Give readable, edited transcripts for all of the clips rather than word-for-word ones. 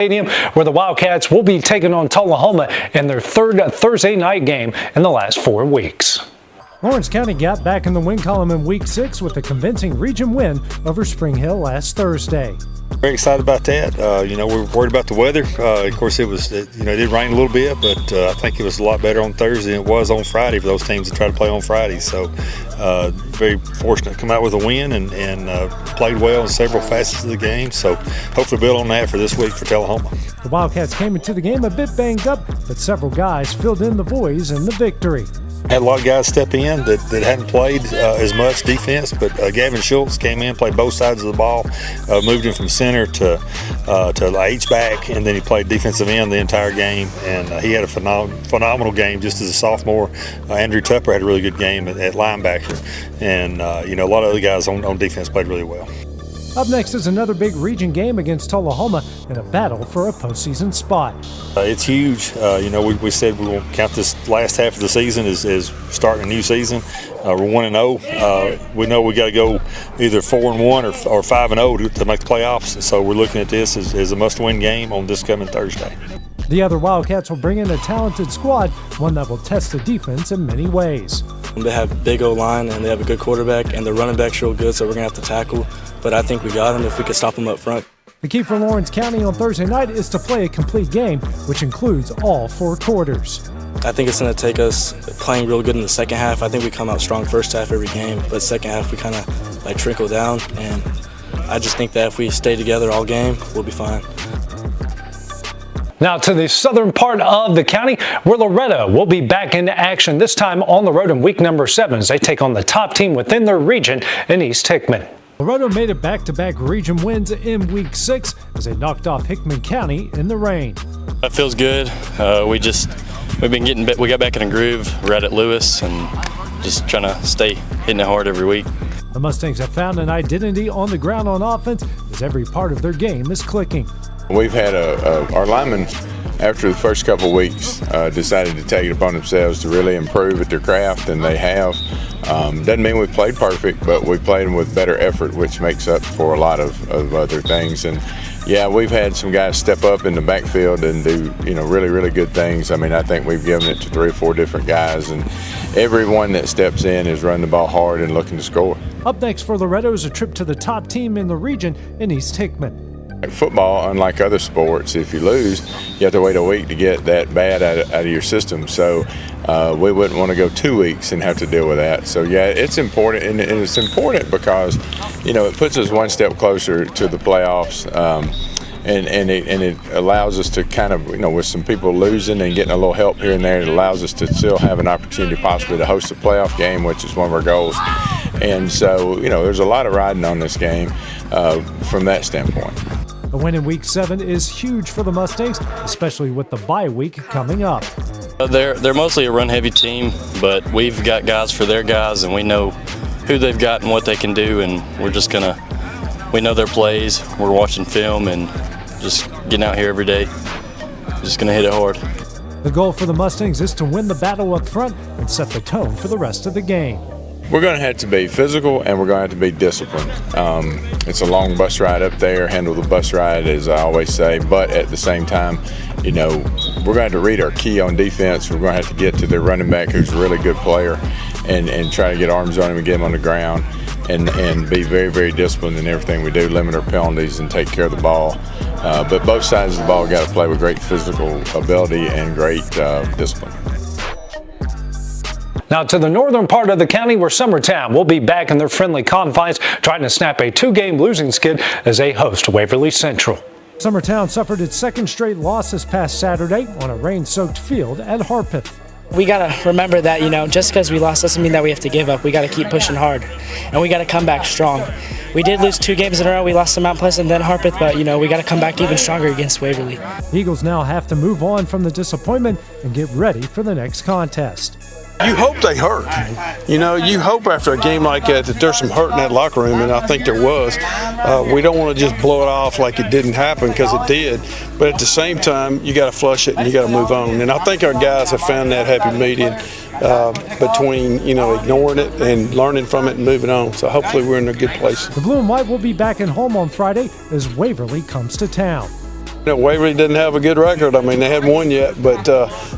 Stadium, where the Wildcats will be taking on Tullahoma in their third Thursday night game in the last 4 weeks. Lawrence County got back in the win column in Week 6 with a convincing region win over Spring Hill last Thursday. Very excited about that. We're worried about the weather. Of course, it did rain a little bit, but I think it was a lot better on Thursday than it was on Friday for those teams that try to play on Friday. So, very fortunate to come out with a win and played well in several facets of the game. So, hopefully build on that for this week for Tullahoma. The Wildcats came into the game a bit banged up, but several guys filled in the voids in the victory. Had a lot of guys step in that hadn't played as much defense, but Gavin Schultz came in, played both sides of the ball, moved him from center to H-back, and then he played defensive end the entire game, and he had a phenomenal game just as a sophomore. Andrew Tupper had a really good game at linebacker, and a lot of other guys on defense played really well. Up next is another big region game against Tullahoma in a battle for a postseason spot. It's huge. We said we won't count this last half of the season as starting a new season. We're 1-0. We know we got to go either 4-1 or 5-0 to make the playoffs. So we're looking at this as a must-win game on this coming Thursday. The other Wildcats will bring in a talented squad, one that will test the defense in many ways. They have a big O-line and they have a good quarterback, and the running back's real good, so we're going to have to tackle. But I think we got them if we could stop them up front. The key for Lawrence County on Thursday night is to play a complete game, which includes all 4 quarters. I think it's going to take us playing real good in the second half. I think we come out strong first half every game, but second half we kind of trickle down, and I just think that if we stay together all game, we'll be fine. Now to the southern part of the county, where Loretto will be back into action, this time on the road in week number 7 as they take on the top team within their region in East Hickman. Loretto made it back-to-back region wins in Week 6 as they knocked off Hickman County in the rain. That feels good. We got back in a groove right at Lewis and just trying to stay hitting it hard every week. The Mustangs have found an identity on the ground on offense as every part of their game is clicking. We've had our linemen, after the first couple of weeks, decided to take it upon themselves to really improve at their craft, and they have. Doesn't mean we played perfect, but we played them with better effort, which makes up for a lot of other things. And yeah, we've had some guys step up in the backfield and do really, really good things. I mean, I think we've given it to 3 or 4 different guys, and everyone that steps in is running the ball hard and looking to score. Up next for Loretto is a trip to the top team in the region in East Hickman. Football, unlike other sports, if you lose, you have to wait a week to get that bad out of your system. So we wouldn't want to go 2 weeks and have to deal with that. So yeah, it's important, and it's important because it puts us one step closer to the playoffs, and it allows us to kind of with some people losing and getting a little help here and there, it allows us to still have an opportunity possibly to host a playoff game, which is one of our goals. And so there's a lot of riding on this game from that standpoint. A win in Week 7 is huge for the Mustangs, especially with the bye week coming up. They're mostly a run-heavy team, but we've got guys for their guys, and we know who they've got and what they can do, and we know their plays. We're watching film and just getting out here every day, just going to hit it hard. The goal for the Mustangs is to win the battle up front and set the tone for the rest of the game. We're going to have to be physical, and we're going to have to be disciplined. It's a long bus ride up there. Handle the bus ride, as I always say. But at the same time, we're going to have to read our key on defense. We're going to have to get to their running back, who's a really good player, and try to get arms on him and get him on the ground, and be very, very disciplined in everything we do. Limit our penalties and take care of the ball. But both sides of the ball got to play with great physical ability and great discipline. Now to the northern part of the county, where Summertown will be back in their friendly confines, trying to snap a 2-game losing skid as they host Waverly Central. Summertown suffered its 2nd straight loss this past Saturday on a rain-soaked field at Harpeth. We got to remember that, just because we lost doesn't mean that we have to give up. We got to keep pushing hard, and we got to come back strong. We did lose 2 games in a row. We lost to Mount Pleasant and then Harpeth, but, we got to come back even stronger against Waverly. The Eagles now have to move on from the disappointment and get ready for the next contest. You hope they hurt. You hope after a game like that there's some hurt in that locker room, and I think there was. We don't want to just blow it off like it didn't happen, because it did. But at the same time, you got to flush it and you got to move on. And I think our guys have found that happy medium between ignoring it and learning from it and moving on. So hopefully we're in a good place. The Blue and White will be back at home on Friday as Waverly comes to town. Waverly didn't have a good record. I mean, they hadn't won yet, but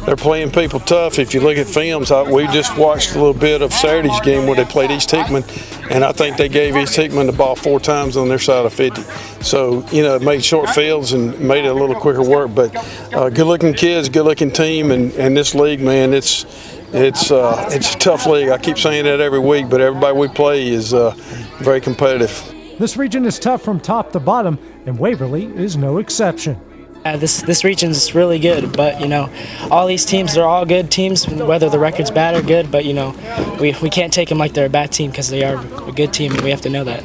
they're playing people tough. If you look at films, we just watched a little bit of Saturday's game where they played East Hickman, and I think they gave East Hickman the ball 4 times on their side of 50. So, it made short fields and made it a little quicker work. But good-looking kids, good-looking team, and this league, man, it's a tough league. I keep saying that every week, but everybody we play is very competitive. This region is tough from top to bottom, and Waverly is no exception. This region's really good, but all these teams, they're all good teams, whether the record's bad or good. But we can't take them like they're a bad team because they are a good team, and we have to know that.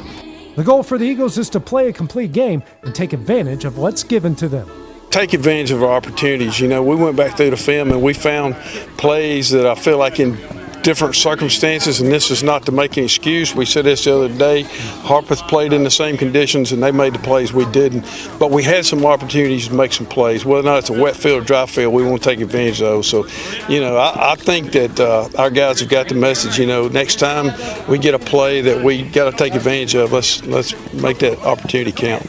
The goal for the Eagles is to play a complete game and take advantage of what's given to them. Take advantage of our opportunities. We went back through the film and we found plays that I feel like in different circumstances, and this is not to make an excuse. We said this the other day. Harpeth played in the same conditions and they made the plays we didn't. But we had some opportunities to make some plays. Whether or not it's a wet field or dry field, we want to take advantage of those. So, I think that our guys have got the message. Next time we get a play that we got to take advantage of, let's make that opportunity count.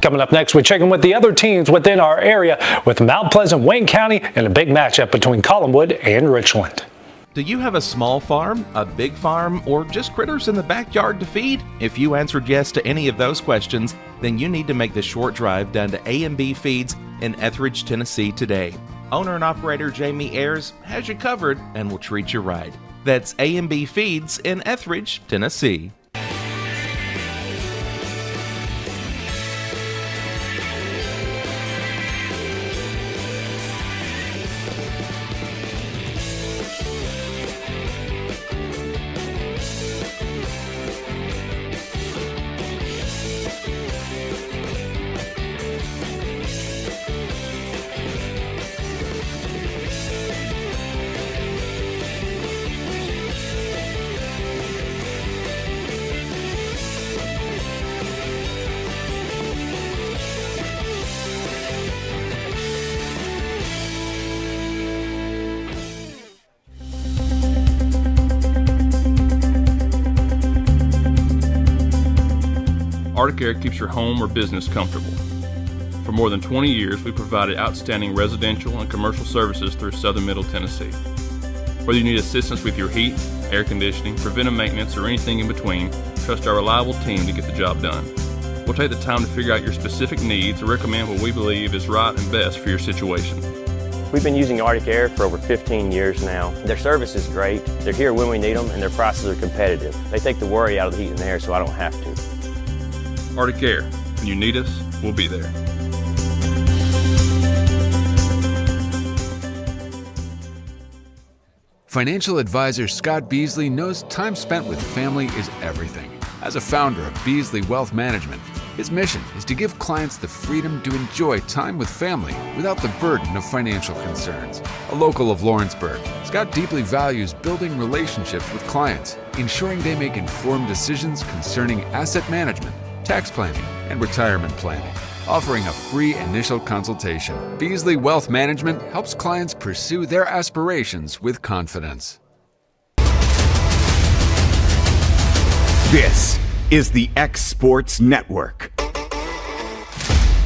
Coming up next, we check in with the other teams within our area with Mount Pleasant, Wayne County, and a big matchup between Collinwood and Richland. Do you have a small farm, a big farm, or just critters in the backyard to feed? If you answered yes to any of those questions, then you need to make the short drive down to A&B Feeds in Etheridge, Tennessee today. Owner and operator Jamie Ayers has you covered and will treat you right. That's A&B Feeds in Etheridge, Tennessee. Arctic Air keeps your home or business comfortable. For more than 20 years, we provided outstanding residential and commercial services through Southern Middle Tennessee. Whether you need assistance with your heat, air conditioning, preventive maintenance, or anything in between, trust our reliable team to get the job done. We'll take the time to figure out your specific needs and recommend what we believe is right and best for your situation. We've been using Arctic Air for over 15 years now. Their service is great, they're here when we need them, and their prices are competitive. They take the worry out of the heat and air so I don't have to. Arctic Air. When you need us, we'll be there. Financial advisor Scott Beasley knows time spent with family is everything. As a founder of Beasley Wealth Management, his mission is to give clients the freedom to enjoy time with family without the burden of financial concerns. A local of Lawrenceburg, Scott deeply values building relationships with clients, ensuring they make informed decisions concerning asset management, tax planning, and retirement planning. Offering a free initial consultation, Beasley Wealth Management helps clients pursue their aspirations with confidence. This is the X Sports Network.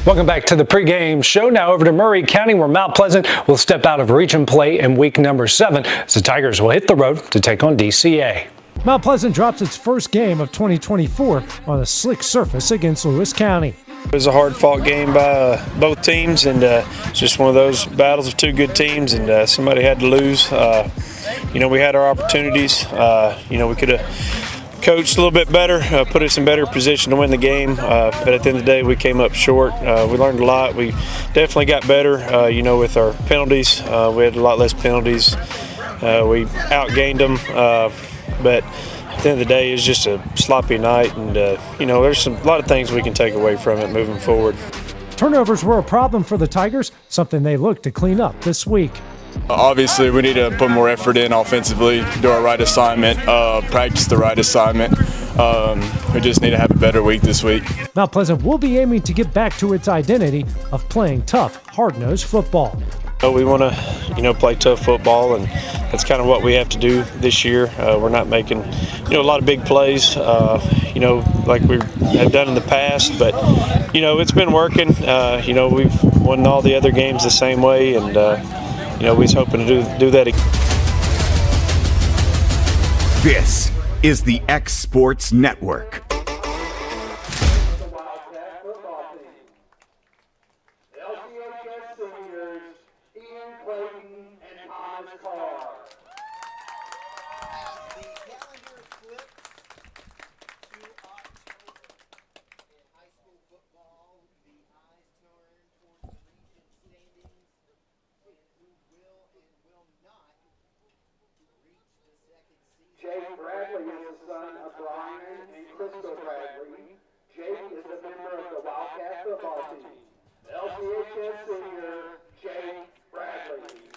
Welcome back to the pregame show. Now over to Murray County, where Mount Pleasant will step out of region play in week number 7 as the Tigers will hit the road to take on DCA. Mount Pleasant drops its first game of 2024 on a slick surface against Lewis County. It was a hard-fought game by both teams, and it's just one of those battles of two good teams, and somebody had to lose. We had our opportunities. We could have coached a little bit better, put us in better position to win the game, but at the end of the day, we came up short. We learned a lot. We definitely got better, with our penalties. We had a lot less penalties. We outgained them. But at the end of the day, it's just a sloppy night, and there's a lot of things we can take away from it moving forward. Turnovers were a problem for the Tigers, something they look to clean up this week. Obviously, we need to put more effort in offensively, do our right assignment, practice the right assignment. We just need to have a better week this week. Mount Pleasant will be aiming to get back to its identity of playing tough, hard-nosed football. We want to, play tough football, and that's kind of what we have to do this year. We're not making, a lot of big plays, like we have done in the past. But, it's been working. We've won all the other games the same way, and we're hoping to do that again. This is the X Sports Network. Jake Bradley is the son of Brian and Crystal Bradley. Jake is a member of the Wildcat football team. LCHS senior Jake Bradley.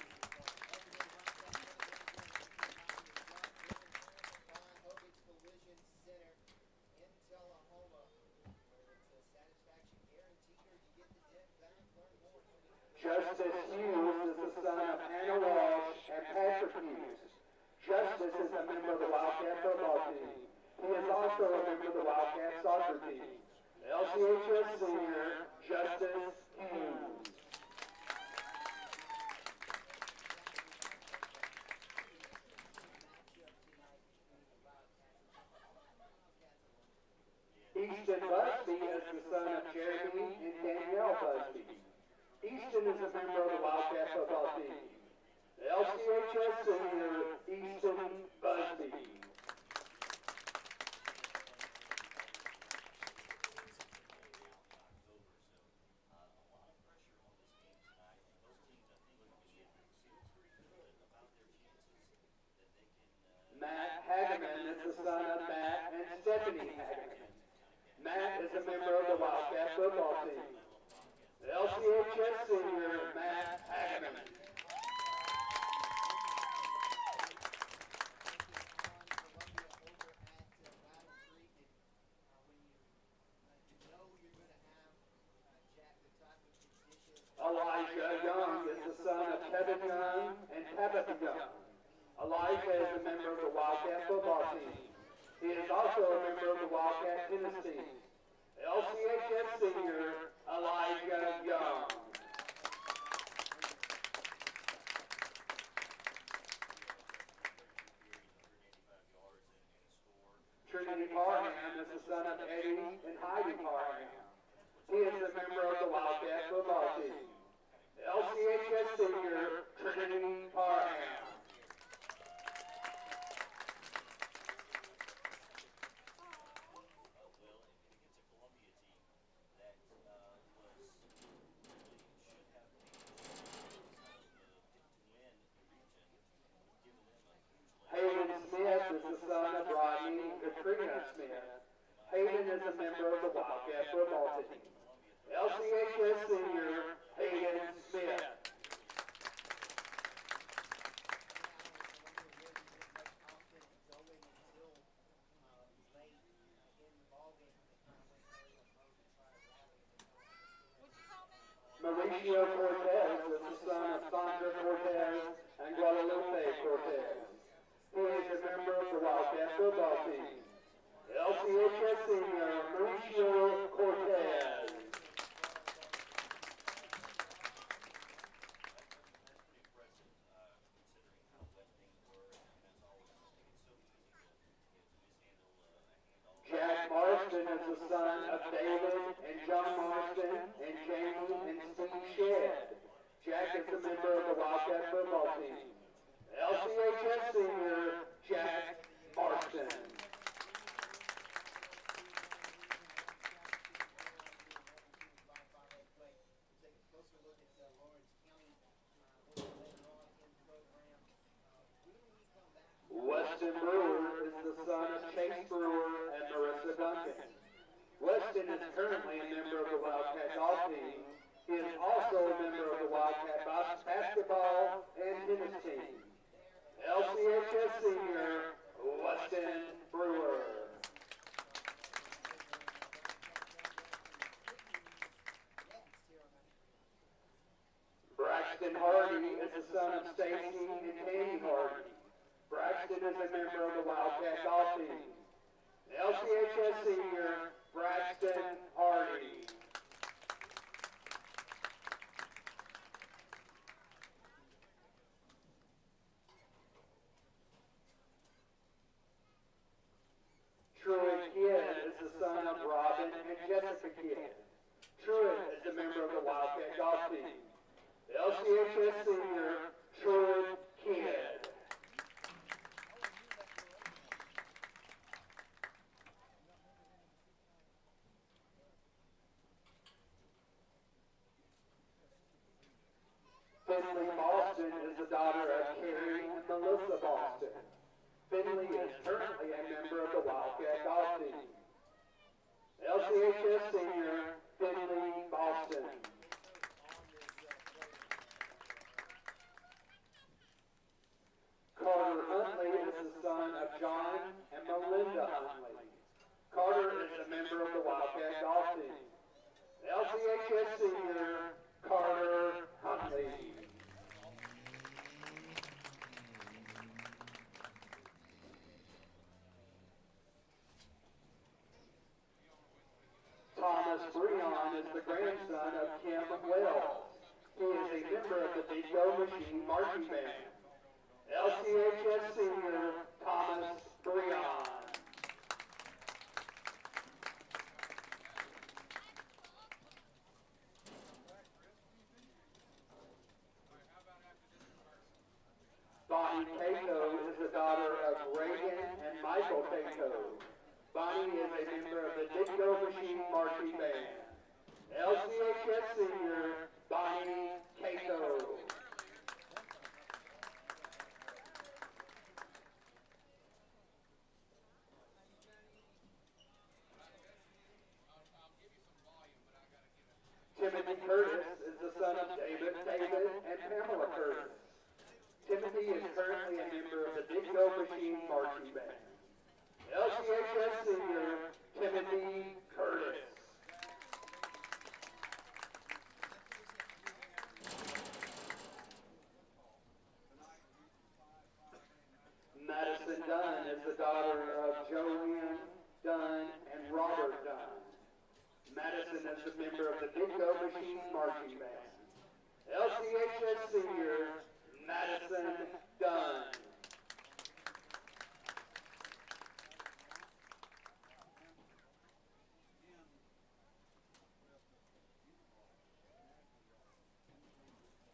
Justice Hughes is the son of Anna Walsh and Patrick Hughes. Justice is a member of the Wildcat football team. He is also a member of the Wildcat soccer team. LCHS senior Justice Hughes. Easton Busby is the son of Jeremy and Danielle Busby. Easton is a member of the Wildcat football team. LCHS senior Easton Busby. Matt Hageman is the son of Matt and Stephanie Hageman. Matt is a member of the Wildcat football team. LCHS senior Matt Hageman. Elijah Young is the son of Kevin Young and Tabitha Young. Elijah is a member of the Wildcat football team. He is also a member of the Wildcat tennis team. LCHS senior Elijah Young. Trinity Parham is the son of Eddie and Heidi Parham. He is a member of the Wildcat football team. LCHS senior Trinity Parham. Hayden Smith is the son of Rodney and Katrina Smith. Hayden is a member of the Wildcat football team. LCHS senior Hayden Smith. Mauricio Cortez is the son of Sandra Cortez and Guadalupe Cortez. He is a member of the Wildcat football team. LCHS senior Mauricio Cortez. Jack Marston is the son of David and John Marston and Jamie and Steve Shedd. Jack is a member of the Wildcat football team. LCHS senior Jack Marston. Weston Brewer is the son of Chase Brewer and Marissa Duncan. Weston is currently a member of the Wildcat golf team. He is also a member of the Wildcat basketball and tennis team. LCHS senior Weston Brewer. Braxton Braxton Hardy is the son of Stacy and Tammy Hardy. Braxton is a member of the Wildcat golf team. LCHS senior, Braxton Hardy. Truett Kidd is the son of Robin and Jessica Kidd. Truett is a member of the Wildcat golf team. LCHS senior, Truett Kidd. Finley Boston is the daughter of Carrie and Melissa Boston. Finley is currently a member of the Wildcat golf team. LCHS senior, Finley Boston. Carter Huntley is the son of John and Melinda Huntley. Carter is a member of the Wildcat golf team. LCHS senior, Carter Huntley. Thomas Breon is the grandson of Kim Wells. He is a member of the Big Go Machine Marching Band. LCHS senior, Thomas Breon. Bonnie Cato is the daughter of Reagan and Michael Cato. Bonnie is a member of the Big Go Machine Marching Band. LCHS senior, Bonnie Cato. Timothy Curtis is the son of David and Pamela Curtis. Timothy is currently a member of the Big Go Machine Marching Band. LCHS senior, Timothy Curtis. Madison Dunn is the daughter of Joanne Dunn and Robert Dunn. Madison is a member of the Big Go Machine Marching Band. LCHS senior, Madison Dunn.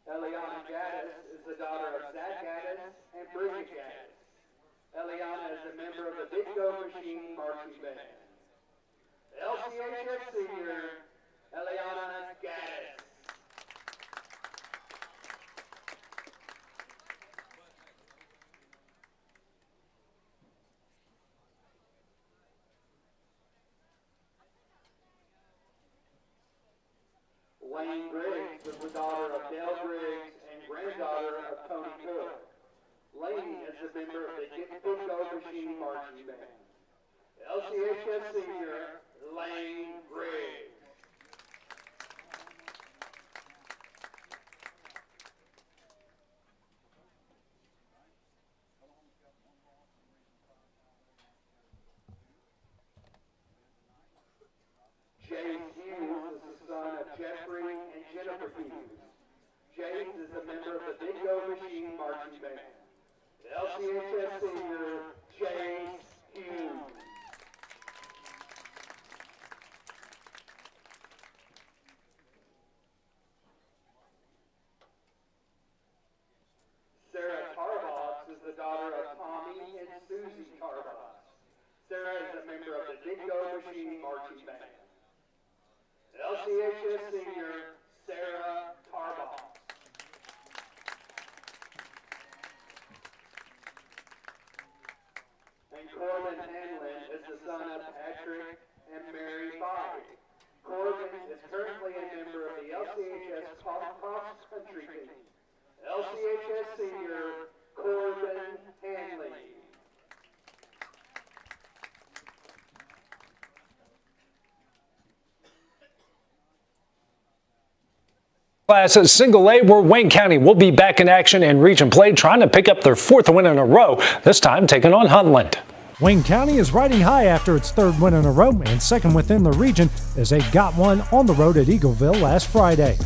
Eliana Gaddis is the daughter of Zach Gaddis and Bridget Gaddis. Eliana is a member of the Big Go Machine Marching Band. LCHS senior, Eliana Gaddis. Lane Griggs is the daughter of Dale Griggs and granddaughter of Tony Cook. Lane is a member of the Big Go Machine Marching Band. LCHS senior, Lane Griggs. James Hughes is the son of Jeffrey and Jennifer Hughes. James is a member of the Big Go Machine Marching Band. LCHS senior, James Hughes. Sarah Tarbox is the daughter of Tommy and Susie Tarbox. Sarah is a member of the Big Go Machine Marching Band. LCHS senior, Sarah Tarbox. And Corbin Hanlon is the son of Patrick and Mary Fyfe. Corbin is currently a member of the LCHS cross country team. LCHS senior, Corbin Hanley. Class Single A, where Wayne County will be back in action in region play, trying to pick up their 4th win in a row, this time taking on Huntland. Wayne County is riding high after its 3rd win in a row and 2nd within the region as they got one on the road at Eagleville last Friday.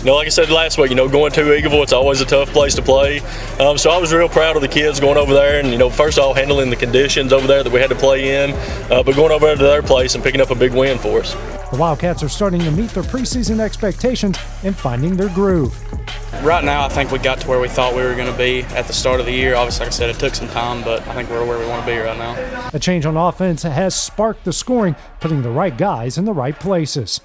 Like I said last week, going to Eagleville, it's always a tough place to play. So I was real proud of the kids going over there and, first of all, handling the conditions over there that we had to play in, but going over to their place and picking up a big win for us. The Wildcats are starting to meet their preseason expectations and finding their groove. Right now, I think we got to where we thought we were going to be at the start of the year. Obviously, like I said, it took some time, but I think we're where we want to be right now. A change on offense has sparked the scoring, putting the right guys in the right places.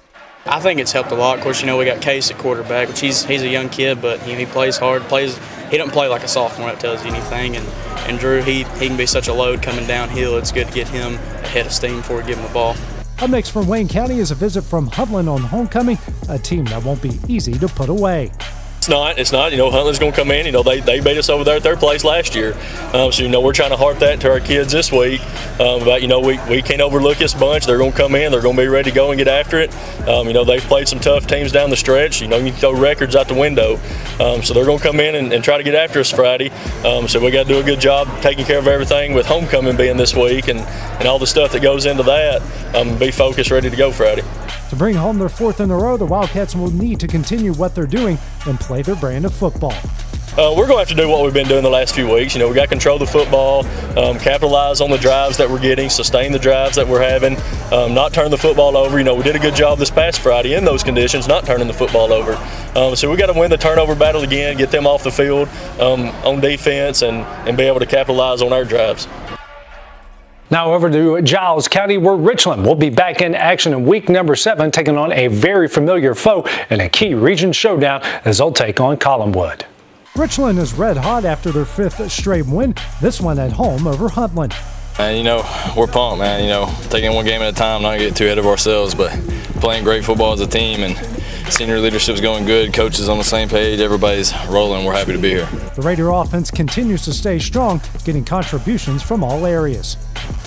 I think it's helped a lot. Of course, we got Case at quarterback, which he's a young kid, but he plays hard. He don't play like a sophomore, that tells you anything. And Drew, he can be such a load coming downhill. It's good to get him ahead of steam before we give him the ball. Up next from Wayne County is a visit from Huntland on homecoming, a team that won't be easy to put away. It's not. Huntland's going to come in. They beat us over there at their place last year. So, we're trying to harp that to our kids this week. About, we can't overlook this bunch. They're going to come in. They're going to be ready to go and get after it. They've played some tough teams down the stretch. You can throw records out the window. So they're going to come in and try to get after us Friday. So we got to do a good job taking care of everything with homecoming being this week and all the stuff that goes into that. Be focused, ready to go Friday. To bring home their 4th in a row, the Wildcats will need to continue what they're doing and play their brand of football. We're going to have to do what we've been doing the last few weeks. We got to control the football, capitalize on the drives that we're getting, sustain the drives that we're having, not turn the football over. We did a good job this past Friday in those conditions, not turning the football over. So we got to win the turnover battle again, get them off the field on defense, and be able to capitalize on our drives. Now over to Giles County, where Richland will be back in action in week number 7, taking on a very familiar foe in a key region showdown as they'll take on Collinwood. Richland is red hot after their 5th straight win, this one at home over Huntland. We're pumped, man. Taking one game at a time, not get too ahead of ourselves, but playing great football as a team, and senior leadership's going good. Coaches on the same page. Everybody's rolling. We're happy to be here. The Raider offense continues to stay strong, getting contributions from all areas.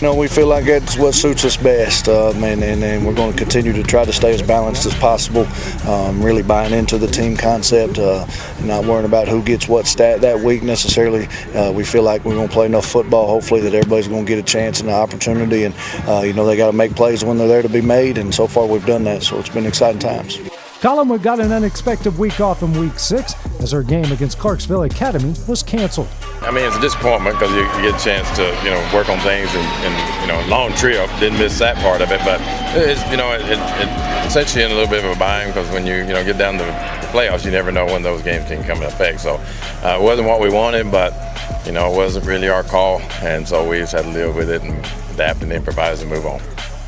We feel like that's what suits us best, and we're going to continue to try to stay as balanced as possible, really buying into the team concept, not worrying about who gets what stat that week necessarily. We feel like we're going to play enough football, hopefully, that everybody's going to get a chance and an opportunity, and they got to make plays when they're there to be made, and so far we've done that, so it's been exciting times. Collinwood got an unexpected week off in week 6 as their game against Clarksville Academy was canceled. It's a disappointment because you get a chance to, work on things and long trip. Didn't miss that part of it, but it sets you in a little bit of a bind because when you get down to the playoffs, you never know when those games can come into effect. So it wasn't what we wanted, but it wasn't really our call, and so we just had to live with it and adapt and improvise and move on.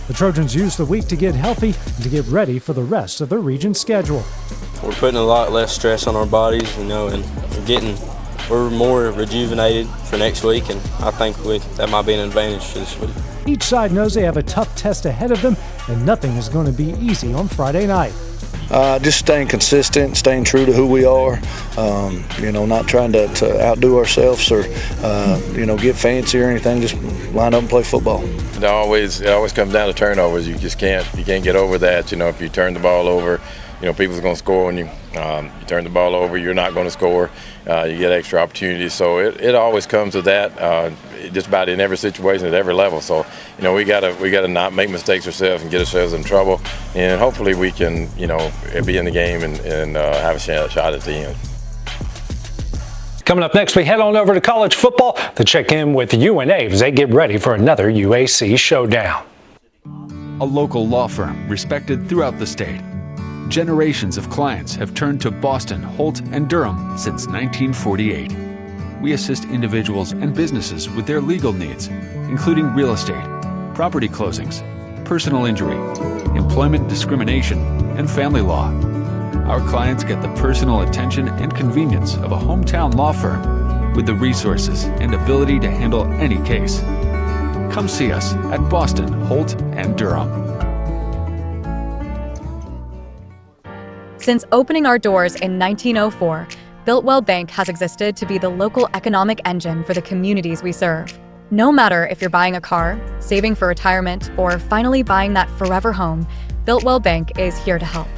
The Trojans used the week to get healthy and to get ready for the rest of their region schedule. We're putting a lot less stress on our bodies, and we're more rejuvenated for next week, and I think that might be an advantage for this week. Each side knows they have a tough test ahead of them, and nothing is going to be easy on Friday night. Just staying consistent, staying true to who we are, not trying to outdo ourselves or, get fancy or anything, just line up and play football. It always comes down to turnovers. You can't get over that. If you turn the ball over, people's going to score when you turn the ball over. You're not going to score. You get extra opportunities. So it always comes to that, just about in every situation at every level. So we gotta not make mistakes ourselves and get ourselves in trouble. And hopefully we can be in the game and have a shot at the end. Coming up next, we head on over to college football to check in with UNA as they get ready for another UAC showdown. A local law firm respected throughout the state. Generations of clients have turned to Boston, Holt, and Durham since 1948. We assist individuals and businesses with their legal needs, including real estate, property closings, personal injury, employment discrimination, and family law. Our clients get the personal attention and convenience of a hometown law firm with the resources and ability to handle any case. Come see us at Boston, Holt, and Durham. Since opening our doors in 1904, Builtwell Bank has existed to be the local economic engine for the communities we serve. No matter if you're buying a car, saving for retirement, or finally buying that forever home, Builtwell Bank is here to help.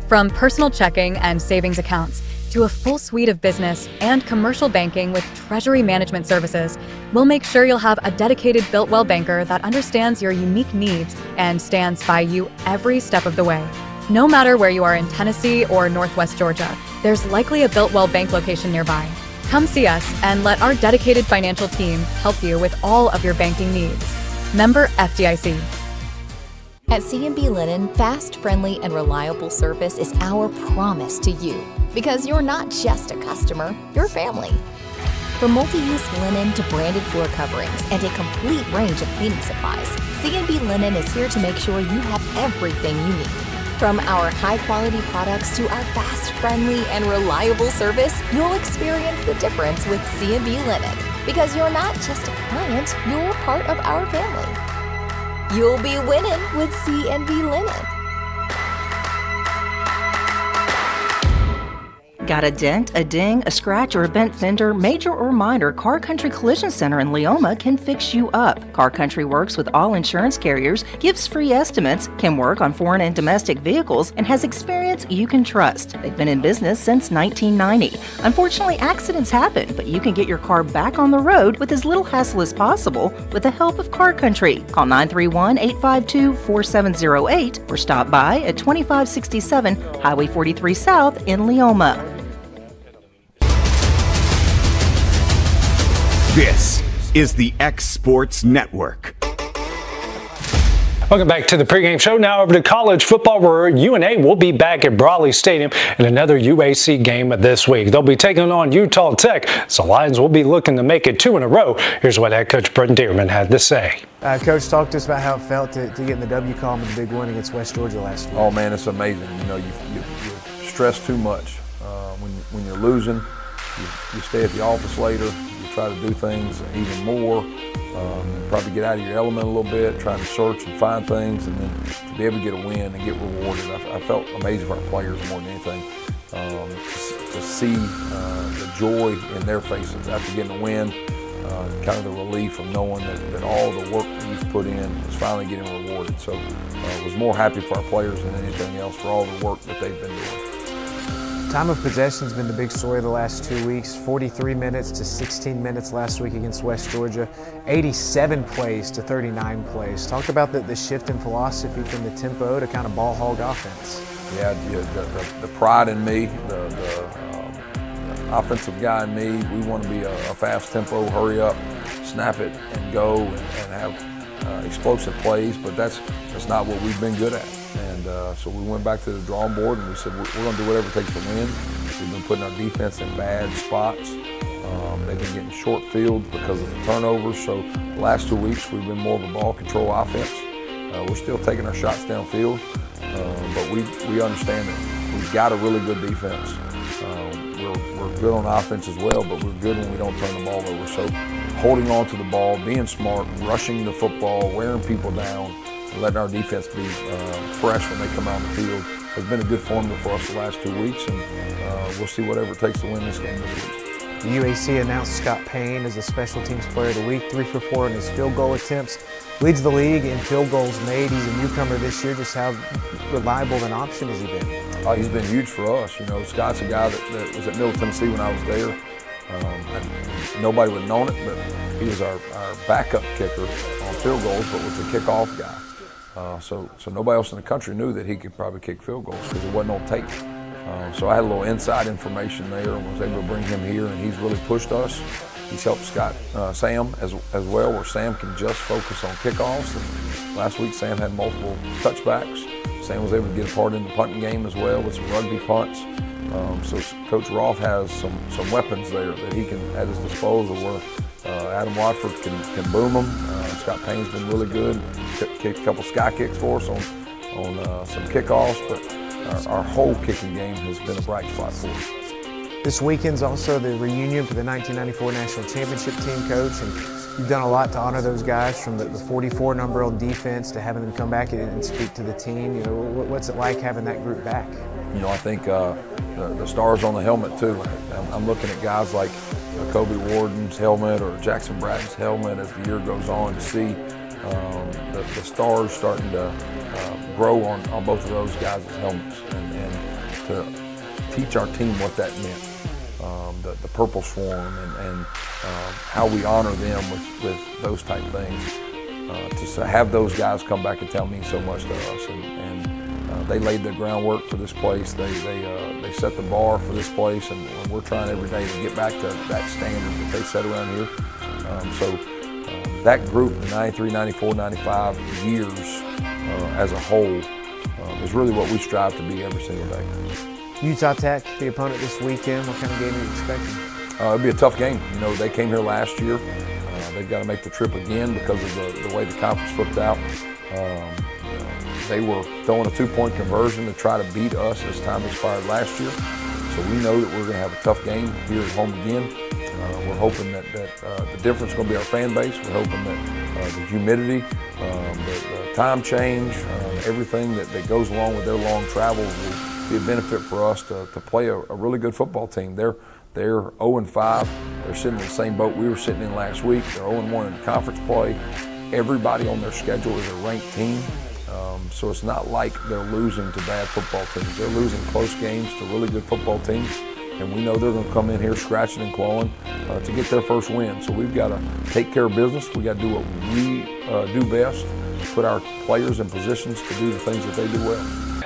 From personal checking and savings accounts to a full suite of business and commercial banking with treasury management services, we'll make sure you'll have a dedicated Built Well banker that understands your unique needs and stands by you every step of the way. No matter where you are in Tennessee or Northwest Georgia, there's likely a Built Well bank location nearby. Come see us and let our dedicated financial team help you with all of your banking needs. Member FDIC. At C&B Linen, fast, friendly, and reliable service is our promise to you. Because you're not just a customer, you're family. From multi-use linen to branded floor coverings and a complete range of cleaning supplies, C&B Linen is here to make sure you have everything you need. From our high-quality products to our fast, friendly, and reliable service, you'll experience the difference with C&B Linen. Because you're not just a client, you're part of our family. You'll be winning with C&B Linen. Got a dent, a ding, a scratch, or a bent fender? Major or minor, Car Country Collision Center in Leoma can fix you up. Car Country works with all insurance carriers, gives free estimates, can work on foreign and domestic vehicles, and has experience you can trust. They've been in business since 1990. Unfortunately, accidents happen, but you can get your car back on the road with as little hassle as possible with the help of Car Country. Call 931-852-4708 or stop by at 2567 Highway 43 South in Leoma. This is the X Sports Network. Welcome back to the pregame show. Now over to college football, where UNA will be back at Brawley Stadium in another UAC game this week. They'll be taking on Utah Tech, so Lions will be looking to make it 2 in a row. Here's what head coach Brenton Dearman had to say. Coach, talk to us about how it felt to get in the W column with the big win against West Georgia last week. Oh man, it's amazing. You know, you stress too much when you're losing. You stay at the office later. You try to do things even more. Probably get out of your element a little bit, trying to search and find things, and then to be able to get a win and get rewarded. I felt amazing for our players more than anything. To see the joy in their faces after getting a win, kind of the relief of knowing that all the work that you've put in is finally getting rewarded. So I was more happy for our players than anything else for all the work that they've been doing. Time of possession has been the big story of the last 2 weeks. 43 minutes to 16 minutes last week against West Georgia. 87 plays to 39 plays. Talk about the shift in philosophy from the tempo to kind of ball hog offense. Yeah, the pride in me, the offensive guy in me, we want to be a fast tempo, hurry up, snap it, and go and have explosive plays, but that's not what we've been good at. And so we went back to the drawing board and we said we're going to do whatever it takes to win. We've been putting our defense in bad spots. They've been getting short fields because of the turnovers. So the last 2 weeks we've been more of a ball control offense. We're still taking our shots downfield, but we understand that we've got a really good defense. We're good on offense as well, but we're good when we don't turn the ball over. So holding on to the ball, being smart, rushing the football, wearing people down, and letting our defense be fresh when they come out on the field has been a good formula for us the last 2 weeks, and we'll see whatever it takes to win this game this week. The UAC announced Scott Payne as the Special Teams Player of the Week, 3 for 4 in his field goal attempts. Leads the league in field goals made. He's a newcomer this year. Just how reliable an option has he been? He's been huge for us. You know, Scott's a guy that was at Middle Tennessee when I was there. Nobody would have known it, but he was our backup kicker on field goals, but was a kickoff guy. So nobody else in the country knew that he could probably kick field goals because it wasn't on tape. So I had a little inside information there and was able to bring him here, and he's really pushed us. He's helped Sam as well, where Sam can just focus on kickoffs. And last week, Sam had multiple touchbacks. Sam was able to get a part in the punting game as well with some rugby punts. So Coach Roth has some weapons there that he can at his disposal where Adam Watford can boom them. Scott Payne's been really good. Kicked a couple sky kicks for us on some kickoffs, but our whole kicking game has been a bright spot for us. This weekend's also the reunion for the 1994 National Championship team, Coach, and you've done a lot to honor those guys, from the 44 number on defense to having them come back and speak to the team. You know, what's it like having that group back? You know, I think the stars on the helmet too. I'm looking at guys like Kobe Warden's helmet or Jackson Bratton's helmet as the year goes on to see the stars starting to grow on both of those guys' helmets. And to teach our team what that meant, the purple swarm and how we honor them with those type things. To have those guys come back and tell me so much to us, and they laid the groundwork for this place. They set the bar for this place, and we're trying every day to get back to that standard that they set around here. That group, the 93, 94, 95 years as a whole, is really what we strive to be every single day. Utah Tech, the opponent this weekend. What kind of game are you expecting? It'll be a tough game. You know, they came here last year. They've got to make the trip again because of the way the conference flipped out. They were throwing a 2-point conversion to try to beat us as time expired last year. So we know that we're going to have a tough game here at home again. We're hoping that the difference is going to be our fan base. We're hoping that the humidity, the time change, everything that goes along with their long travel will be a benefit for us to play a really good football team. They're 0-5. They're sitting in the same boat we were sitting in last week. They're 0-1 in conference play. Everybody on their schedule is a ranked team. So it's not like they're losing to bad football teams. They're losing close games to really good football teams. And we know they're going to come in here scratching and clawing to get their first win. So we've got to take care of business. We've got to do what we do best, put our players in positions to do the things that they do well.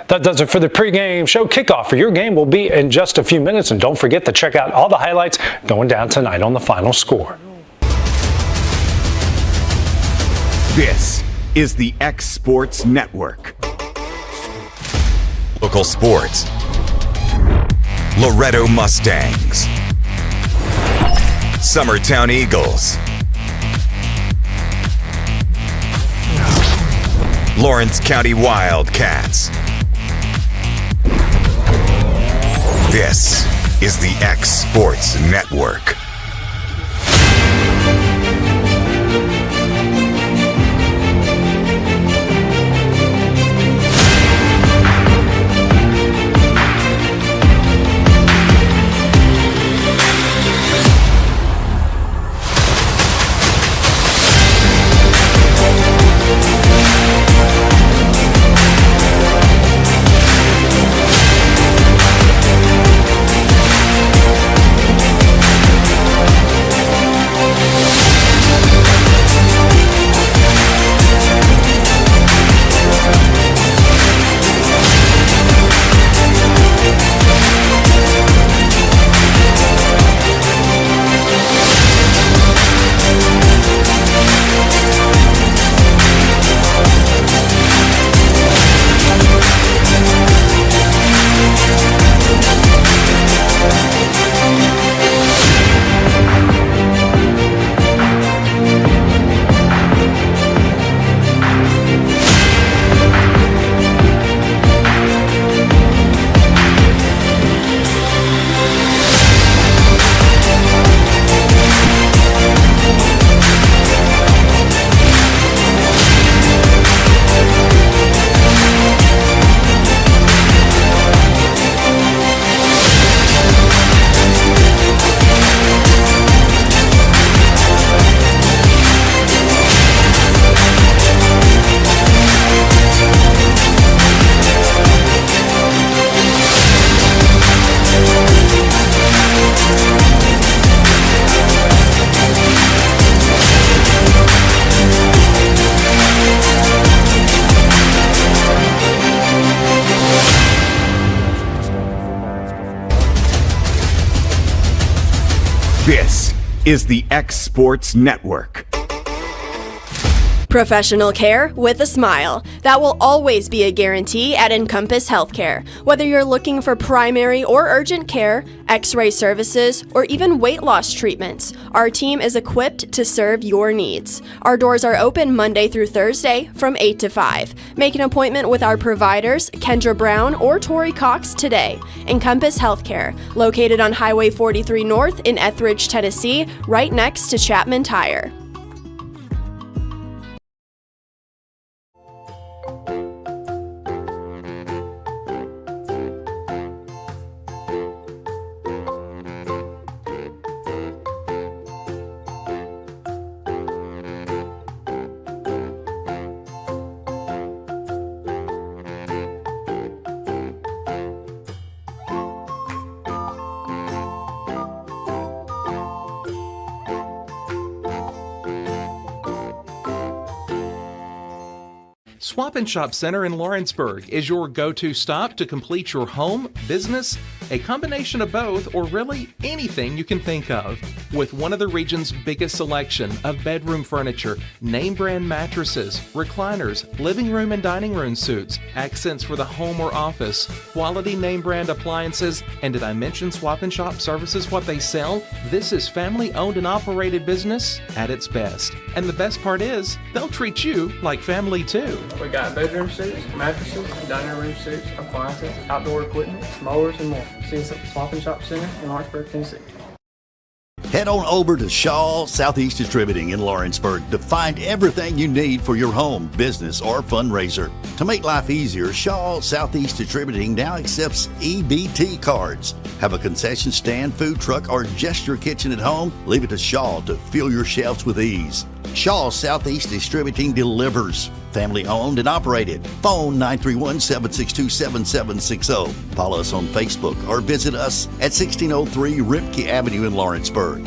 That does it for the pregame show. Kickoff for your game will be in just a few minutes. And don't forget to check out all the highlights going down tonight on The Final Score. This is the X Sports Network. Local sports. Loretto Mustangs. Summertown Eagles. Lawrence County Wildcats. This is the X Sports Network. This is the X Sports Network. Professional care with a smile. That will always be a guarantee at Encompass Healthcare. Whether you're looking for primary or urgent care, x-ray services, or even weight loss treatments, our team is equipped to serve your needs. Our doors are open Monday through Thursday from 8 to 5. Make an appointment with our providers, Kendra Brown or Tori Cox, today. Encompass Healthcare, located on Highway 43 North in Etheridge, Tennessee, right next to Chapman Tire. Swap and Shop Center in Lawrenceburg is your go-to stop to complete your home, business, a combination of both, or really anything you can think of. With one of the region's biggest selection of bedroom furniture, name brand mattresses, recliners, living room and dining room suites, accents for the home or office, quality name brand appliances, and did I mention Swap and Shop Services, what they sell? This is family owned and operated business at its best. And the best part is, they'll treat you like family too. We got bedroom suites, mattresses, dining room suites, appliances, outdoor equipment, mowers, and more. See us at the Swap and Shop Center in Lawrenceburg, Tennessee. Head on over to Shaw Southeast Distributing in Lawrenceburg to find everything you need for your home, business, or fundraiser. To make life easier, Shaw Southeast Distributing now accepts EBT cards. Have a concession stand, food truck, or just your kitchen at home? Leave it to Shaw to fill your shelves with ease. Shaw Southeast Distributing delivers. Family owned and operated. Phone 931-762-7760. Follow us on Facebook or visit us at 1603 Ripke Avenue in Lawrenceburg.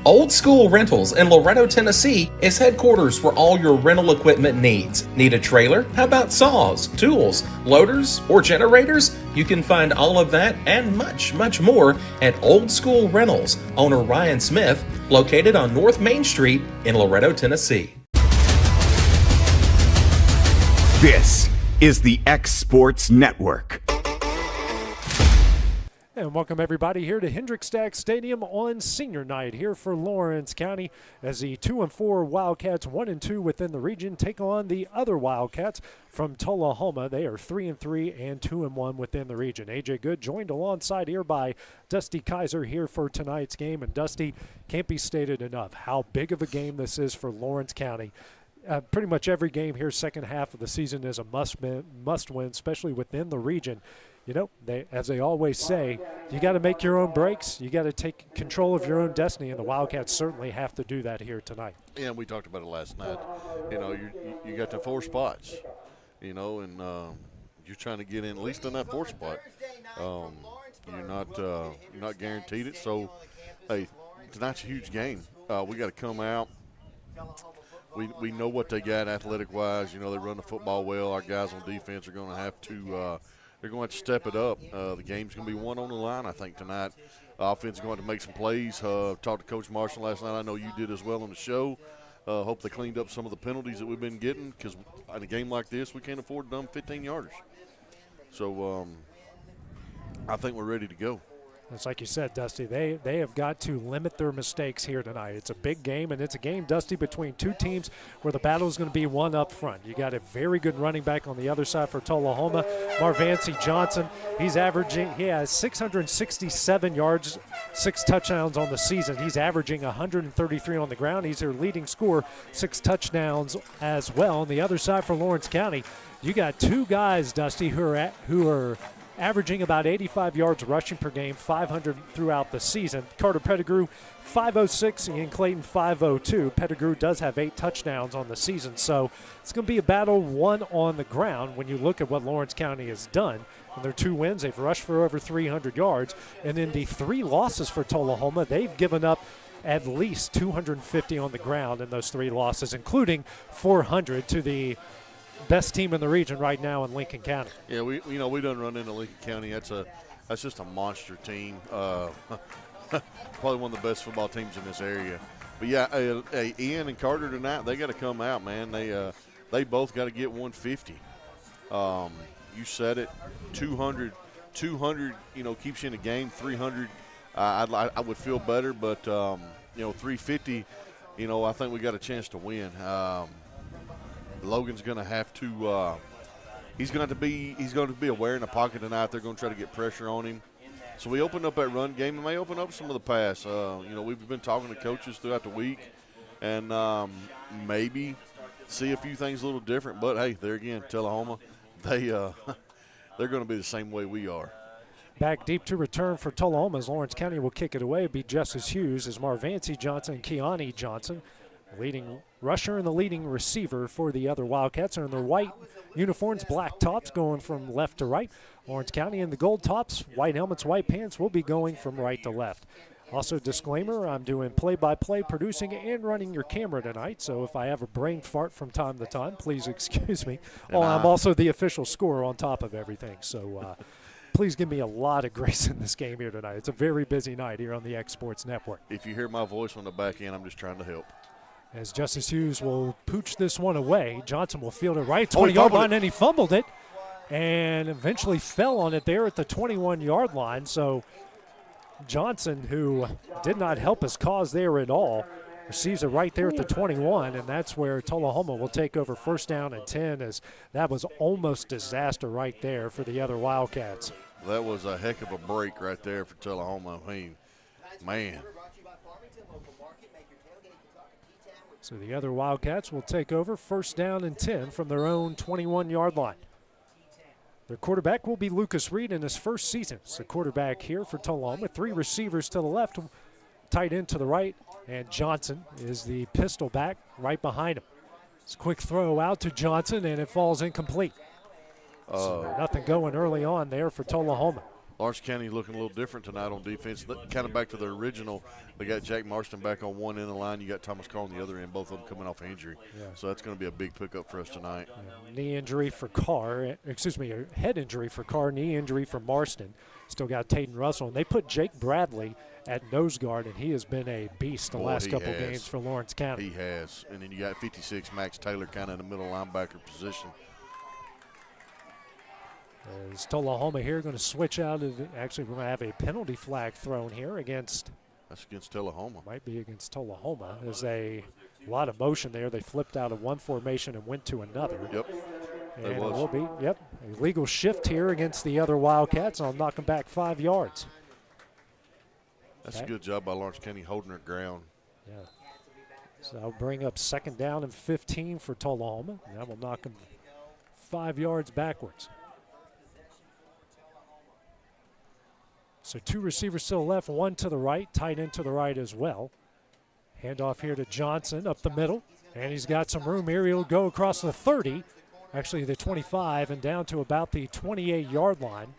Old School Rentals in Loretto, Tennessee is headquarters for all your rental equipment needs. Need a trailer? How about saws, tools, loaders, or generators? You can find all of that and much, much more at Old School Rentals. Owner Ryan Smith, located on North Main Street in Loretto, Tennessee. This is the X Sports Network. And welcome everybody here to Hendrickstack Stadium on senior night here for Lawrence County as the 2-4 Wildcats, 1-2 within the region, take on the other Wildcats from Tullahoma. They are 3-3 and 2-1 within the region. AJ Good joined alongside here by Dusty Kaiser here for tonight's game. And Dusty, can't be stated enough how big of a game this is for Lawrence County. Pretty much every game here, second half of the season, is a must-win, especially within the region. You know, as they always say, you got to make your own breaks. You got to take control of your own destiny, and the Wildcats certainly have to do that here tonight. Yeah, we talked about it last night. You know, you got the 4 spots, you know, and you're trying to get in at least in that 4th spot. You're not guaranteed it. So, hey, tonight's a huge game. We got to come out. We know what they got athletic-wise. You know, they run the football well. Our guys on defense are going to have to they're going to step it up. The game's going to be won on the line, I think, tonight. Offense is going to make some plays. Talked to Coach Marshall last night. I know you did as well on the show. Hope they cleaned up some of the penalties that we've been getting, because in a game like this, we can't afford dumb 15-yarders. So I think we're ready to go. It's like you said, Dusty, they have got to limit their mistakes here tonight. It's a big game, and it's a game, Dusty, between two teams where the battle is going to be one up front. You got a very good running back on the other side for Tullahoma, Marvancy Johnson. He has 667 yards, 6 touchdowns on the season. He's averaging 133 on the ground. He's their leading scorer, 6 touchdowns as well. On the other side for Lawrence County, you got 2 guys, Dusty, who are averaging about 85 yards rushing per game, 500 throughout the season. Carter Pettigrew, 506, and Clayton, 502. Pettigrew does have 8 touchdowns on the season, so it's going to be a battle one on the ground when you look at what Lawrence County has done. In their 2 wins, they've rushed for over 300 yards, and in the 3 losses for Tullahoma, they've given up at least 250 on the ground in those 3 losses, including 400 to the best team in the region right now in Lincoln County. Yeah, we done run into Lincoln County. That's just a monster team. Probably one of the best football teams in this area. But yeah, Ian and Carter tonight, they got to come out, man. They both got to get 150. You said it, 200. Keeps you in the game. 300, I would feel better, but 350. I think we got a chance to win. Logan's going to have to. He's going to be aware in the pocket tonight. They're going to try to get pressure on him. So we opened up that run game and may open up some of the pass. We've been talking to coaches throughout the week, and maybe see a few things a little different. But hey, there again, Tullahoma, they're going to be the same way we are. Back deep to return for Tullahoma as Lawrence County will kick it away. It'll be Justice Hughes as Marvancy Johnson and Keani Johnson, leading rusher and the leading receiver for the other Wildcats, are in their white uniforms, black tops, going from left to right. Lawrence County in the gold tops, white helmets, white pants will be going from right to left. Also, disclaimer, I'm doing play-by-play producing and running your camera tonight, so if I have a brain fart from time to time, please excuse me. I'm also the official scorer on top of everything, so please give me a lot of grace in this game here tonight. It's a very busy night here on the X Sports Network. If you hear my voice on the back end, I'm just trying to help. As Justice Hughes will pooch this one away, Johnson will field it right 20-yard line, and he fumbled it and eventually fell on it there at the 21-yard line. So Johnson, who did not help his cause there at all, receives it right there at the 21, and that's where Tullahoma will take over first down and 10, as that was almost disaster right there for the other Wildcats. That was a heck of a break right there for Tullahoma. I mean, man. So the other Wildcats will take over first down and 10 from their own 21-yard line. Their quarterback will be Lucas Reed in his first season. It's the quarterback here for Tullahoma. 3 receivers to the left, tight end to the right, and Johnson is the pistol back right behind him. It's a quick throw out to Johnson, and it falls incomplete. So nothing going early on there for Tullahoma. Lawrence County looking a little different tonight on defense. Kind of back to the original. They got Jack Marston back on one end of the line. You got Thomas Carr on the other end, both of them coming off injury. Yeah. So that's going to be a big pickup for us tonight. Knee injury for Carr. Excuse me, a head injury for Carr, knee injury for Marston. Still got Tayden Russell. And they put Jake Bradley at nose guard, and he has been a beast the last couple games for Lawrence County. He has. And then you got 56, Max Taylor, kind of in the middle linebacker position. As Tullahoma here going to switch out of actually we're going to have a penalty flag thrown here against. That's against Tullahoma. Might be against Tullahoma. There's a lot of motion there. They flipped out of one formation and went to another. Yep. And it will be, a legal shift here against the other Wildcats. I'll knock them back 5 yards. That's a good job by Lawrence County holding their ground. Yeah. So I'll bring up second down and 15 for Tullahoma. And that will knock them 5 yards backwards. So 2 receivers to the left, 1 to the right, tight end to the right as well. Handoff here to Johnson up the middle, and he's got some room here. He'll go across the 30, actually the 25, and down to about the 28-yard line.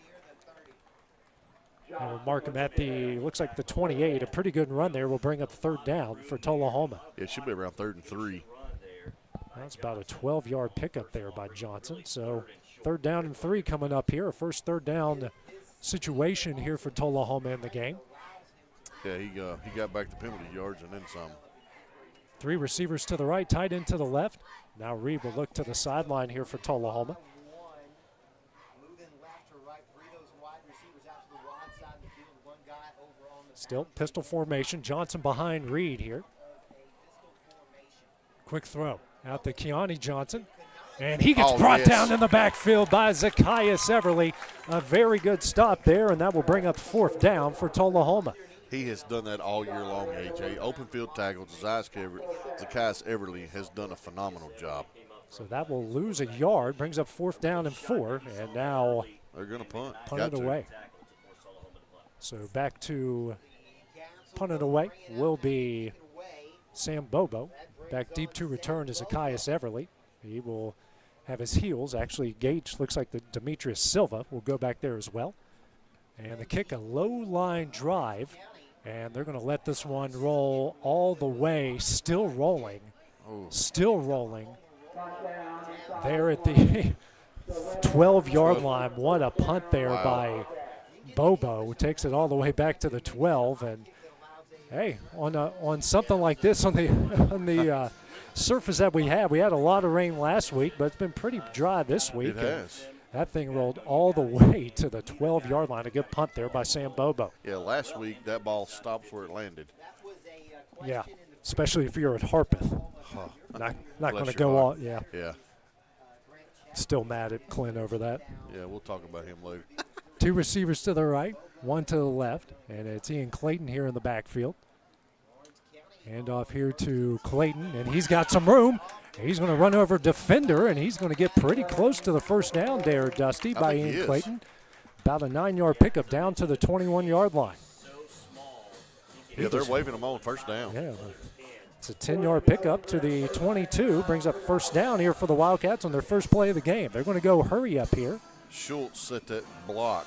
And we'll mark him at the, looks like the 28. A pretty good run there will bring up third down for Tullahoma. It should be around 3rd and 3. That's about a 12-yard pickup there by Johnson. So 3rd down and 3 coming up here. A first 3rd down situation here for Tullahoma in the game. Yeah, he got back the penalty yards and then some. 3 receivers to the right, tight end to the left. Now Reed will look to the sideline here for Tullahoma. Still pistol formation. Johnson behind Reed here. Quick throw out to Keani Johnson. And he gets brought down in the backfield by Zacchaeus Everly. A very good stop there, and that will bring up 4th down for Tullahoma. He has done that all year long, AJ. Open field tackles, Zacchaeus Everly has done a phenomenal job. So that will lose a yard, brings up 4th down and 4, and now they're going to punt. Punt it away. So back to punt it away will be Sam Bobo. Back deep to return to Zacchaeus Everly. He will have his heels. Actually, Gage looks like the Demetrius Silva will go back there as well. And the kick, a low line drive. And they're going to let this one roll all the way, still rolling. Still rolling. There at the 12-yard line. What a punt there by Bobo. Takes it all the way back to the 12. And, hey, on something like this, on the surface that we had a lot of rain last week, but it's been pretty dry this week. It has. That thing rolled all the way to the 12-yard line. A good punt there by Sam Bobo. Yeah, last week that ball stopped where it landed. Yeah, especially if you're at Harpeth. Not going to go all. Yeah. Yeah. Still mad at Clint over that. Yeah, we'll talk about him later. 2 receivers to the right, 1 to the left, and it's Ian Clayton here in the backfield. Hand off here to Clayton, and he's got some room. He's going to run over defender, and he's going to get pretty close to the first down there, Dusty, by Ian Clayton. About a 9-yard pickup down to the 21-yard line. Yeah, they're waving them on first down. Yeah, it's a 10-yard pickup to the 22. Brings up first down here for the Wildcats on their first play of the game. They're going to go hurry up here. Schultz set that block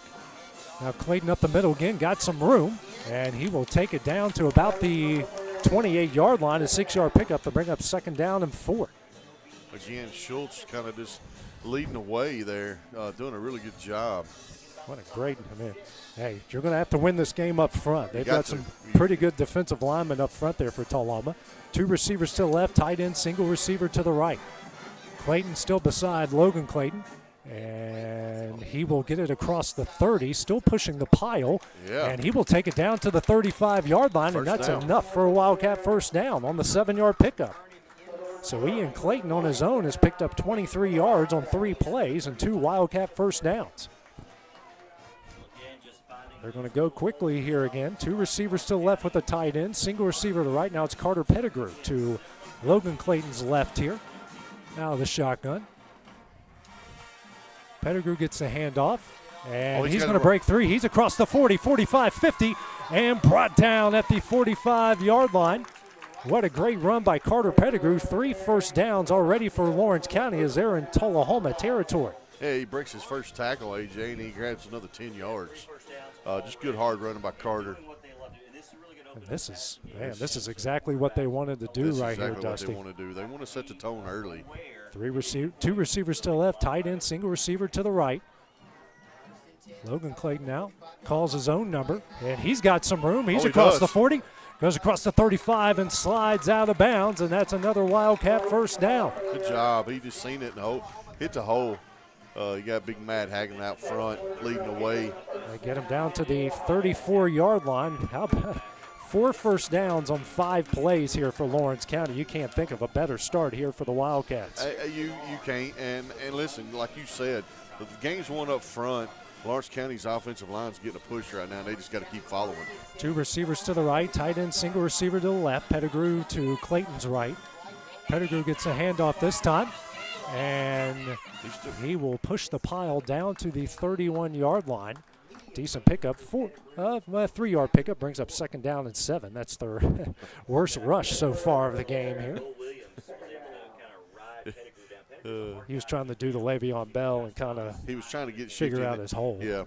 Now Clayton up the middle again, got some room, and he will take it down to about the 28-yard line, a 6-yard pickup to bring up 2nd down and 4. Again, Schultz kind of just leading the way there, doing a really good job. What a great, hey, you're going to have to win this game up front. They've got some pretty good defensive linemen up front there for Tullahoma. 2 receivers to the left, tight end, single receiver to the right. Clayton still beside Logan Clayton, and he will get it across the 30, still pushing the pile, and he will take it down to the 35-yard line, and that's enough for a Wildcat first down on the 7-yard pickup. So Ian Clayton on his own has picked up 23 yards on 3 plays and 2 Wildcat first downs. They're going to go quickly here again. 2 receivers to the left with the tight end, single receiver to the right. Now it's Carter Pettigrew to Logan Clayton's left here. Now the shotgun. Pettigrew gets the handoff, and he's going to break 3. He's across the 40, 45, 50, and brought down at the 45-yard line. What a great run by Carter Pettigrew. 3 first downs already for Lawrence County as they're in Tullahoma territory. Yeah, he breaks his first tackle, AJ, and he grabs another 10 yards. Just good hard running by Carter. And this is exactly what they wanted to do right here, Dusty. What they want to do. They want to set the tone early. 2 receivers to the left, tight end, single receiver to the right. Logan Clayton now calls his own number, and he's got some room. He's across the 40, goes across the 35, and slides out of bounds, and that's another Wildcat first down. Good job. He just seen it and hit the hole. You got big Matt Hagen out front, leading the way. They get him down to the 34-yard line. How about 4 first downs on 5 plays here for Lawrence County? You can't think of a better start here for the Wildcats. You can't. And listen, like you said, the game's won up front. Lawrence County's offensive line's getting a push right now, and they just got to keep following. 2 receivers to the right, tight end, single receiver to the left. Pettigrew to Clayton's right. Pettigrew gets a handoff this time, and he will push the pile down to the 31-yard line. Decent pickup, 3-yard pickup, brings up 2nd down and 7. That's their worst rush so far of the game here. He was trying to do the Le'Veon Bell and kind of figure out his hole. Yeah.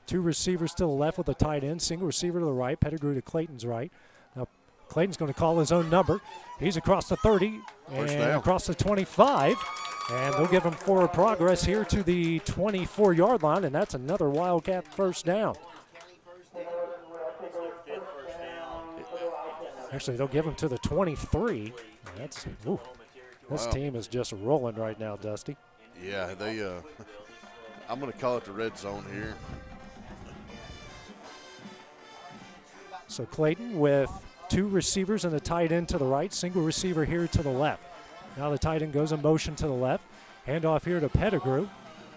2 receivers to the left with a tight end, single receiver to the right, Pettigrew to Clayton's right. Now Clayton's going to call his own number. He's across the 30 and across the 25. And they'll give him forward progress here to the 24-yard line, and that's another Wildcat first down. Actually, they'll give him to the 23. This team is just rolling right now, Dusty. Yeah, I'm going to call it the red zone here. So Clayton with 2 receivers and a tight end to the right, single receiver here to the left. Now the tight end goes in motion to the left. Handoff here to Pettigrew,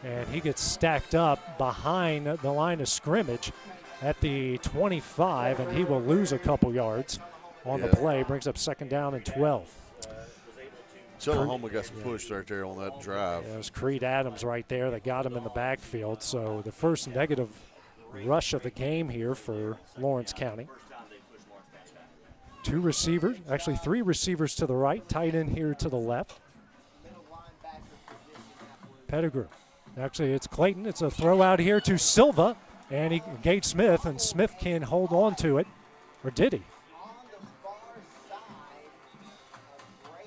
and he gets stacked up behind the line of scrimmage at the 25, and he will lose a couple yards on the play. Brings up 2nd down and 12. Tullahoma got some push right there on that drive. Yeah, it was Creed Adams right there that got him in the backfield. So the first negative rush of the game here for Lawrence County. 2 receivers, actually 3 receivers to the right, tight end here to the left. Pettigrew. Actually, it's Clayton. It's a throw out here to Silva, and he engaged Smith, and Smith can hold on to it. Or did he?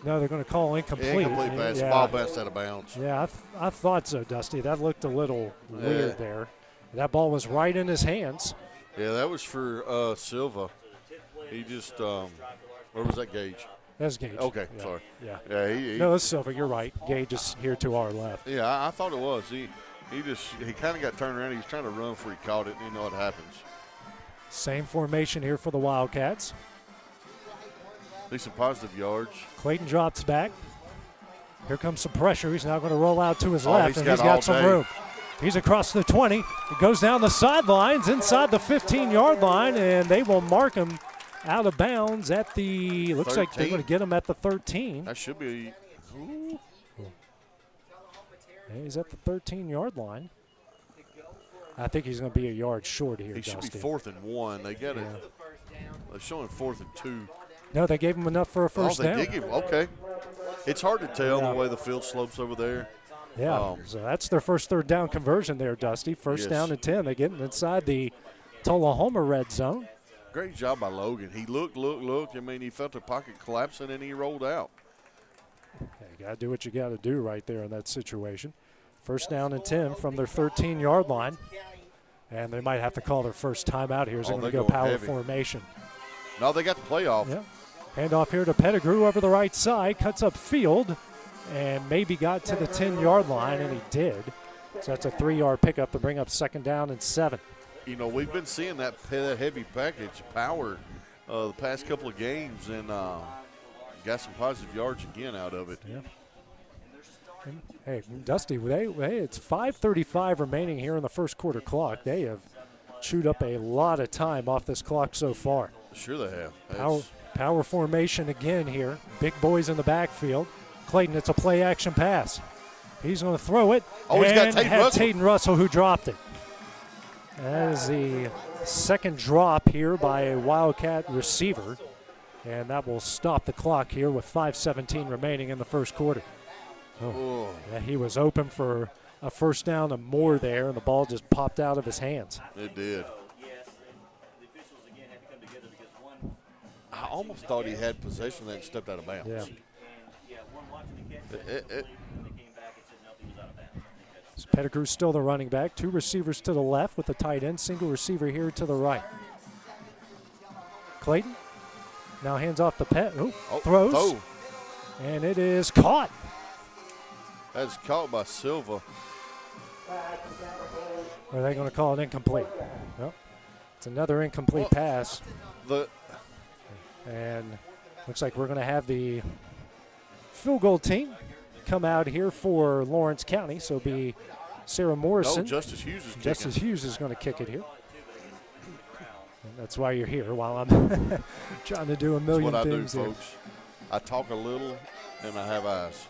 No, they're going to call incomplete. Incomplete pass. Ball bounced out of bounds. Yeah, I thought so, Dusty. That looked a little weird there. That ball was right in his hands. Yeah, that was for Silva. He just, where was that, Gage? That's Gage. Okay, yeah. sorry. Yeah. No, it's Silva. You're right. Gage is here to our left. Yeah, I thought it was. He kind of got turned around. He was trying to run before he caught it, and you know what happens. Same formation here for the Wildcats. Decent positive yards. Clayton drops back. Here comes some pressure. He's now going to roll out to his left, and he's got some room. He's across the 20. He goes down the sidelines inside the 15-yard line, and they will mark him out of bounds at the, looks 13. Like they're going to get him at the 13. That should be. And he's at the 13-yard line. I think he's going to be a yard short here, He should be 4th and 1. They got it. They're showing 4th and 2. No, they gave him enough for a first down. Did give him, okay. It's hard to tell the way the field slopes over there. Yeah, so that's their first third down conversion there, Dusty. First down and 10. They're getting inside the Tullahoma red zone. Great job by Logan. He looked. I mean, he felt the pocket collapsing and he rolled out. Yeah, you got to do what you got to do right there in that situation. First down and 10 from their 13-yard line. And they might have to call their first timeout here as they're going to go power heavy formation. No, they got the playoff. Yeah. Handoff here to Pettigrew over the right side. Cuts up field and maybe got to the 10-yard line, and he did. So that's a 3-yard pickup to bring up second down and 7. You know, we've been seeing that heavy package power the past couple of games, and got some positive yards again out of it. Yeah. And, hey, Dusty, it's 5:35 remaining here in the first quarter clock. They have chewed up a lot of time off this clock so far. Sure they have. Power formation again here. Big boys in the backfield. Clayton, it's a play-action pass. He's going to throw it. Oh, he's got Taden Russell who dropped it. That is the second drop here by a Wildcat receiver. And that will stop the clock here with 5:17 remaining in the first quarter. Oh. Yeah, he was open for a first down and more there, and the ball just popped out of his hands. It did. I almost thought he had possession and then stepped out of bounds. Yeah. It Pettigrew's still the running back. 2 receivers to the left with the tight end. Single receiver here to the right. Clayton now hands off the throws. Oh. And it is caught. That's caught by Silva. Or are they going to call it incomplete? Well, it's another incomplete pass. And looks like we're going to have the field goal team come out here for Lawrence County. So it'll be Sarah Morrison. No, Justice Hughes is kicking. Justice Hughes is going to kick it here. And that's why you're here while I'm trying to do a million That's what things I do, here. folks. I talk a little and I have eyes.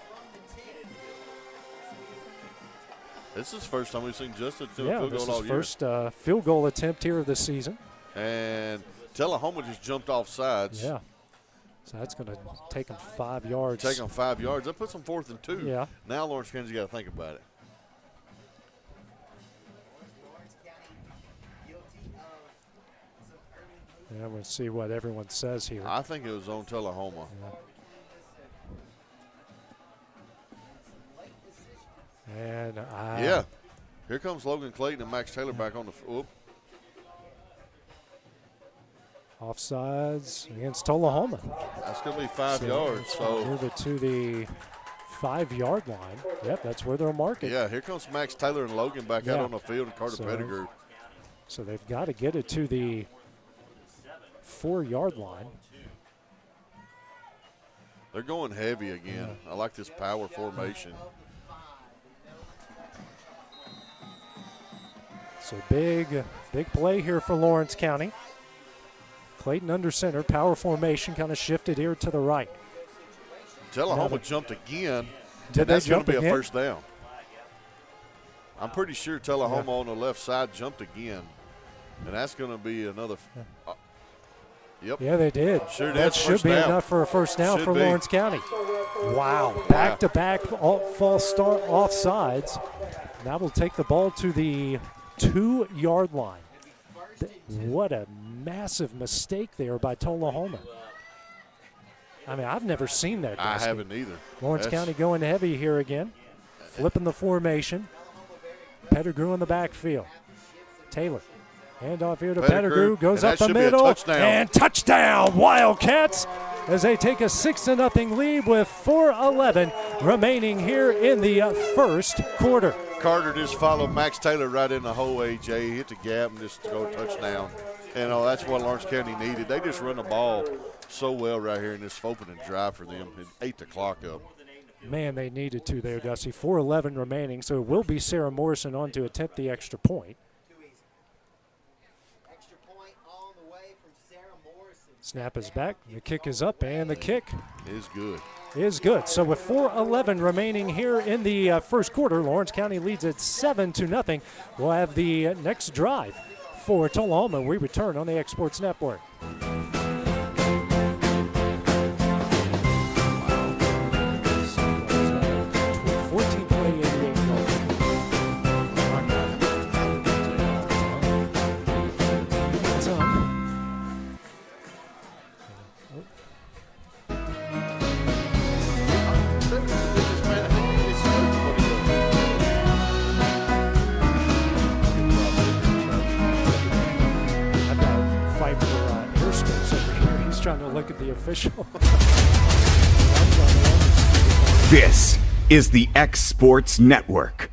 This is the first time we've seen Justice do a field goal all year. This is first field goal attempt here of the season. And Tullahoma just jumped off sides. Yeah. So that's going to take them 5 yards. Take them 5 yards. That puts them 4th and 2. Yeah. Now Lawrence County's got to think about it. Yeah, we'll see what everyone says here. I think it was on Tullahoma. Yeah. And yeah. Here comes Logan Clayton and Max Taylor back on the offsides against Tullahoma. That's going to be 5 yards. So move it to the 5-yard line. Yep, that's where they'll mark it. Yeah, here comes Max Taylor and Logan back out on the field and Carter Pettigrew. So they've got to get it to the 4-yard line. They're going heavy again. I like this power formation. So big play here for Lawrence County. Clayton under center, power formation kind of shifted here to the right. Tullahoma jumped again. That's going to be a first down. I'm pretty sure Tullahoma on the left side jumped again. And that's going to be another. Yep. Yeah, they did. Sure that did. should be enough for a first down for Lawrence County. Wow. Back-to-back false start offsides. That will take the ball to the 2-yard line. What a massive mistake there by Tullahoma. I mean, I've never seen that. I haven't either. Lawrence County going heavy here again. Flipping the formation. Pettigrew in the backfield. Taylor. Handoff here to Pettigrew. Goes up the middle. And touchdown, Wildcats, as they take a 6-0 lead with 4:11 remaining here in the first quarter. Carter just followed Max Taylor right in the hole, AJ. Hit the gap and just go touchdown. And that's what Lawrence County needed. They just run the ball so well right here in this opening drive for them. It ate the clock up. Man, they needed to there, Dusty. 4:11 remaining, so it will be Sarah Morrison on to attempt the extra point. Snap is back, the kick is up, and the kick is good. So with 4:11 remaining here in the first quarter, Lawrence County leads at 7-0. We'll have the next drive for Tullahoma. We return on the X Sports Network. 14-play 88 trying to look at the official. This is the X Sports Network.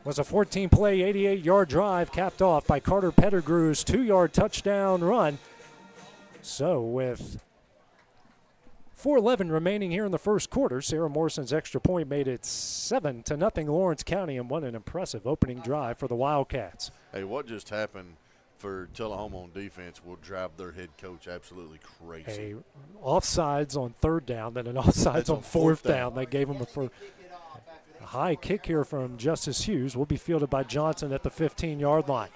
Was a 14-play, 88-yard drive capped off by Carter Pettigrew's 2-yard touchdown run. So with 4:11 remaining here in the first quarter, Sarah Morrison's extra point made it 7-0 Lawrence County, and what an impressive opening drive for the Wildcats. Hey, what just happened for Tullahoma on defense will drive their head coach absolutely crazy. A offsides on third down, then an offsides on fourth down. They gave him a high kick here from Justice Hughes. Will be fielded by Johnson at the 15-yard line.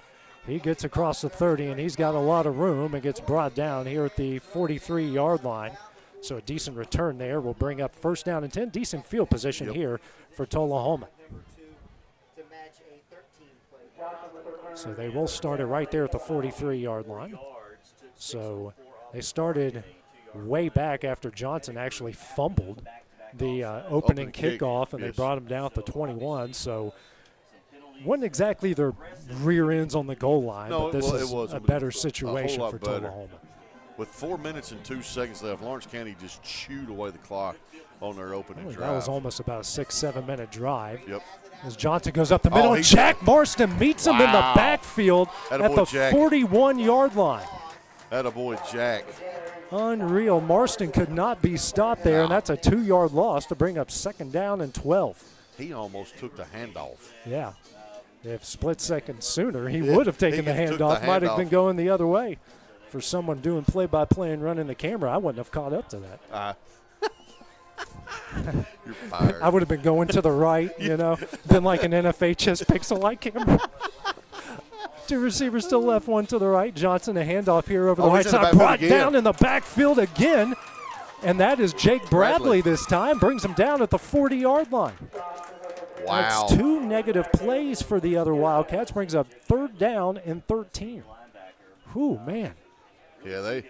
He gets across the 30, and he's got a lot of room and gets brought down here at the 43-yard line. So a decent return there will bring up first down and 10. Decent field position here for Tullahoma. So they will start it right there at the 43-yard line. So they started way back after Johnson actually fumbled the opening kickoff, and they brought him down at the 21. So wasn't exactly their rear ends on the goal line, but this is a better situation for Tullahoma. With 4 minutes and 2 seconds left, Lawrence County just chewed away the clock on their opening drive. That was almost about a 6-7 minute drive. Yep. As Johnson goes up the middle, and Jack Marston meets him in the backfield at the 41-yard line. Attaboy Jack. Unreal. Marston could not be stopped there, and that's a 2-yard loss to bring up second down and 12. He almost took the handoff. Yeah. If split second sooner, he would have taken the handoff. Might have been going the other way. For someone doing play-by-play and running the camera, I wouldn't have caught up to that. You're fired. I would have been going to the right, been like an NFHS pixel-like camera. Two receivers still left, one to the right. Johnson, a handoff here over the right side. Brought down in the backfield again, and that is Jake Bradley this time. Brings him down at the 40-yard line. Wow. That's 2 negative plays for the other Wildcats. Brings up third down and 13. Whew, man. Yeah,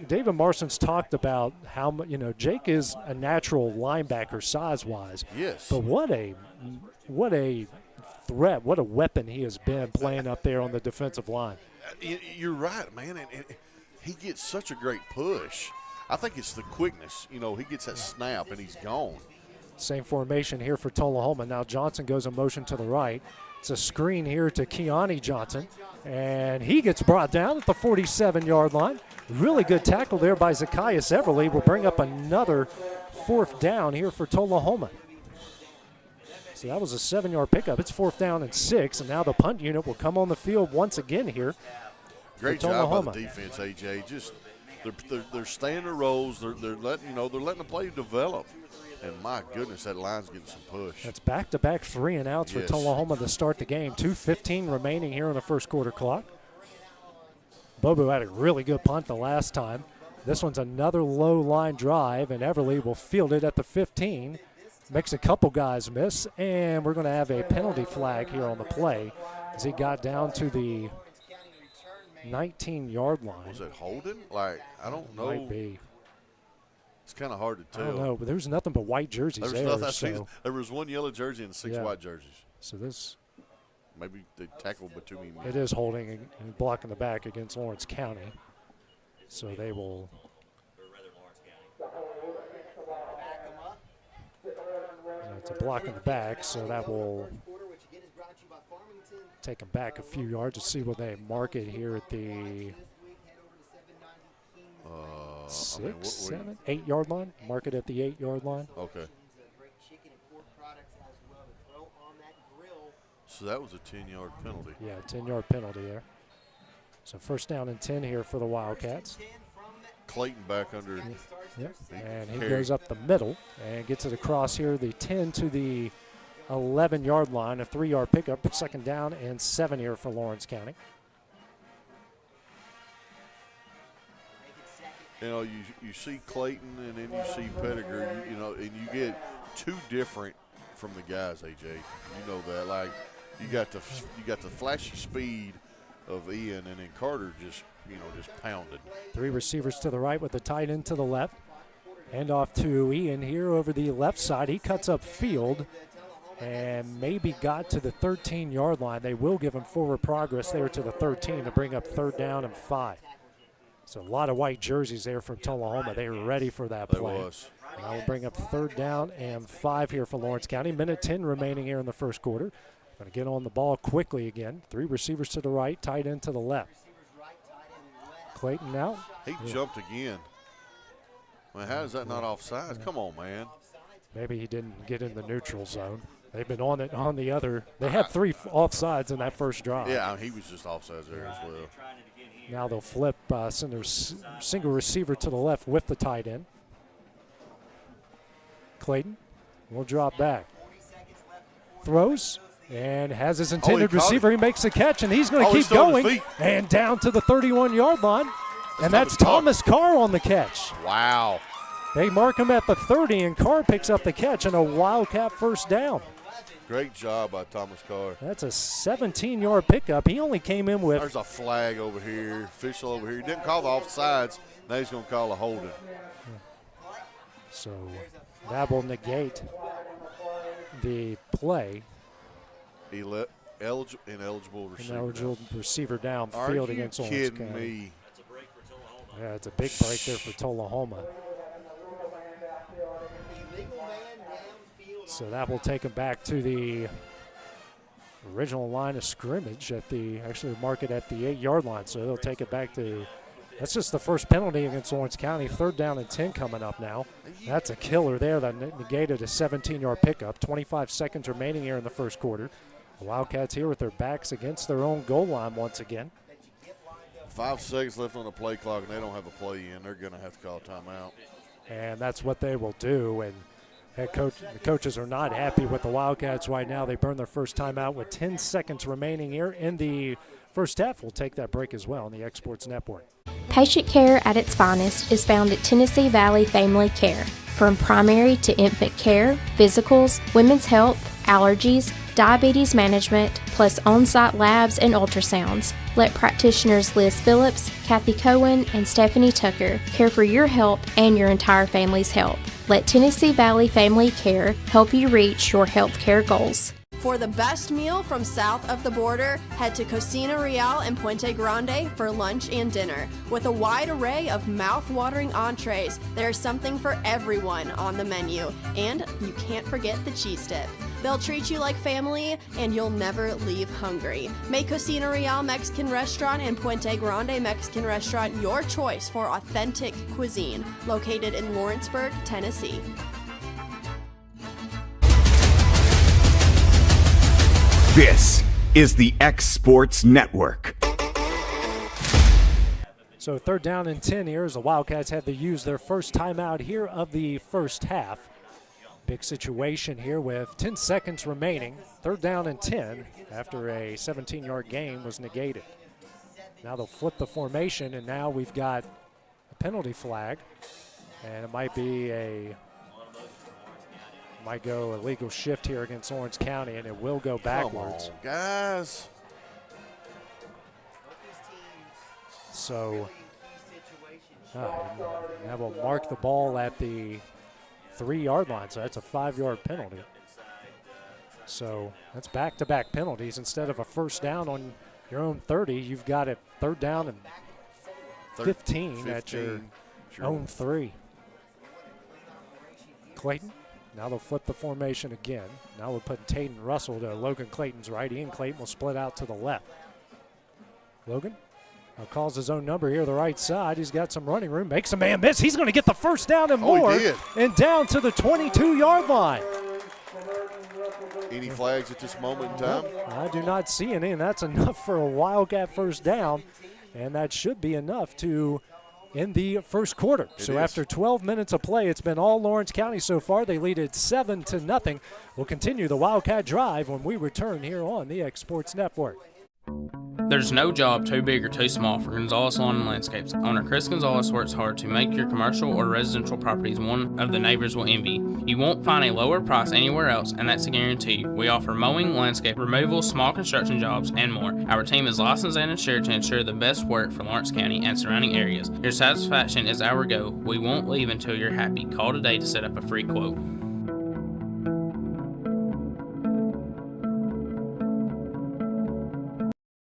David Marston's talked about how Jake is a natural linebacker size-wise. Yes. But what a threat, what a weapon he has been playing up there on the defensive line. You're right, man. And he gets such a great push. I think it's the quickness. He gets that snap and he's gone. Same formation here for Tullahoma. Now Johnson goes in motion to the right. It's a screen here to Keani Johnson. And he gets brought down at the 47-yard line. Really good tackle there by Zacchaeus Everly. Will bring up another fourth down here for Tullahoma. So that was a 7-yard pickup. It's fourth down and 6, and now the punt unit will come on the field once again here. Great job by the defense, AJ. Just they're staying their roles. They're letting the play develop. And my goodness, that line's getting some push. That's back-to-back 3-and-outs for Tullahoma to start the game. 2:15 remaining here on the first quarter clock. Bobo had a really good punt the last time. This one's another low line drive, and Everly will field it at the 15. Makes a couple guys miss, and we're going to have a penalty flag here on the play as he got down to the 19-yard line. Was it holding? I don't know. Might be. It's kind of hard to tell. I don't know, but there's nothing but white jerseys there. There was one yellow jersey and 6 white jerseys. So this. Maybe they tackled between me. It is holding and blocking the back against Lawrence County. So they will. It's a block in the back, so that will take them back a few yards to see what they mark it here at the 8-yard line. Mark it at the 8-yard line. Okay. So that was a 10-yard penalty. Yeah, 10-yard penalty there. So first down and 10 here for the Wildcats. Clayton back under. Yep. And he goes up the middle and gets it across here, the 10 to the 11-yard line, a 3-yard pickup, second down and 7 here for Lawrence County. You see Clayton and then you see Pettigrew, and you get two different from the guys, AJ. You know that. You got the flashy speed of Ian, and then Carter just pounded. 3 receivers to the right with the tight end to the left. Hand off to Ian here over the left side. He cuts up field and maybe got to the 13-yard line. They will give him forward progress there to the 13 to bring up third down and 5. So a lot of white jerseys there from Tullahoma. They were ready for that play. They was. Now we'll bring up 3rd down and 5 here for Lawrence County. Minute 10 remaining here in the first quarter. Going to get on the ball quickly again. 3 receivers to the right, tight end to the left. Clayton now. He jumped again. Man, how is that not offsides? Come on, man. Maybe he didn't get in the neutral zone. They've been on it on the other. They had 3 offsides in that first drive. Yeah, he was just offsides there as well. Now they'll flip, send a single receiver to the left with the tight end. Clayton will drop back. Throws and has his intended receiver. He makes the catch, and he's going to keep going. And down to the 31-yard line. And that's Thomas Carr on the catch. Wow. They mark him at the 30, and Carr picks up the catch and a Wildcat first down. Great job by Thomas Carr. That's a 17-yard pickup. He only came in with. There's a flag over here, official over here. He didn't call the offsides. Now he's going to call a holding. So that will negate the play. Ineligible receiver. Ineligible receiver downfield against Lawrence County. County. Me? Yeah, it's a big break there for Tullahoma. So that will take him back to the original line of scrimmage at the, actually mark it at the 8-yard line. So they'll take it back to, that's just the first penalty against Lawrence County. 3rd down and 10 coming up now. That's a killer there that negated a 17-yard pickup. 25 seconds remaining here in the first quarter. The Wildcats here with their backs against their own goal line once again. 5 seconds left on the play clock, and they don't have a play in. They're going to have to call a timeout. And that's what they will do. And the coaches are not happy with the Wildcats right now. They burn their first timeout with 10 seconds remaining here in the first half. We'll take that break as well on the Exports Network. Patient care at its finest is found at Tennessee Valley Family Care. From primary to infant care, physicals, women's health, allergies, diabetes management, plus on-site labs and ultrasounds. Let practitioners Liz Phillips, Kathy Cohen, and Stephanie Tucker care for your health and your entire family's health. Let Tennessee Valley Family Care help you reach your health care goals. For the best meal from south of the border, head to Cocina Real in Puente Grande for lunch and dinner. With a wide array of mouth-watering entrees, there's something for everyone on the menu. And you can't forget the cheese dip. They'll treat you like family, and you'll never leave hungry. Make Cocina Real Mexican Restaurant and Puente Grande Mexican Restaurant your choice for authentic cuisine, located in Lawrenceburg, Tennessee. This is the X Sports Network. So 3rd down and 10 here as the Wildcats had to use their first timeout here of the first half. Big situation here with 10 seconds remaining. 3rd down and 10 after a 17-yard gain was negated. Now they'll flip the formation, and now we've got a penalty flag. And it might be might go illegal shift here against Lawrence County, and it will go backwards. Come on, guys. So now we'll mark the ball at the 3-yard line, so that's a 5-yard penalty. So that's back-to-back penalties. Instead of a first down on your own 30, you've got it 3rd down and 15 at your own 3. Clayton. Now they'll flip the formation again. Now we're putting Tayden Russell to Logan Clayton's right. Ian Clayton will split out to the left. Logan calls his own number here, the right side. He's got some running room, makes a man miss. He's going to get the first down and more, and down to the 22-yard line. Any flags at this moment in time? I do not see any, and that's enough for a Wildcat first down, and that should be enough to end the first quarter. After 12 minutes of play, it's been all Lawrence County so far. They lead it 7-0. We'll continue the Wildcat drive when we return here on the X Sports Network. There's no job too big or too small for Gonzalez Lawn and Landscapes. Owner Chris Gonzalez works hard to make your commercial or residential properties one of the neighbors will envy. You won't find a lower price anywhere else, and that's a guarantee. We offer mowing, landscape removal, small construction jobs, and more. Our team is licensed and insured to ensure the best work for Lawrence County and surrounding areas. Your satisfaction is our goal. We won't leave until you're happy. Call today to set up a free quote.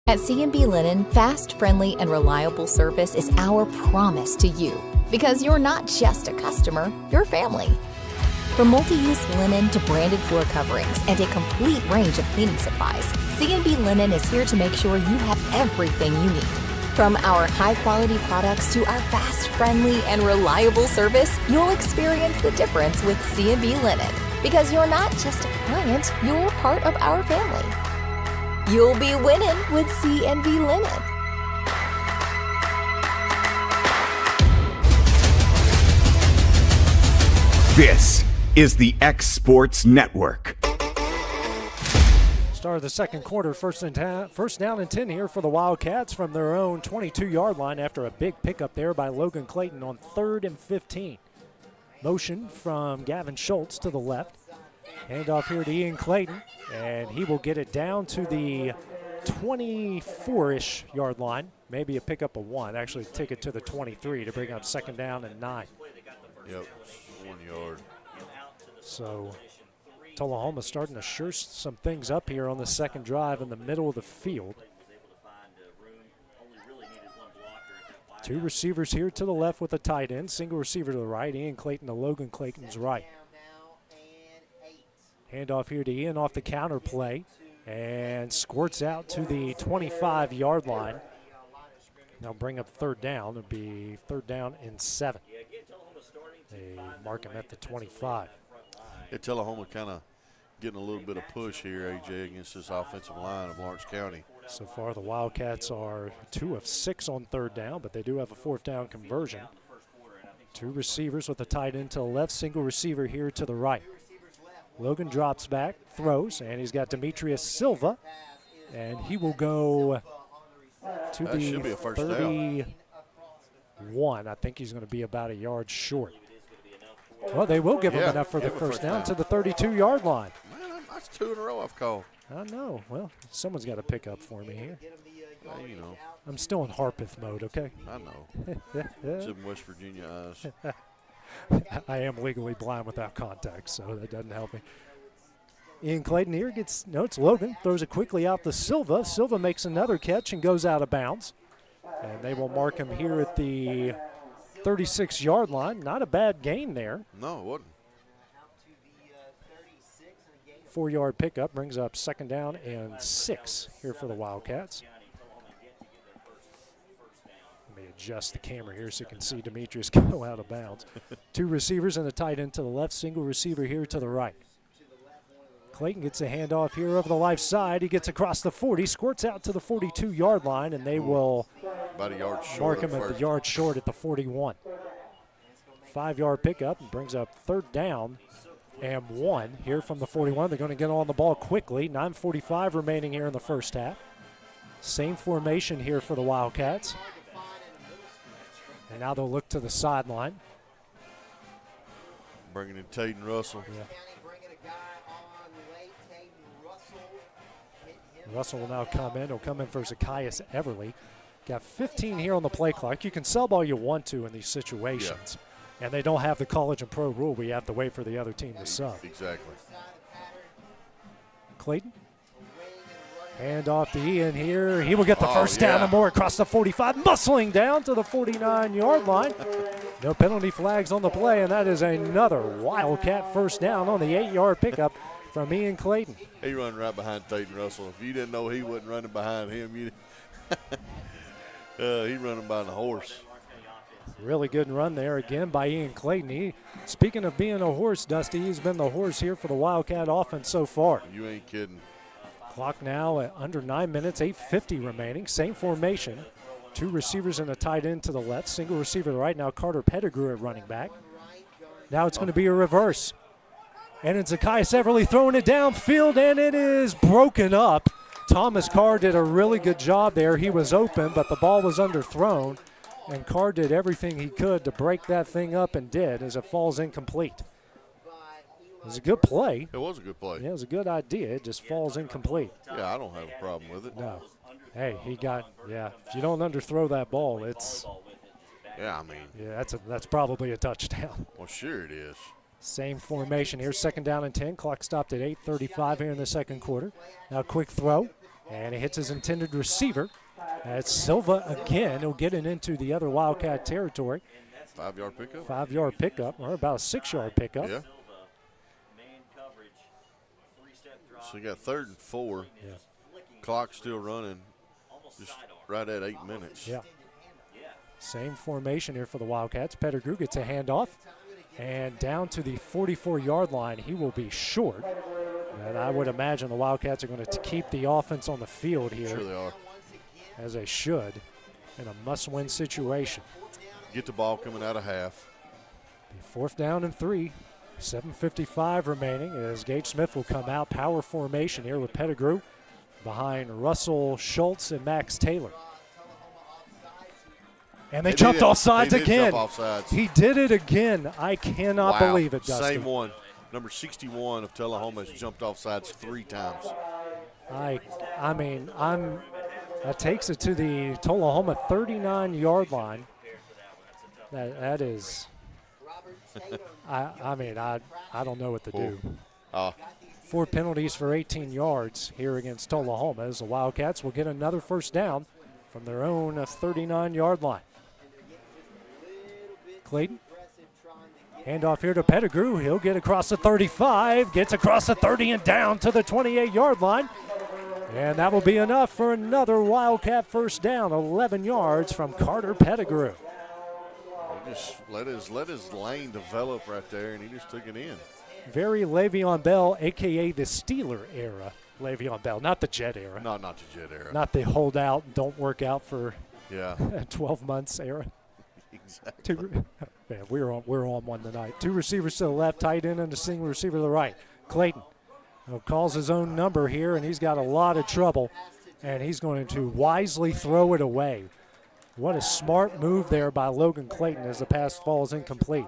At At C&B Linen, fast, friendly, and reliable service is our promise to you. Because you're not just a customer, you're family. From multi-use linen to branded floor coverings and a complete range of cleaning supplies, C&B Linen is here to make sure you have everything you need. From our high-quality products to our fast, friendly, and reliable service, you'll experience the difference with C&B Linen. Because you're not just a client, you're part of our family. You'll be winning with C&B Linen. This is the X Sports Network. Start of the second quarter, first down and 10 here for the Wildcats from their own 22-yard line after a big pickup there by Logan Clayton on 3rd and 15. Motion from Gavin Schultz to the left. Handoff here to Ian Clayton, and he will get it down to the 24-ish yard line. Maybe a pickup of 1. Actually take it to the 23 to bring up second down and 9. Yep, 1 yard. So Tullahoma starting to sure some things up here on the second drive in the middle of the field. 2 receivers here to the left with a tight end. Single receiver to the right. Ian Clayton to Logan Clayton's right. Handoff here to Ian off the counter play and squirts out to the 25-yard line. Now bring up third down. It'll be 3rd down and 7. They mark him at the 25. Yeah, Tullahoma kind of getting a little bit of push here, AJ, against this offensive line of Lawrence County. So far, the Wildcats are 2 of 6 on 3rd down, but they do have a 4th down conversion. 2 receivers with a tight end to the left, single receiver here to the right. Logan drops back, throws, and he's got Demetrius Silva, and he will go to That the should be a first down. 31. I think he's going to be about a yard short. Well, they will give him enough for the first down to the 32-yard line. Man, that's 2 in a row I've called. I know. Well, someone's got to pick up for me here. Well, you know. I'm still in Harpeth mode, okay? I know. It's in West Virginia eyes. I am legally blind without contact, so that doesn't help me. Ian Clayton here gets, no, it's Logan, throws it quickly out to Silva. Silva makes another catch and goes out of bounds. And they will mark him here at the 36-yard line. Not a bad gain there. No, it wasn't. 4-yard pickup brings up second down and 6 here for the Wildcats. Let me adjust the camera here so you can see Demetrius go out of bounds. 2 receivers and a tight end to the left, single receiver here to the right. Clayton gets a handoff here over the left side. He gets across the 40, squirts out to the 42-yard line, and they will about a yard short mark him at the yard short at the 41. 5-yard pickup and brings up 3rd down and 1 here from the 41. They're going to get on the ball quickly. 9:45 remaining here in the first half. Same formation here for the Wildcats. And now they'll look to the sideline. Bringing in Taden Russell. Yeah. Russell will now come in. He'll come in for Zacchaeus Everly. Got 15 here on the play clock. You can sub all you want to in these situations. Yeah. And they don't have the college and pro rule where you have to wait for the other team to sub. Exactly. Clayton. Hand off to Ian here. He will get the first down and more across the 45, muscling down to the 49-yard line. No penalty flags on the play, and that is another Wildcat first down on the 8-yard pickup from Ian Clayton. He run right behind Taden Russell. If you didn't know he wasn't running behind him, you he running behind the horse. Really good run there again by Ian Clayton. Speaking of being a horse, Dusty, he's been the horse here for the Wildcat offense so far. You ain't kidding. Clock now at under 9 minutes, 8:50 remaining. Same formation. 2 receivers and a tight end to the left. Single receiver to the right. Now Carter Pettigrew at running back. Now it's going to be a reverse. And it's Zacchaeus Everly throwing it downfield, and it is broken up. Thomas Carr did a really good job there. He was open, but the ball was underthrown. And Carr did everything he could to break that thing up and did as it falls incomplete. It was a good play. It was a good play. Yeah, it was a good idea. It just falls incomplete. Yeah, I don't have a problem with it. No. Hey, he got, if you don't underthrow that ball, it's. Yeah, I mean. Yeah, that's probably a touchdown. Well, sure it is. Same formation here, second down and 10. Clock stopped at 8:35 here in the second quarter. Now quick throw. And he hits his intended receiver. That's Silva again. He'll get it into the other Wildcat territory. 5-yard pickup? 5-yard pickup, or about a 6-yard pickup. Yeah. So you got 3rd and 4. Yeah. Clock still running, just right at 8 minutes. Yeah. Same formation here for the Wildcats. Pettigrew gets a handoff, and down to the 44-yard line, he will be short. And I would imagine the Wildcats are going to keep the offense on the field here. Sure they are. As they should, in a must-win situation. Get the ball coming out of half. 4th down and 3. 7:55 remaining as Gage Smith will come out. Power formation here with Pettigrew behind Russell Schultz and Max Taylor. And they jumped offsides again. He did it again. I cannot believe it, Dustin. Same one. Number 61 of Tullahoma has jumped offsides 3 times. I mean, that takes it to the Tullahoma 39-yard line. That is, I mean, I don't know what to do. 4 penalties for 18 yards here against Tullahoma as the Wildcats will get another 1st down from their own 39-yard line. Clayton, handoff here to Pettigrew. He'll get across the 35, gets across the 30 and down to the 28-yard line. And that will be enough for another Wildcat 1st down, 11 yards from Carter Pettigrew. Just let his lane develop right there, and he just took it in. Very Le'Veon Bell, a.k.a. the Steeler era. Le'Veon Bell, not the Jet era. Not the Jet era. Not the hold out, don't work out for 12 months era. Exactly. Man, we're on one tonight. 2 receivers to the left, tight end, and a single receiver to the right. Clayton calls his own number here, and he's got a lot of trouble, and he's going to wisely throw it away. What a smart move there by Logan Clayton as the pass falls incomplete.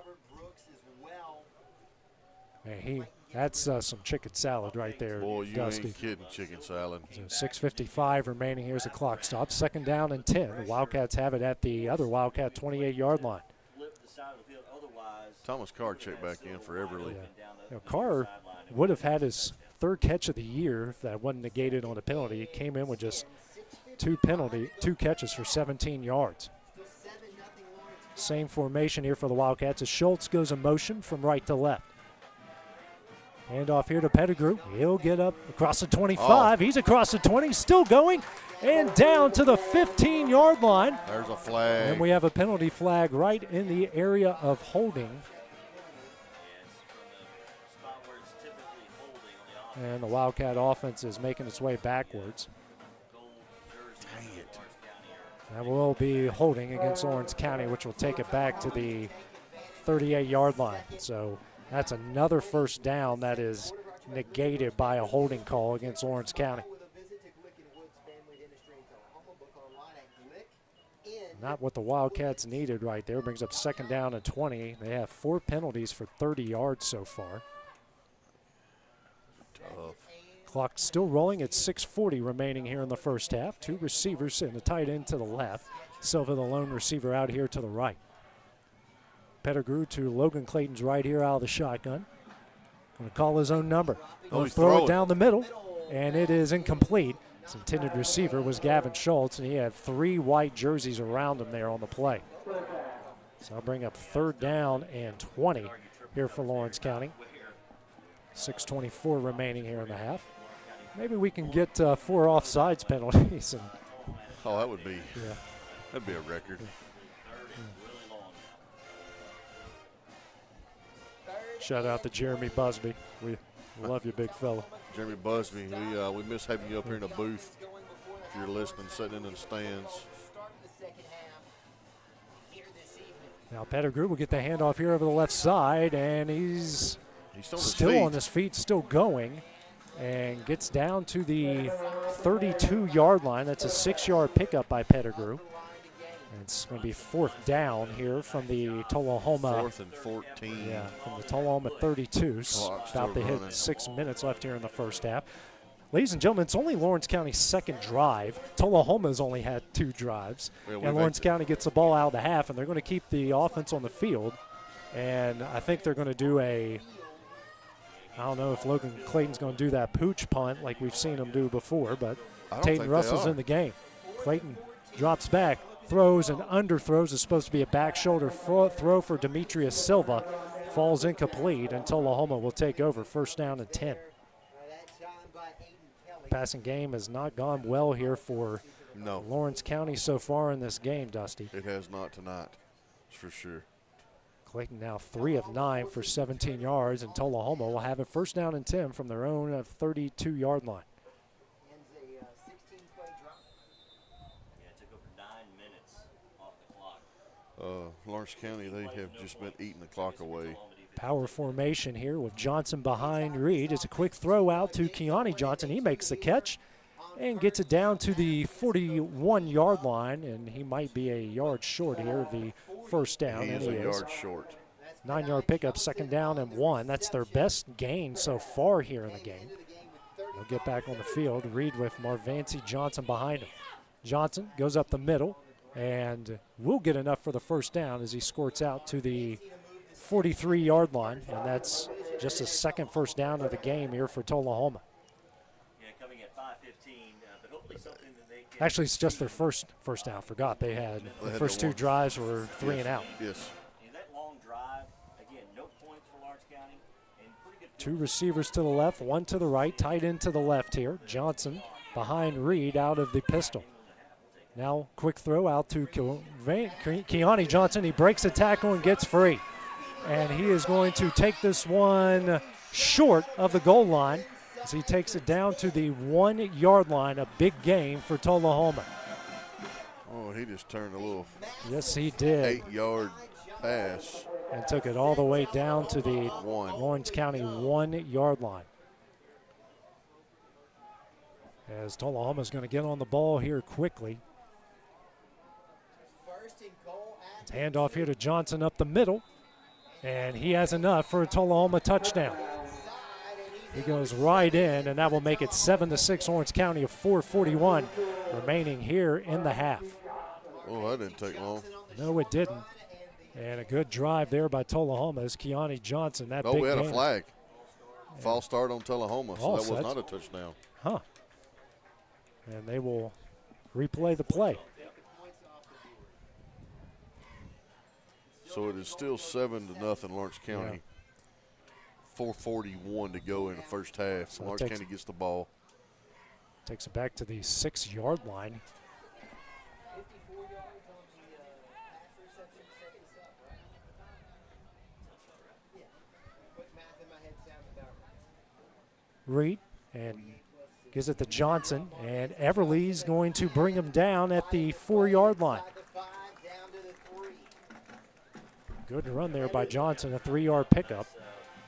Man, that's some chicken salad right there, Boy, you Dusty. ain't kidding, chicken salad. So 6:55 remaining. Here's the clock stop. 2nd down and 10. The Wildcats have it at the other Wildcat 28-yard line. Thomas Carr checked back in for Everly. Carr would have had his 3rd catch of the year if that wasn't negated on a penalty. He came in with just 2 catches for 17 yards. Same formation here for the Wildcats as Schultz goes in motion from right to left. Handoff here to Pettigrew. He'll get up across the 25. He's across the 20, still going, and down to the 15-yard line. There's a flag. And we have a penalty flag right in the area of holding. And the Wildcat offense is making its way backwards. Dang it. That will be holding against Lawrence County, which will take it back to the 38-yard line. So that's another 1st down that is negated by a holding call against Lawrence County. Not what the Wildcats needed right there. Brings up 2nd down and 20. They have 4 penalties for 30 yards so far. Tough. Clock still rolling at 6:40 remaining here in the 1st half. 2 receivers and a tight end to the left. Silva, the lone receiver, out here to the right. Pettigrew to Logan Clayton's right here out of the shotgun. Going to call his own number. Going to throw it down the middle, and it is incomplete. His intended receiver was Gavin Schultz, and he had 3 white jerseys around him there on the play. So I'll bring up 3rd down and 20 here for Lawrence County. 6:24 remaining here in the half. Maybe we can get 4 offsides penalties. And that would be, that'd be a record. Shout out to Jeremy Busby. We love you, big fella. Jeremy Busby, we miss having you up here in the booth. If you're listening, sitting in the stands. Now Pettigrew will get the handoff here over the left side, and he's still on his feet, still going, and gets down to the 32-yard line. That's a 6-yard pickup by Pettigrew. And it's going to be 4th down here from the Tullahoma. 4th and 14. Yeah, from the Tullahoma 32. About to hit 6 minutes left here in the 1st half. Ladies and gentlemen, it's only Lawrence County's 2nd drive. Tullahoma's only had 2 drives. And Lawrence County gets the ball out of the half, and they're going to keep the offense on the field. And I think they're going to do I don't know if Logan Clayton's going to do that pooch punt like we've seen him do before, but Tatum Russell's in the game. Clayton drops back, throws and underthrows. Is supposed to be a back shoulder throw for Demetrius Silva. Falls incomplete, and Tullahoma will take over. First down and 10. Passing game has not gone well here for Lawrence County so far in this game, Dusty. It has not tonight, that's for sure. Clayton now 3 of 9 for 17 yards, and Tullahoma will have a first down and 10 from their own 32-yard line. Lawrence County, they have just been eating the clock away. Power formation here with Johnson behind Reed. It's a quick throw out to Keone Johnson. He makes the catch and gets it down to the 41-yard line, and he might be a yard short here of the first down. He is a yard short. 9-yard pickup, second down and 1. That's their best gain so far here in the game. They'll get back on the field. Reed with Marvancy Johnson behind him. Johnson goes up the middle and will get enough for the first down as he squirts out to the 43-yard line, and that's just a second first down of the game here for Tullahoma. Actually, it's just their first down. Forgot they had the first 2 drives were 3 and out. Yes. 2 receivers to the left, 1 to the right, tight end to the left here. Johnson behind Reed out of the pistol. Now quick throw out to Keone Johnson. He breaks a tackle and gets free. And he is going to take this one short of the goal line as he takes it down to the 1-yard line. A big gain for Tullahoma. Oh, he just turned a little. Yes, he did. 8-yard pass. And took it all the way down to the Lawrence County 1-yard line. As Tullahoma is going to get on the ball here quickly. Handoff here to Johnson up the middle. And he has enough for a Tullahoma touchdown. He goes right in, and that will make it 7-6 Lawrence County of 4:41 remaining here in the half. Oh, that didn't take long. No, it didn't. And a good drive there by Tullahoma as Keone Johnson. That big we had game. a flag. False start on Tullahoma, so that set. was not a touchdown. Huh. And they will replay the play. So it is still 7-0 Lawrence County. 4:41 to go in the first half. So Lawrence County gets the ball. Takes it back to the 6-yard line. Reed and gives it to Johnson, and Everly's going to bring him down at the 4-yard line. Good run there by Johnson, a 3-yard pickup.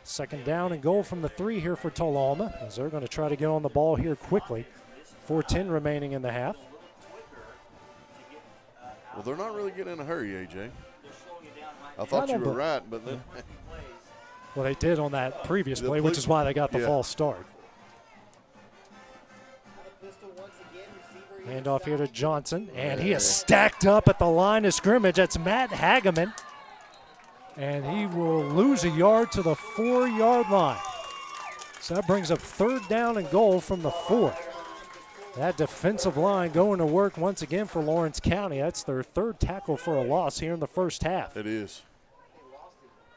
Second down and goal from the 3 here for Tullahoma, as they're going to try to get on the ball here quickly. 4:10 remaining in the half. Well, they're not really getting in a hurry, AJ. I thought you were right, but then. Well, they did on that previous play, which is why they got the false start. Handoff here to Johnson, and he is stacked up at the line of scrimmage. That's Matt Hageman. And he will lose a yard to the 4-yard line. So that brings up third down and goal from the 4. That defensive line going to work once again for Lawrence County. That's their 3rd tackle for a loss here in the first half. It is.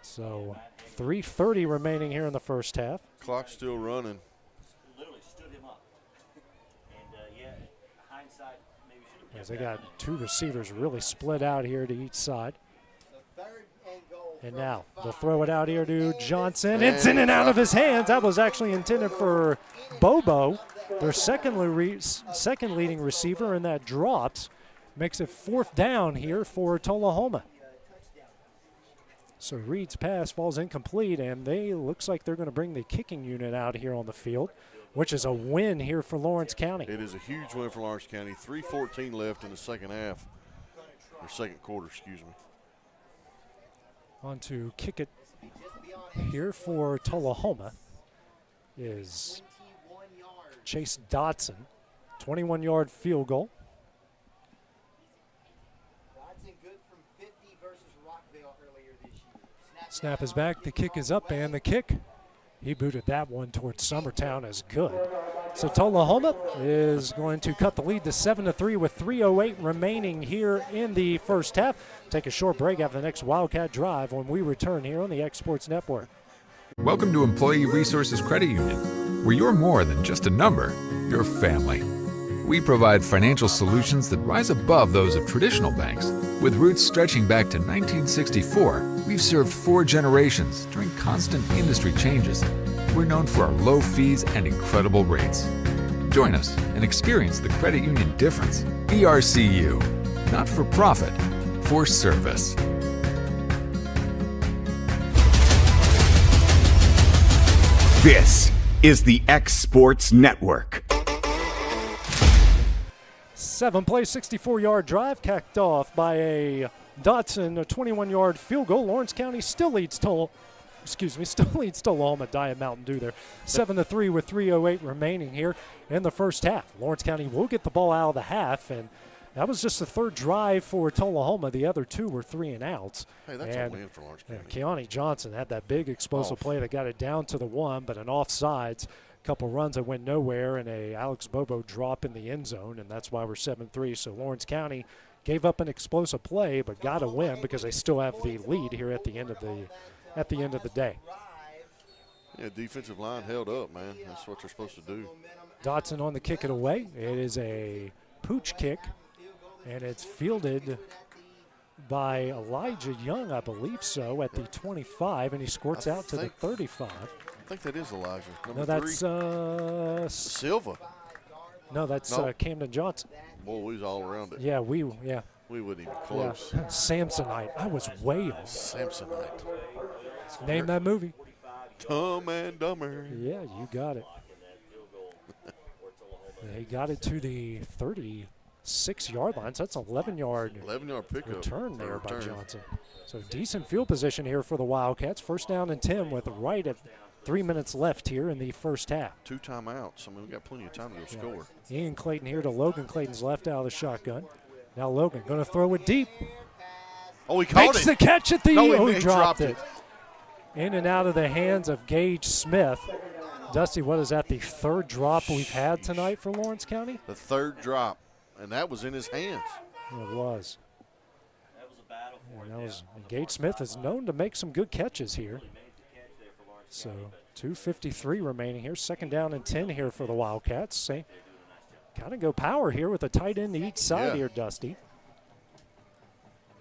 So 3:30 remaining here in the first half. Clock's still running. As they got 2 receivers really split out here to each side. And now they'll throw it out here to Johnson. It's in and out of his hands. That was actually intended for Bobo, their second leading receiver, and that drops. Makes it 4th down here for Tullahoma. So Reed's pass falls incomplete, and looks like they're going to bring the kicking unit out here on the field, which is a win here for Lawrence County. It is a huge win for Lawrence County. 3:14 left in the second half, or second quarter, excuse me. On to kick it here for Tullahoma is Chase Dotson. 21-yard field goal. Snap is back, the kick is up, and the kick, he booted that one towards Summertown, is good. So Tullahoma is going to cut the lead to 7-3 with 3:08 remaining here in the first half. Take a short break after the next Wildcat Drive when we return here on the X Sports Network. Welcome to Employee Resources Credit Union, where you're more than just a number, you're family. We provide financial solutions that rise above those of traditional banks. With roots stretching back to 1964, we've served 4 generations during constant industry changes. We're known for our low fees and incredible rates. Join us and experience the credit union difference. ERCU, not for profit, for service. This is the X Sports Network. 7-play, 64-yard drive kicked off by a Dotson, a 21-yard field goal. Lawrence County still leads Tullahoma. Diet Mountain Dew there. 7-3 with 3:08 remaining here in the first half. Lawrence County will get the ball out of the half, and that was just the third drive for Tullahoma. The other 2 were 3 and outs. Hey, that's a win for Lawrence County. Keone Johnson had that big explosive play that got it down to the 1, but an offsides. Couple runs that went nowhere, and a Alex Bobo drop in the end zone, and that's why we're 7-3. So Lawrence County gave up an explosive play, but got a win because they still have the lead here at the end of the day. Yeah, defensive line held up, man. That's what they're supposed to do. Dotson on the kick it away. It is a pooch kick, and it's fielded by Elijah Young, I believe so, at the 25, and he squirts out to the 35. I think that is Elijah. No, that's Silva. No, that's Camden Johnson. Boy, we was all around it. Yeah, we wouldn't even close. Yeah. Samsonite. I was way off. Samsonite. Name that movie. Dumb and Dumber. Yeah, you got it. He got it to the 36-yard line. So that's an 11-yard pickup return there by Johnson. So decent field position here for the Wildcats. First down and 10 with right at 3 minutes left here in the first half. 2 timeouts. I mean, we got plenty of time to go score. Ian Clayton here to Logan Clayton's left out of the shotgun. Now Logan going to throw it deep. Oh, he caught it. Makes the catch at the he dropped it. In and out of the hands of Gage Smith. Dusty, what is that, the third drop we've had tonight for Lawrence County? The third drop, and that was in his hands. It was. And Gage Smith is known to make some good catches here. So 2:53 remaining here. Second down and 10 here for the Wildcats. They kind of go power here with a tight end to each side here, Dusty.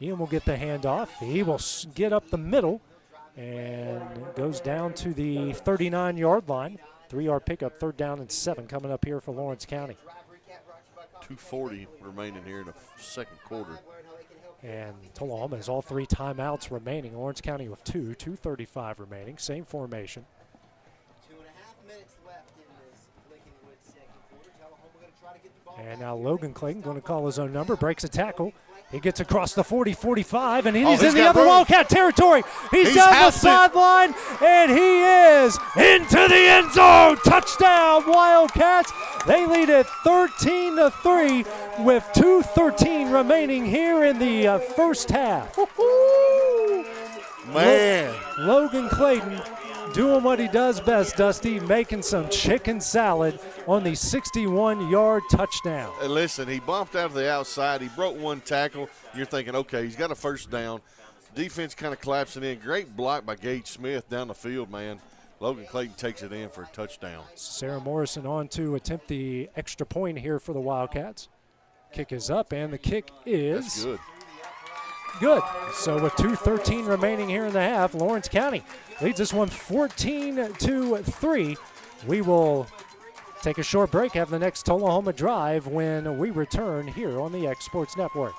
Ian will get the handoff. He will get up the middle and goes down to the 39-yard line. 3-yard pickup, third down and 7 coming up here for Lawrence County. 2:40 remaining here in the second quarter. And Tullahoma has all 3 timeouts remaining. Lawrence County with 2, 2:35 remaining. Same formation. 2.5 minutes left in this Lincolnwood second quarter. Tullahoma going to try to get the ball. And now Logan Clayton going to call his own number, breaks a tackle. He gets across the 40-45, and he's in the other Wildcat territory. He's down the sideline, and he is into the end zone. Touchdown, Wildcats. They lead it 13-3 with 2:13 remaining here in the first half. Man. Logan Clayton doing what he does best, Dusty, making some chicken salad on the 61-yard touchdown. And listen, he bumped out of the outside. He broke one tackle. You're thinking, okay, he's got a first down. Defense kind of collapsing in. Great block by Gage Smith down the field, man. Logan Clayton takes it in for a touchdown. Sarah Morrison on to attempt the extra point here for the Wildcats. Kick is up, and the kick is That's good. Good. So with 2:13 remaining here in the half, Lawrence County leads this one 14-3. We will take a short break, have the next Tullahoma Drive when we return here on the X Sports Network.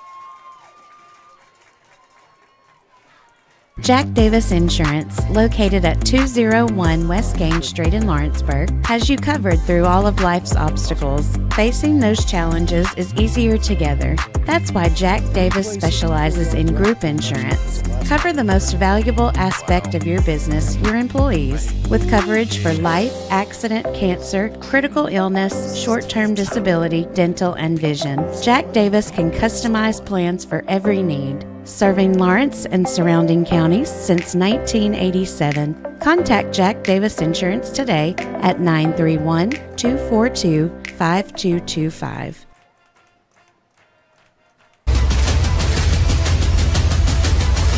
Jack Davis Insurance, located at 201 West Gaines Street in Lawrenceburg, has you covered through all of life's obstacles. Facing those challenges is easier together. That's why Jack Davis specializes in group insurance. Cover the most valuable aspect of your business, your employees, with coverage for life, accident, cancer, critical illness, short-term disability, dental, and vision. Jack Davis can customize plans for every need. Serving Lawrence and surrounding counties since 1987. Contact Jack Davis Insurance today at 931-242-5225.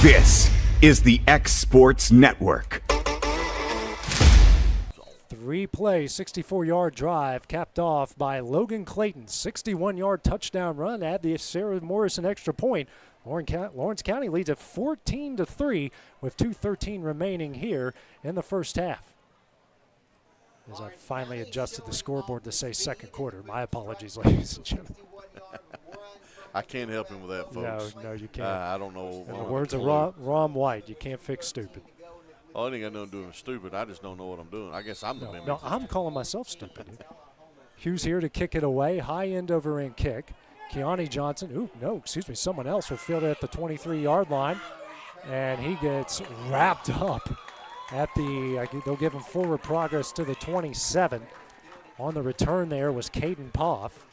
This is the X Sports Network. 3-play, 64-yard drive capped off by Logan Clayton's 61-yard touchdown run at the Sarah Morrison extra point. Lawrence County leads at 14-3 with 2:13 remaining here in the first half. As I finally adjusted the scoreboard to say second quarter. My apologies, ladies and gentlemen. I can't help him with that, folks. No, you can't. I don't know. In the words of Ron White, you can't fix stupid. Oh, I ain't got nothing to do with stupid. I just don't know what I'm doing. I guess I'm the mimic. No, I'm calling myself stupid. Hughes here to kick it away. High end over end kick. Keani Johnson, someone else will field it at the 23-yard line. And he gets wrapped up at they'll give him forward progress to the 27. On the return there was Caden Poff.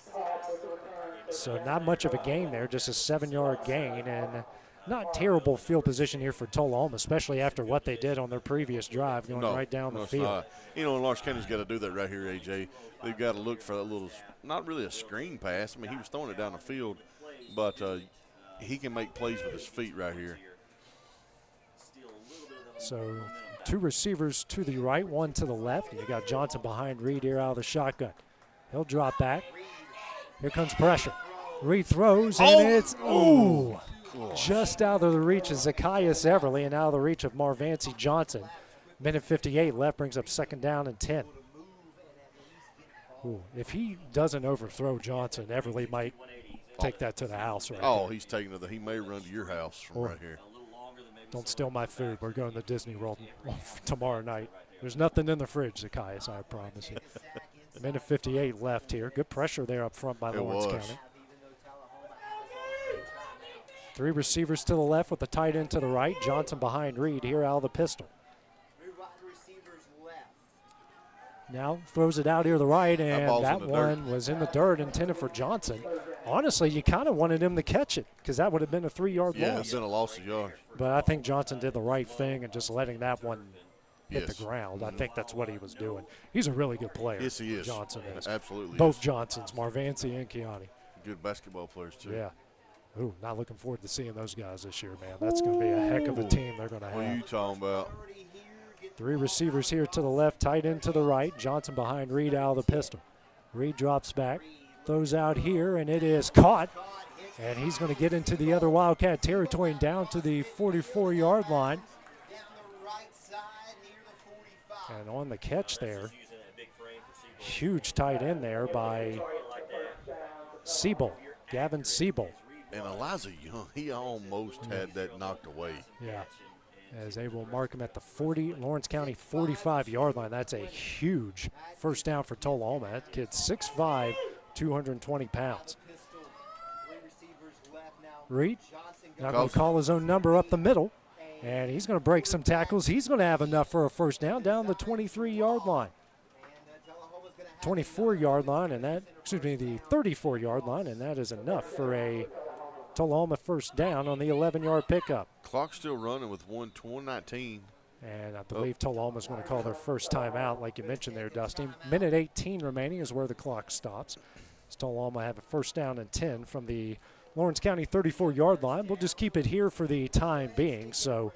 So not much of a gain there, just a 7-yard gain, and not terrible field position here for Tullahoma, especially after what they did on their previous drive, going right down the field. Not. Lawrence County's got to do that right here, AJ. They've got to look for a little, not really a screen pass. I mean, he was throwing it down the field, but he can make plays with his feet right here. So 2 receivers to the right, 1 to the left, and you got Johnson behind Reed here out of the shotgun. He'll drop back. Here comes pressure. Reed throws, and it's just out of the reach of Zacchaeus Everly and out of the reach of Marvancy Johnson. Minute 58 left, brings up second down and 10. If he doesn't overthrow Johnson, Everly might take that to the house right there. He's taking it. He may run to your house from right here. Don't steal my food. We're going to Disney World tomorrow night. There's nothing in the fridge, Zacchaeus, I promise you. Minute 58 left here. Good pressure there up front by Lawrence County. 3 receivers to the left with the tight end to the right. Johnson behind Reed here out of the pistol. Now throws it out here to the right, and that one was in the dirt, intended for Johnson. Honestly, you kind of wanted him to catch it because that would have been a 3-yard loss. Yeah, it's been a loss of yards. But I think Johnson did the right thing and just letting that one hit the ground. I think that's what he was doing. He's a really good player. Yes, he is. Johnson is. Absolutely. Both Johnsons, Marvancy and Keani. Good basketball players, too. Yeah. Not looking forward to seeing those guys this year, man. That's going to be a heck of a team they're going to have. What are you talking about? 3 receivers here to the left, tight end to the right. Johnson behind Reed out of the pistol. Reed drops back, throws out here, and it is caught. And he's going to get into the other Wildcat territory and down to the 44-yard line. And on the catch there, huge tight end there by Siebel, Gavin Siebel. And Eliza Young, he almost had that knocked away. Yeah, as they will mark him at the Lawrence County 45-yard line. That's a huge first down for Tullahoma. That kid's 6'5", 220 pounds. Reed not going to call his own number up the middle, and he's going to break some tackles. He's going to have enough for a first down down the 23-yard line. 24-yard line, and the 34-yard line, and that is enough for a Tullahoma first down on the 11-yard pickup. Clock still running with 1:19. And I believe Tullahoma's going to call their first timeout, like you mentioned there, Dusty. Minute 18 remaining is where the clock stops. As Tullahoma have a first down and 10 from the Lawrence County 34-yard line. We'll just keep it here for the time being. So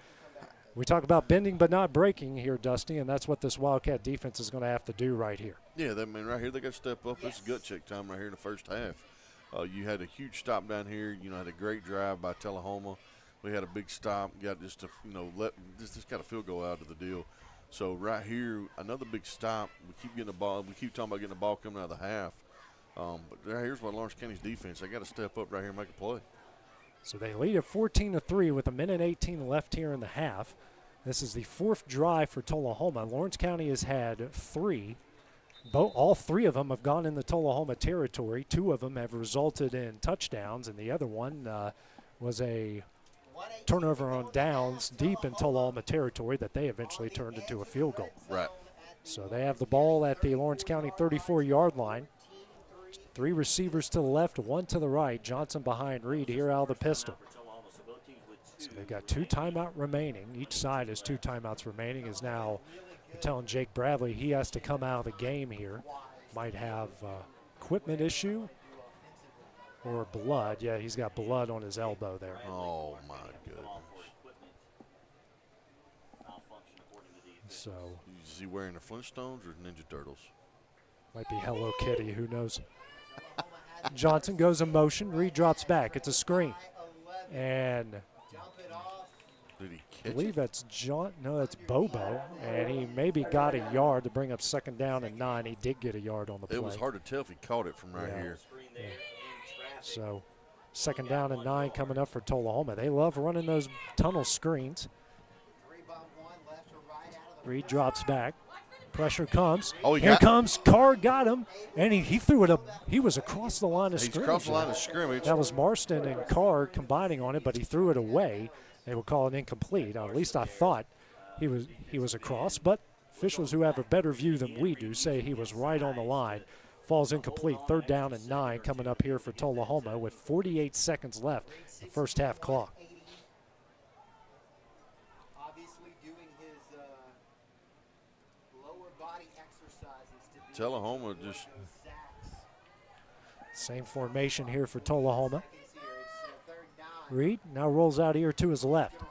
we talk about bending but not breaking here, Dusty, and that's what this Wildcat defense is going to have to do right here. Yeah, right here they got to step up. This is gut check time right here in the first half. You had a huge stop down here. Had a great drive by Tullahoma. We had a big stop. Got just got a field goal out of the deal. So right here, another big stop. We keep getting the ball. We keep talking about getting the ball coming out of the half. But here's what Lawrence County's defense. They got to step up right here and make a play. So they lead at 14-3 with a minute 18 left here in the half. This is the 4th drive for Tullahoma. Lawrence County has had 3. All 3 of them have gone in the Tullahoma territory. 2 of them have resulted in touchdowns, and the other one was a turnover on downs deep in Tullahoma territory that they eventually turned into a field goal. Right. So they have the ball at the Lawrence County 34-yard line. 3 receivers to the left, 1 to the right. Johnson behind Reed here out of the pistol. So they've got 2 timeout remaining. Each side has 2 timeouts remaining. Is now telling Jake Bradley he has to come out of the game here. Might have equipment issue or blood. Yeah, he's got blood on his elbow there. Oh, my goodness. So is he wearing the Flintstones or Ninja Turtles? Might be Hello Kitty, who knows. Johnson goes in motion. Reed drops back. It's a screen. And did he I believe that's John. No, that's Bobo. And he maybe got a yard to bring up 2nd down and 9. He did get a yard on the play. It was hard to tell if he caught it from right here. Yeah. So 2nd down and 9 coming up for Tullahoma. They love running those tunnel screens. Reed drops back. Pressure comes. Oh, here comes Carr, got him, and he threw it up. He was across the line of scrimmage. He's across the line of scrimmage. That was Marston and Carr combining on it, but he threw it away. They will call it incomplete. At least I thought he was across, but officials who have a better view than we do say he was right on the line. Falls incomplete. 3rd down and 9 coming up here for Tullahoma with 48 seconds left in the first half clock. Tullahoma just. Same formation here for Tullahoma. Reed now rolls out here to his left.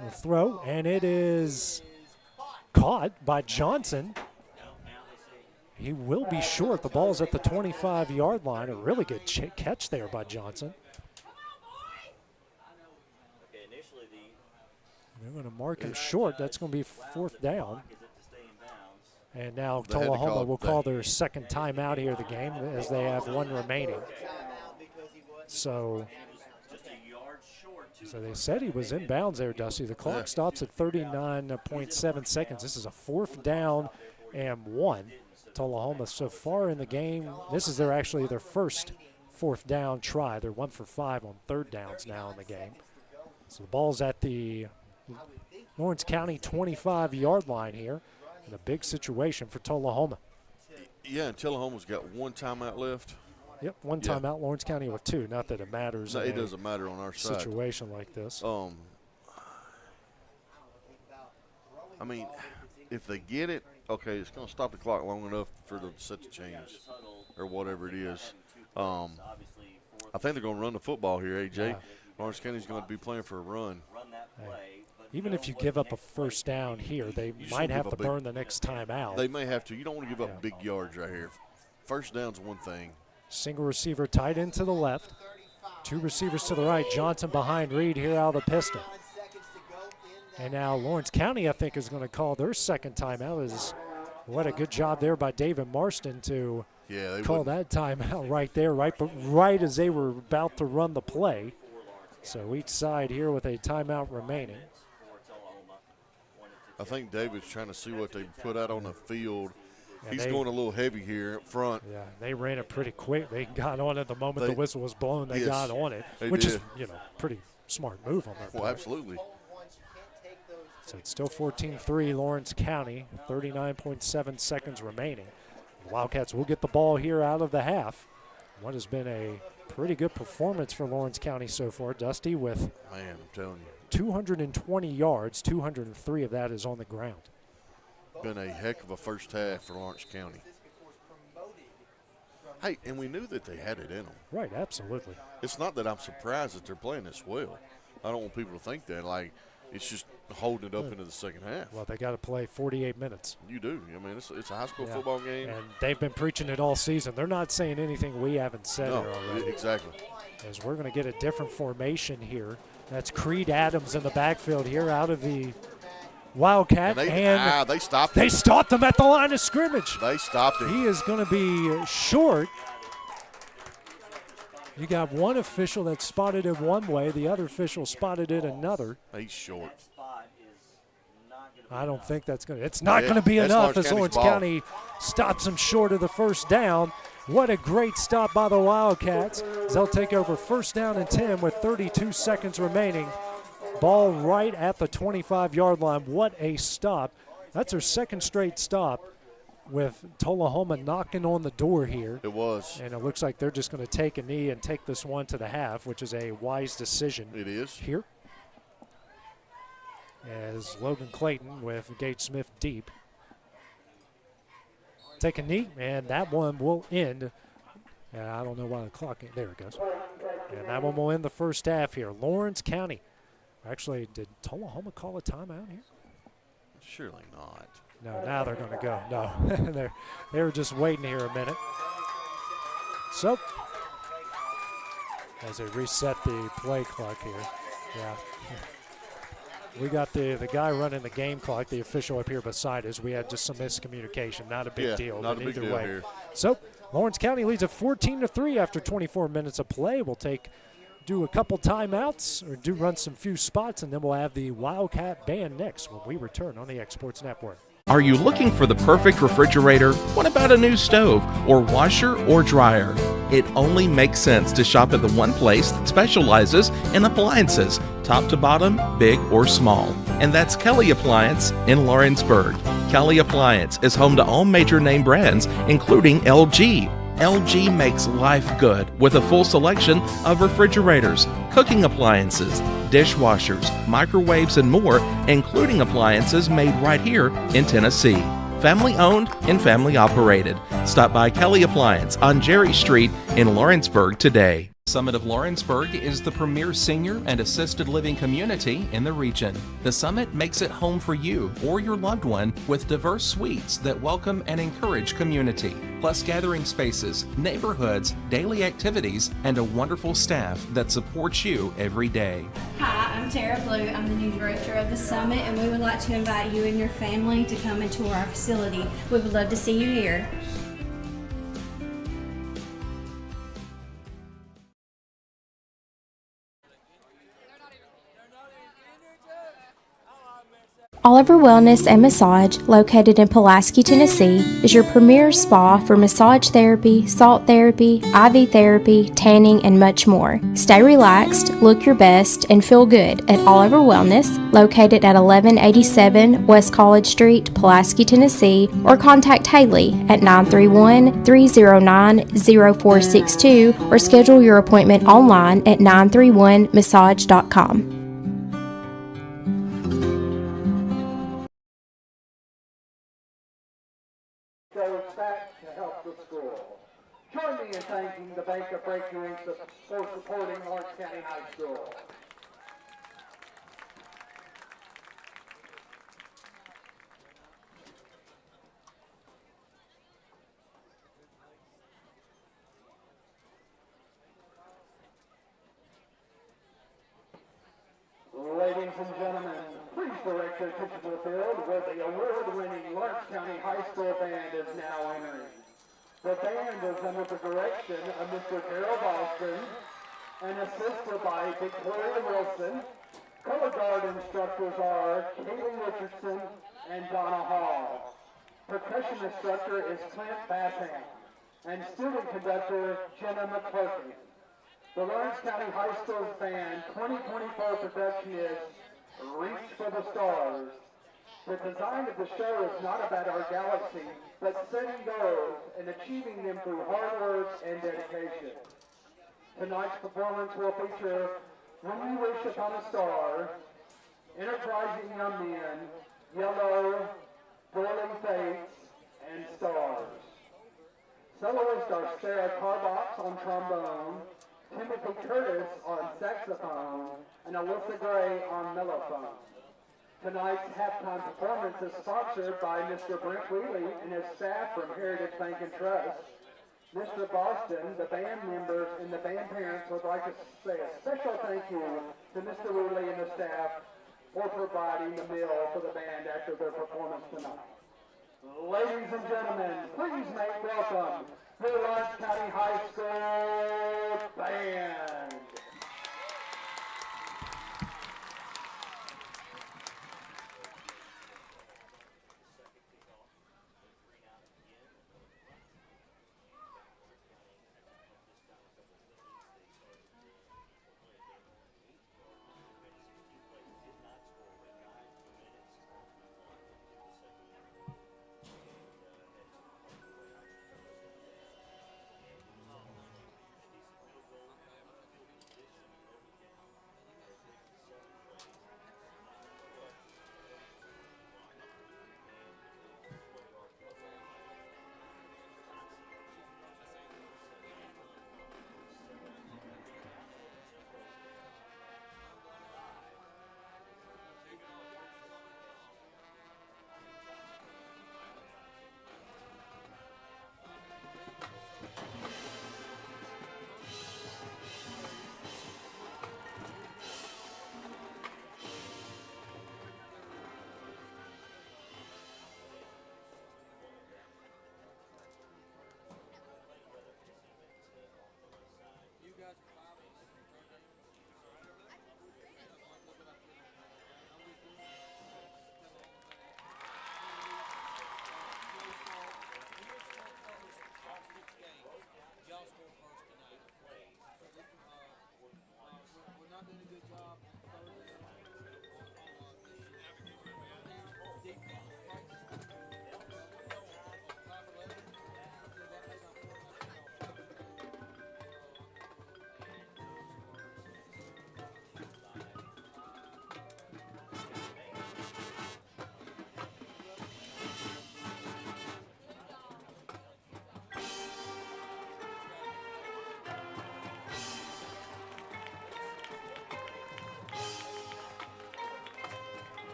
A throw, and it is caught by Johnson. He will be short. The ball's at the 25-yard line. A really good catch there by Johnson. They're going to mark him short. That's going to be 4th down. And now Tullahoma will call their 2nd timeout here of the game as they have 1 remaining. So they said he was in bounds there, Dusty. The clock stops at 39.7 seconds. This is a 4th down and 1. Tullahoma so far in the game, this is actually their first 4th down try. They're 1 for 5 on 3rd downs now in the game. So the ball's at the Lawrence County 25-yard line here. In a big situation for Tullahoma. Yeah, and Tullahoma's got 1 timeout left. Yep, 1 timeout. Lawrence County with 2. Not that it matters. No, it doesn't matter on our side. Situation like this. I mean, if they get it, okay, it's going to stop the clock long enough for them to set the chains or whatever it is. I think they're going to run the football here, AJ. Yeah. Lawrence County's going to be playing for a run. Even if you give up a 1st down here, they might have to burn the next time out. They may have to. You don't want to give up big yards right here. 1st down's one thing. Single receiver tight end to the left. 2 receivers to the right. Johnson behind Reed here out of the pistol. And now Lawrence County, I think, is going to call their 2nd timeout. What a good job there by David Marston to call that timeout right there, right as they were about to run the play. So each side here with a timeout remaining. I think David's trying to see what they put out on the field. He's going a little heavy here up front. Yeah, they ran it pretty quick. They got on it the moment the whistle was blown. They got on it, which is, pretty smart move on their part. Well, absolutely. So it's still 14-3 Lawrence County, 39.7 seconds remaining. The Wildcats will get the ball here out of the half. What has been a pretty good performance for Lawrence County so far, Dusty, with I'm telling you, 220 yards, 203 of that is on the ground. Been a heck of a first half for Lawrence County. Hey, and we knew that they had it in them. Right, absolutely. It's not that I'm surprised that they're playing this well. I don't want people to think that. Like, it's just holding it up into the second half. Well, they got to play 48 minutes. You do. I mean, it's a high school football game. And they've been preaching it all season. They're not saying anything we haven't said here already. Exactly. As we're going to get a different formation here. That's Creed Adams in the backfield here out of the Wildcat. And they stopped him. They stopped him at the line of scrimmage. They stopped him. He is going to be short. You got one official that spotted it one way. The other official spotted it another. He's short. I don't think that's going to – it's not going to be enough as Lawrence County stops him short of the first down. What a great stop by the Wildcats. They'll take over 1st down and 10 with 32 seconds remaining. Ball right at the 25-yard line. What a stop. That's their 2nd straight stop with Tullahoma knocking on the door here. It was. And it looks like they're just going to take a knee and take this one to the half, which is a wise decision. It is. Here. as Logan Clayton with Gage Smith deep. Take a knee, and that one will end. I don't know why the clock ain't. There it goes. And that one will end the first half here. Lawrence County. Actually, did Tullahoma call a timeout here? Surely not. No, now they're going to go. No, they were just waiting here a minute. So, as they reset the play clock here, yeah. We got the guy running the game clock, the official up here beside us. We had just some miscommunication. Not a big deal, not but a big either deal way. here. So, Lawrence County leads at 14-3 after 24 minutes of play. We'll do a couple timeouts or run some few spots, and then we'll have the Wildcat Band next when we return on the X-Sports Network. Are you looking for the perfect refrigerator? What about a new stove or washer or dryer? It only makes sense to shop at the one place that specializes in appliances, top to bottom, big or small. And that's Kelly Appliance in Lawrenceburg. Kelly Appliance is home to all major name brands, including LG. LG makes life good with a full selection of refrigerators, cooking appliances, dishwashers, microwaves, and more, including appliances made right here in Tennessee. Family owned and family operated. Stop by Kelly Appliance on Jerry Street in Lawrenceburg today. Summit of Lawrenceburg is the premier senior and assisted living community in the region. The Summit makes it home for you or your loved one with diverse suites that welcome and encourage community, plus gathering spaces, neighborhoods, daily activities, and a wonderful staff that supports you every day. Hi, I'm Tara Blue. I'm the new director of the Summit, and we would like to invite you and your family to come and tour our facility. We would love to see you here. Oliver Wellness and Massage, located in Pulaski, Tennessee, is your premier spa for massage therapy, salt therapy, IV therapy, tanning, and much more. Stay relaxed, look your best, and feel good at Oliver Wellness, located at 1187 West College Street, Pulaski, Tennessee, or contact Haley at 931-309-0462 or schedule your appointment online at 931massage.com. Goes back to help the school. Join me in thanking the Bank of Breakthrough for supporting Lawrence County High School. Ladies and gentlemen, please direct your attention to the field where the award-winning Lawrence County High School Band is now entering. The band is under the direction of Mr. Darrell Boston and assisted by Victoria Wilson. Color guard instructors are Kaylee Richardson and Donna Hall. Percussion instructor is Clint Bassham and student conductor Jenna McClurkin. The Lawrence County High School Band 2024 production is Reach for the Stars. The design of the show is not about our galaxy, but setting goals and achieving them through hard work and dedication. Tonight's performance will feature When You Wish Upon a Star, Enterprising Young Men, Yellow, Boiling Fates, and Stars. Soloists are Sarah Carbox on trombone, Timothy Curtis on saxophone, and Alyssa Gray on mellophone. Tonight's halftime performance is sponsored by Mr. Brent Wheely and his staff from Heritage Bank and Trust. Mr. Boston, the band members, and the band parents would like to say a special thank you to Mr. Wheely and the staff for providing the meal for the band after their performance tonight. Ladies and gentlemen, please make welcome the Lawrence County High School Band.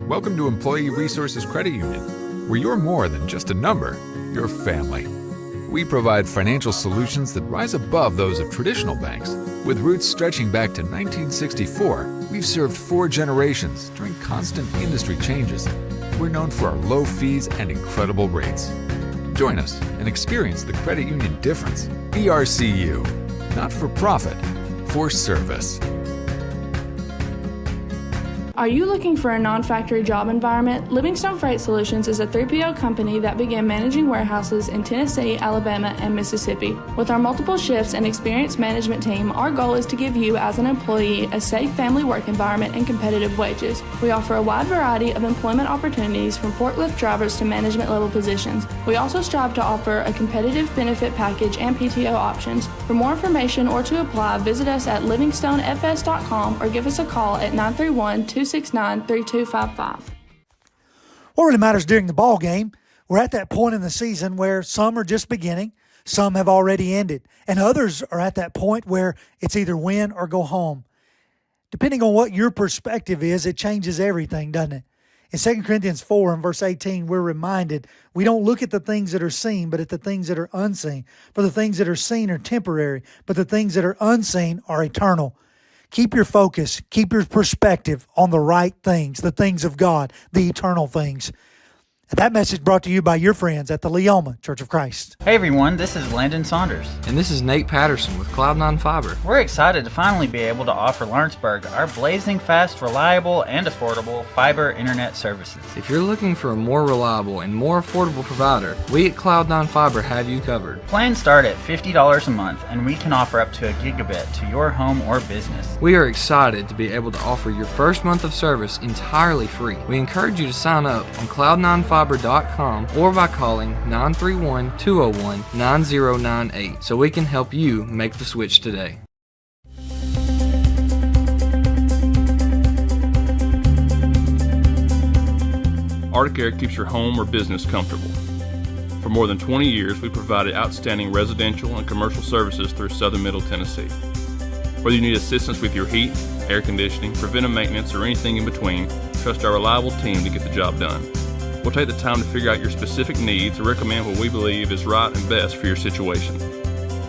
Welcome to Employee Resources Credit Union, where you're more than just a number, you're family. We provide financial solutions that rise above those of traditional banks. With roots stretching back to 1964, we've served 4 generations during constant industry changes. We're known for our low fees and incredible rates. Join us and experience the credit union difference. BRCU, not for profit, for service. Are you looking for a non-factory job environment? Livingstone Freight Solutions is a 3PL company that began managing warehouses in Tennessee, Alabama, and Mississippi. With our multiple shifts and experienced management team, our goal is to give you, as an employee, a safe family work environment and competitive wages. We offer a wide variety of employment opportunities from forklift drivers to management level positions. We also strive to offer a competitive benefit package and PTO options. For more information or to apply, visit us at livingstonefs.com or give us a call at 931-269-3255. What really matters during the ball game, we're at that point in the season where some are just beginning, some have already ended, and others are at that point where it's either win or go home. Depending on what your perspective is, it changes everything, doesn't it? In 2 Corinthians 4 and verse 18, we're reminded we don't look at the things that are seen, but at the things that are unseen. For the things that are seen are temporary, but the things that are unseen are eternal. Keep your focus, keep your perspective on the right things, the things of God, the eternal things. And that message brought to you by your friends at the Tullahoma Church of Christ. Hey everyone, this is Landon Saunders. And this is Nate Patterson with Cloud9 Fiber. We're excited to finally be able to offer Lawrenceburg our blazing fast, reliable, and affordable fiber internet services. If you're looking for a more reliable and more affordable provider, we at Cloud9 Fiber have you covered. Plans start at $50 a month, and we can offer up to a gigabit to your home or business. We are excited to be able to offer your first month of service entirely free. We encourage you to sign up on Cloud9Fiber.com or by calling 931-201-9098 so we can help you make the switch today. Arctic Air keeps your home or business comfortable. For more than 20 years, we've provided outstanding residential and commercial services through Southern Middle Tennessee. Whether you need assistance with your heat, air conditioning, preventive maintenance, or anything in between, trust our reliable team to get the job done. We'll take the time to figure out your specific needs and recommend what we believe is right and best for your situation.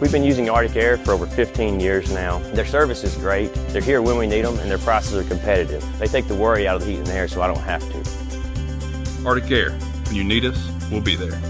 We've been using Arctic Air for over 15 years now. Their service is great, they're here when we need them, and their prices are competitive. They take the worry out of the heat and air so I don't have to. Arctic Air, when you need us, we'll be there.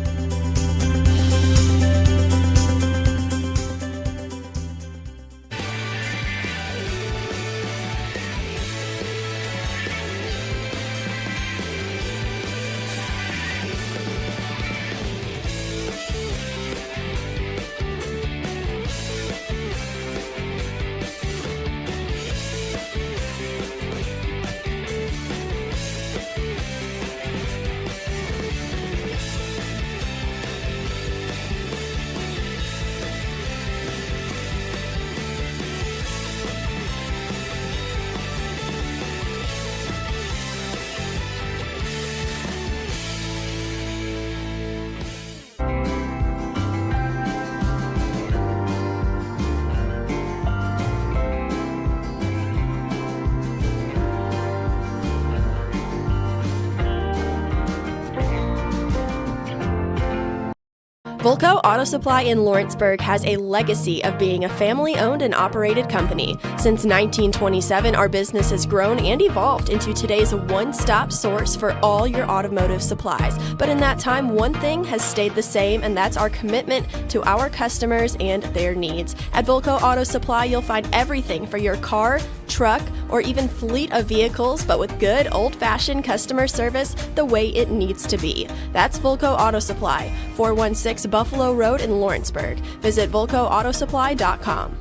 Volco Auto Supply in Lawrenceburg has a legacy of being a family-owned and operated company. Since 1927, our business has grown and evolved into today's one-stop source for all your automotive supplies. But in that time, one thing has stayed the same, and that's our commitment to our customers and their needs. At Volco Auto Supply, you'll find everything for your car, truck, or even fleet of vehicles, but with good old-fashioned customer service the way it needs to be. That's Volco Auto Supply, 416 Buffalo Road in Lawrenceburg. Visit VolcoAutosupply.com.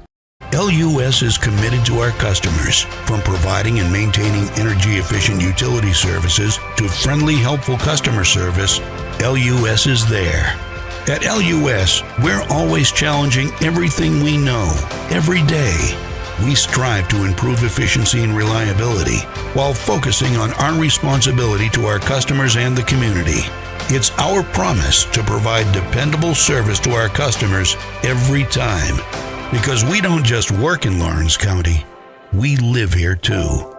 LUS is committed to our customers, from providing and maintaining energy-efficient utility services to friendly, helpful customer service. LUS is there. At LUS, we're always challenging everything we know, every day. We strive to improve efficiency and reliability while focusing on our responsibility to our customers and the community. It's our promise to provide dependable service to our customers every time. Because we don't just work in Lawrence County, we live here too.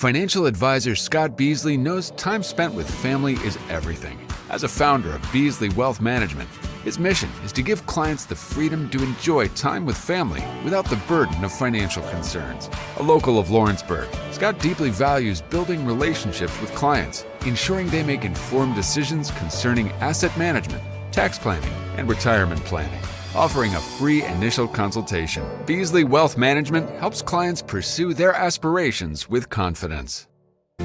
Financial advisor Scott Beasley knows time spent with family is everything. As a founder of Beasley Wealth Management, his mission is to give clients the freedom to enjoy time with family without the burden of financial concerns. A local of Lawrenceburg, Scott deeply values building relationships with clients, ensuring they make informed decisions concerning asset management, tax planning, and retirement planning. Offering a free initial consultation, Beasley Wealth Management helps clients pursue their aspirations with confidence.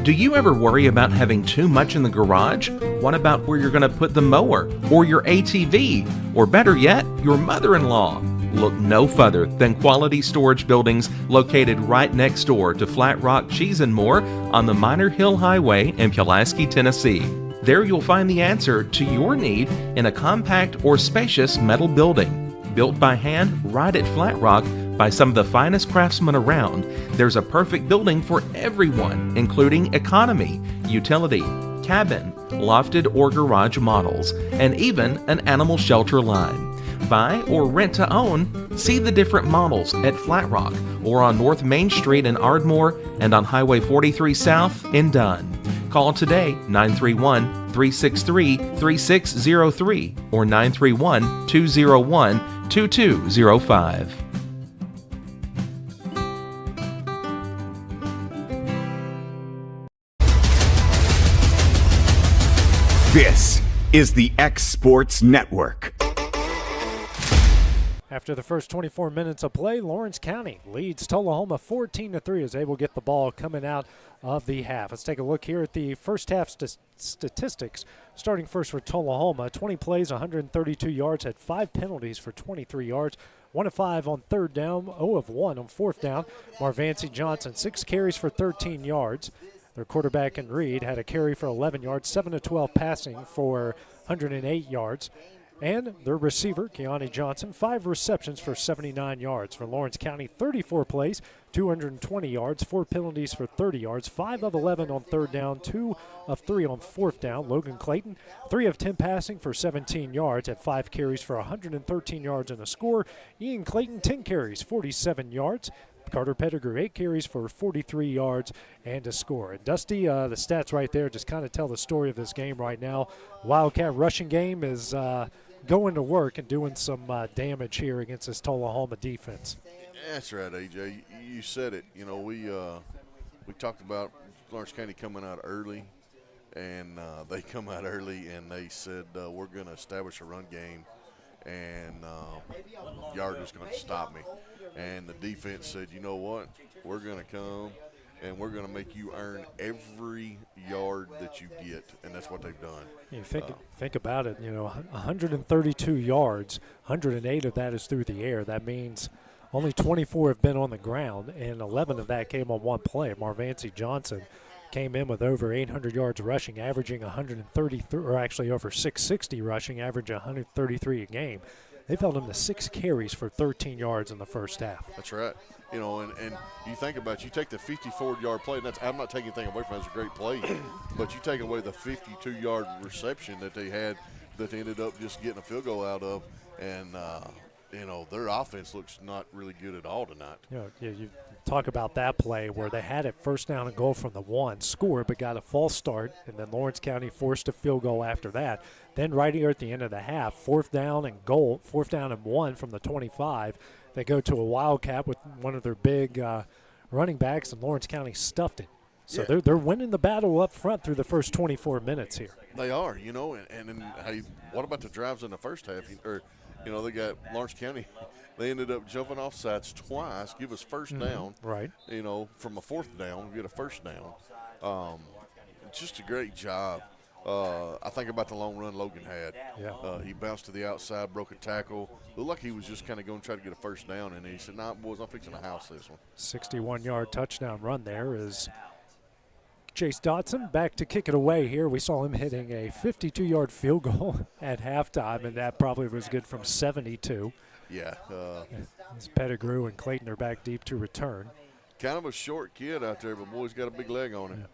Do you ever worry about having too much in the garage? What about where you're going to put the mower, or your ATV, or better yet, your mother-in-law? Look no further than Quality Storage Buildings located right next door to Flat Rock Cheese and More on the Minor Hill Highway in Pulaski, Tennessee. There you'll find the answer to your need in a compact or spacious metal building. Built by hand right at Flat Rock by some of the finest craftsmen around, there's a perfect building for everyone, including economy, utility, cabin, lofted or garage models, and even an animal shelter line. Buy or rent to own, see the different models at Flat Rock or on North Main Street in Ardmore and on Highway 43 South in Dunn. Call today 931-363-3603 or 931-201-2205. This is the X Sports Network. After the first 24 minutes of play, Lawrence County leads Tullahoma 14-3 as they will get the ball coming out of the half. Let's take a look here at the first half statistics. Starting first for Tullahoma, 20 plays, 132 yards, had 5 penalties for 23 yards. 1 of 5 on third down, 0 of 1 on fourth down. Marvancy Johnson, 6 carries for 13 yards. Their quarterback in Reed had a carry for 11 yards, 7 of 12 passing for 108 yards. And their receiver, Keani Johnson, 5 receptions for 79 yards. For Lawrence County, 34 plays, 220 yards, 4 penalties for 30 yards, 5 of 11 on third down, 2 of 3 on fourth down. Logan Clayton, 3 of 10 passing for 17 yards, had 5 carries for 113 yards and a score. Ian Clayton, 10 carries, 47 yards. Carter Pettigrew, 8 carries for 43 yards and a score. And Dusty, the stats right there just kind of tell the story of this game right now. Wildcat rushing game is going to work and doing some damage here against this Tullahoma defense. That's right, AJ. You said it. You know, we talked about Lawrence County coming out early, and they come out early and they said we're going to establish a run game, and Yard is going to stop me. And the defense said, you know what, we're going to come and we're going to make you earn every yard that you get, and that's what they've done. You think about it, 132 yards, 108 of that is through the air. That means only 24 have been on the ground, and 11 of that came on one play. Marvancy Johnson came in with over 800 yards rushing, averaging 133, or actually over 660 rushing, averaging 133 a game. They've held him to 6 carries for 13 yards in the first half. That's right. And you think about it, you take the 54-yard play, and I'm not taking anything away from it. It's a great play, but you take away the 52-yard reception that they had that they ended up just getting a field goal out of, and, their offense looks not really good at all tonight. You talk about that play where they had it first down and goal from the 1, scored but got a false start, and then Lawrence County forced a field goal after that. Then right here at the end of the half, 4th down and 1 from the 25. They go to a Wildcat with one of their big running backs, and Lawrence County stuffed it. So they're winning the battle up front through the first 24 minutes here. They are, and hey, what about the drives in the first half? They got Lawrence County. They ended up jumping off sides twice, give us first down. Right. From a 4th down, we get a first down. Just a great job. I think about the long run Logan had. Yeah. He bounced to the outside, broke a tackle. Looked like he was just kind of going to try to get a first down, and he said, nah, boys, I'm fixing to house this one. 61-yard touchdown run there is Chase Dotson back to kick it away here. We saw him hitting a 52-yard field goal at halftime, and that probably was good from 72. Yeah. As Pettigrew and Clayton are back deep to return. Kind of a short kid out there, but boy, he's got a big leg on him. Yeah.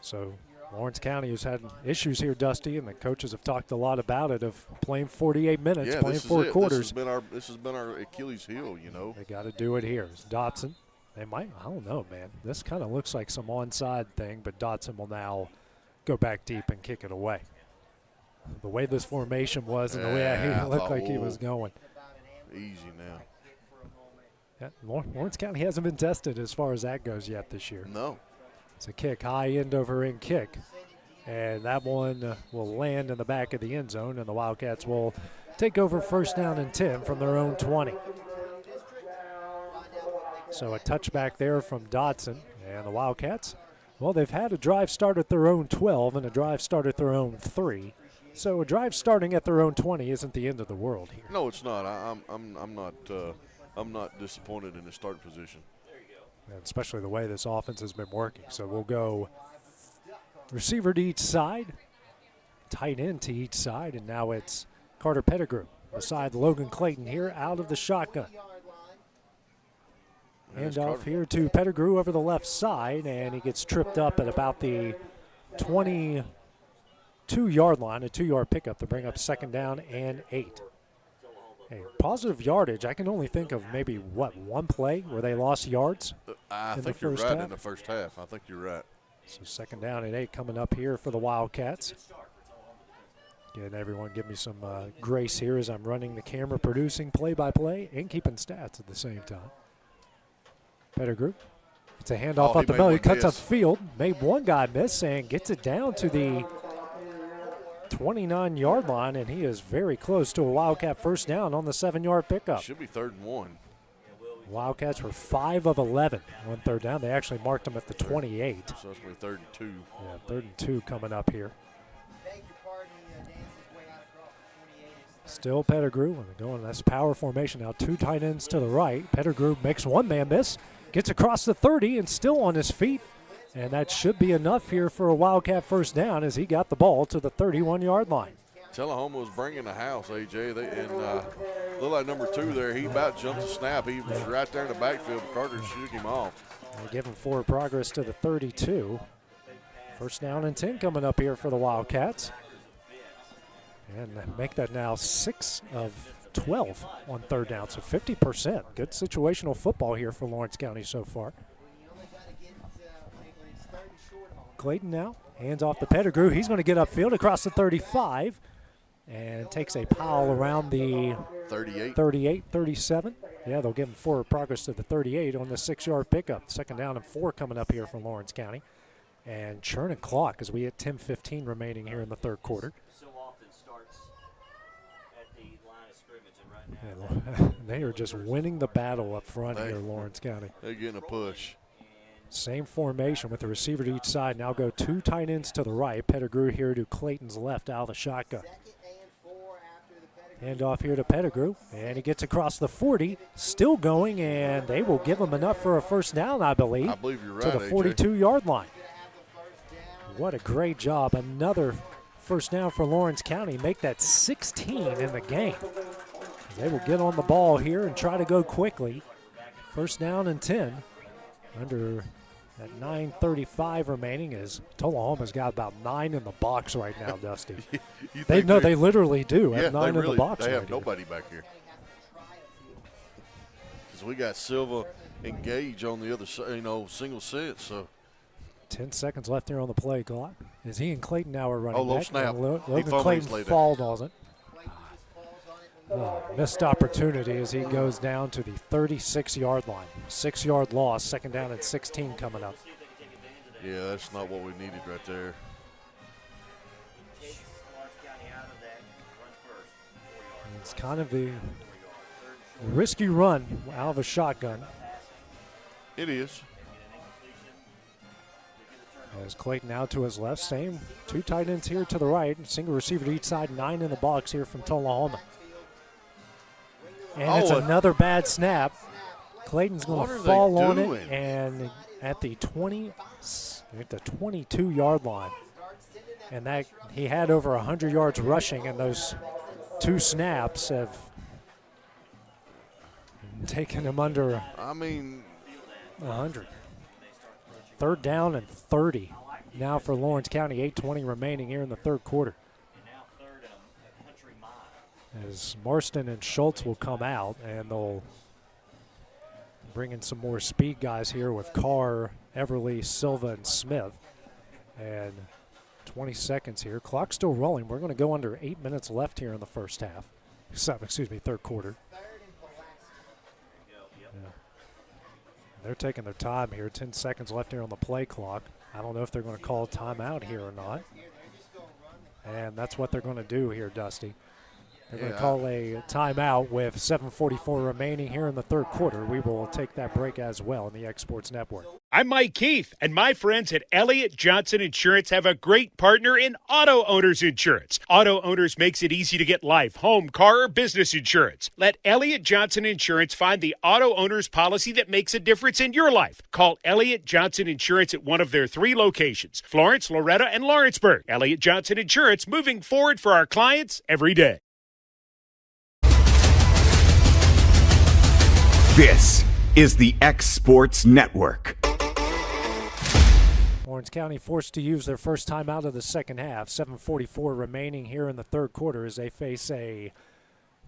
So Lawrence County has had issues here, Dusty, and the coaches have talked a lot about it, of playing 48 minutes, playing 4 quarters. This has been our Achilles heel, They got to do it here. It's Dotson They might. I don't know, man. This kind of looks like some onside thing, but Dotson will now go back deep and kick it away. The way this formation was and the way he looked like he was going. Easy now. Yeah, Lawrence County hasn't been tested as far as that goes yet this year. No. It's a kick, high end over end kick. And that one will land in the back of the end zone, and the Wildcats will take over first down and 10 from their own 20. So a touchback there from Dotson. And the Wildcats, well, they've had a drive start at their own 12 and a drive start at their own 3. So a drive starting at their own 20 isn't the end of the world here. No, it's not. I'm not disappointed in the start position. And especially the way this offense has been working. So we'll go receiver to each side, tight end to each side, and now it's Carter Pettigrew beside Logan Clayton here out of the shotgun. Hand off here to Pettigrew over the left side, and he gets tripped up at about the 22-yard line, a 2-yard pickup to bring up second down and 8. Hey, positive yardage, I can only think of maybe, one play where they lost yards? I think you're right in the first half. I think you're right. So second down and 8 coming up here for the Wildcats. Again, everyone give me some grace here as I'm running the camera, producing play-by-play and keeping stats at the same time. Pettigrew. It's a handoff up the middle. He cuts upfield, made one guy miss and gets it down to the 29-yard line, and he is very close to a Wildcat first down on the 7-yard pickup. Should be 3rd and 1. Wildcats were 5 of 11 on third down. They actually marked them at the 28. So it's going to be 3rd and 2. Yeah, 3rd and 2 coming up here. Still Pettigrew, and they're going, that's power formation now. 2 tight ends to the right. Pettigrew makes one man miss, gets across the 30 and still on his feet. And that should be enough here for a Wildcat first down as he got the ball to the 31-yard line. Tullahoma was bringing the house, AJ. Looked like number 2 there. He about jumped the snap. He was right there in the backfield. Carter shook him off. They give him forward progress to the 32. First down and 10 coming up here for the Wildcats. And make that now 6 of 12 on third down, so 50%. Good situational football here for Lawrence County so far. Clayton now, hands off the Pettigrew. He's going to get upfield across the 35 and takes a pile around the 38, 37. Yeah, they'll give him forward progress to the 38 on the 6-yard pickup. Second down and 4 coming up here from Lawrence County. And churning clock as we hit 10:15 remaining here in the third quarter. They are just winning the battle up front here, Lawrence County. They're getting a push. Same formation with the receiver to each side. Now go 2 tight ends to the right. Pettigrew here to Clayton's left out of the shotgun. Hand off here to Pettigrew, and he gets across the 40, still going, and they will give him enough for a first down, I believe. I believe you're right, to the 42-yard line. What a great job. Another first down for Lawrence County. Make that 16 in the game. They will get on the ball here and try to go quickly. First down and 10 under at 9:35 remaining as Tullahoma's got about 9 in the box right now, Dusty. They literally do have 9 in the box. They have nobody back here. Because we got Silva and Gage on the other side, single set. So 10 seconds left here on the play clock. As he and Clayton now are running low back. snap. Logan Clayton falls on it. Missed opportunity as he goes down to the 36-yard line. 6-yard loss, second down and 16 coming up. Yeah, that's not what we needed right there. It's kind of the risky run out of a shotgun. It is. As Clayton now to his left, same 2 tight ends here to the right, single receiver to each side, 9 in the box here from Tullahoma. And it's another bad snap. Clayton's going to fall on it, and at the 22-yard line. And that he had over 100 yards rushing, and those 2 snaps have taken him under 100. Third down and 30 now for Lawrence County, 8:20 remaining here in the third quarter. As Marston and Schultz will come out, and they'll bringing some more speed guys here with Carr, Everly, Silva, and Smith. And 20 seconds here. Clock still rolling. We're going to go under 8 minutes left here in the first half. Third quarter. Yeah. They're taking their time here. 10 seconds left here on the play clock. I don't know if they're going to call a timeout here or not. And that's what they're going to do here, Dusty. They're going to call a timeout with 7:44 remaining here in the third quarter. We will take that break as well in the X Sports Network. I'm Mike Keith, and my friends at Elliott Johnson Insurance have a great partner in Auto Owners Insurance. Auto Owners makes it easy to get life, home, car, or business insurance. Let Elliott Johnson Insurance find the auto owner's policy that makes a difference in your life. Call Elliott Johnson Insurance at one of their 3 locations, Florence, Loretto, and Lawrenceburg. Elliott Johnson Insurance, moving forward for our clients every day. This is the X Sports Network. Lawrence County forced to use their first time out of the second half. 7:44 remaining here in the third quarter as they face a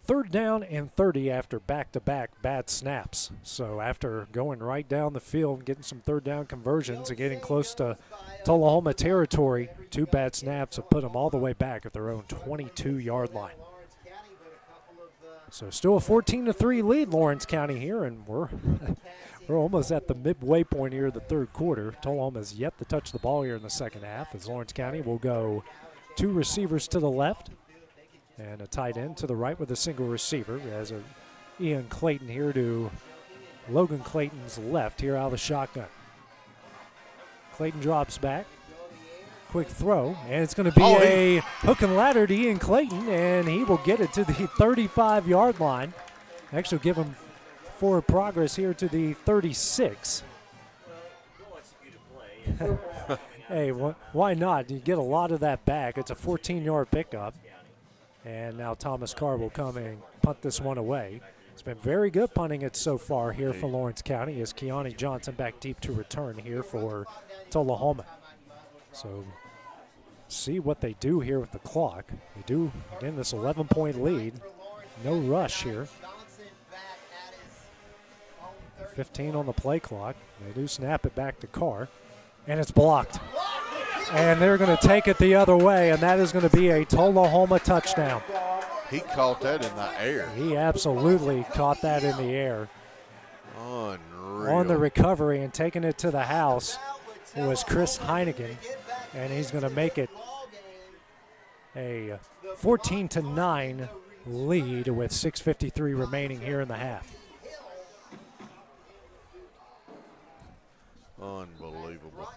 3rd down and 30 after back-to-back bad snaps. So after going right down the field and getting some 3rd down conversions and getting close to Tullahoma territory, 2 bad snaps have put them all the way back at their own 22-yard line. So still a 14-3 lead, Lawrence County here, and we're almost at the midway point here of the third quarter. Tullahoma has yet to touch the ball here in the second half as Lawrence County will go 2 receivers to the left and a tight end to the right with a single receiver. As Ian Clayton here to Logan Clayton's left here out of the shotgun. Clayton drops back. Quick throw, and it's going to be a hook and ladder to Ian Clayton, and he will get it to the 35-yard line. Actually give him forward progress here to the 36. Hey, why not? You get a lot of that back. It's a 14-yard pickup, and now Thomas Carr will come and punt this one away. It's been very good punting it so far here for Lawrence County as Keani Johnson back deep to return here for Tullahoma. So see what they do here with the clock. They do, again, this 11-point lead. No rush here. 15 on the play clock. They do snap it back to Carr, and it's blocked. And they're going to take it the other way, and that is going to be a Tullahoma touchdown. He caught that in the air. He absolutely caught that in the air. Unreal. On the recovery and taking it to the house, it was Chris Heinigen, and he's going to make it a 14-9 lead with 6:53 remaining here in the half. Unbelievable.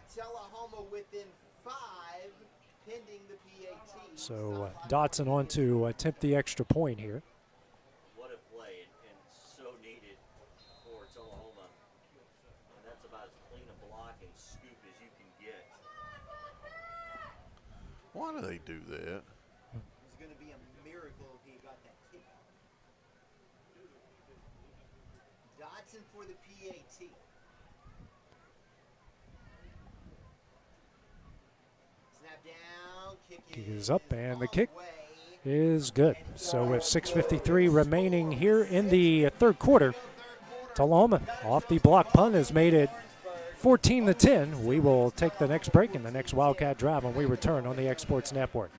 So Dotson on to attempt the extra point here. What a play, and so needed for Tullahoma. And that's about as clean a block and scoop as you can get. Why do they do that? It's going to be a miracle if he got that kickoff. Dotson for the PAT. Snap down, kick is up, and the kick is good. So with 6:53 remaining here in the third quarter, Tullahoma off the block punt has made it 14-10. We will take the next break in the next Wildcat Drive when we return on the X Sports Network.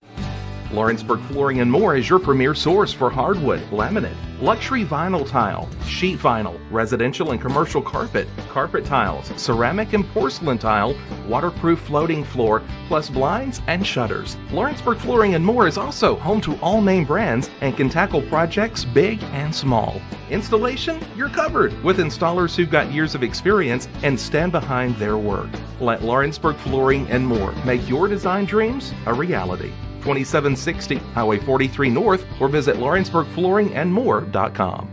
Lawrenceburg Flooring and More is your premier source for hardwood, laminate, luxury vinyl tile, sheet vinyl, residential and commercial carpet, carpet tiles, ceramic and porcelain tile, waterproof floating floor, plus blinds and shutters. Lawrenceburg Flooring and More is also home to all name brands and can tackle projects big and small. Installation, you're covered with installers who've got years of experience and stand behind their work. Let Lawrenceburg Flooring and More make your design dreams a reality. 2760 Highway 43 North, or visit LawrenceburgFlooringandMore.com.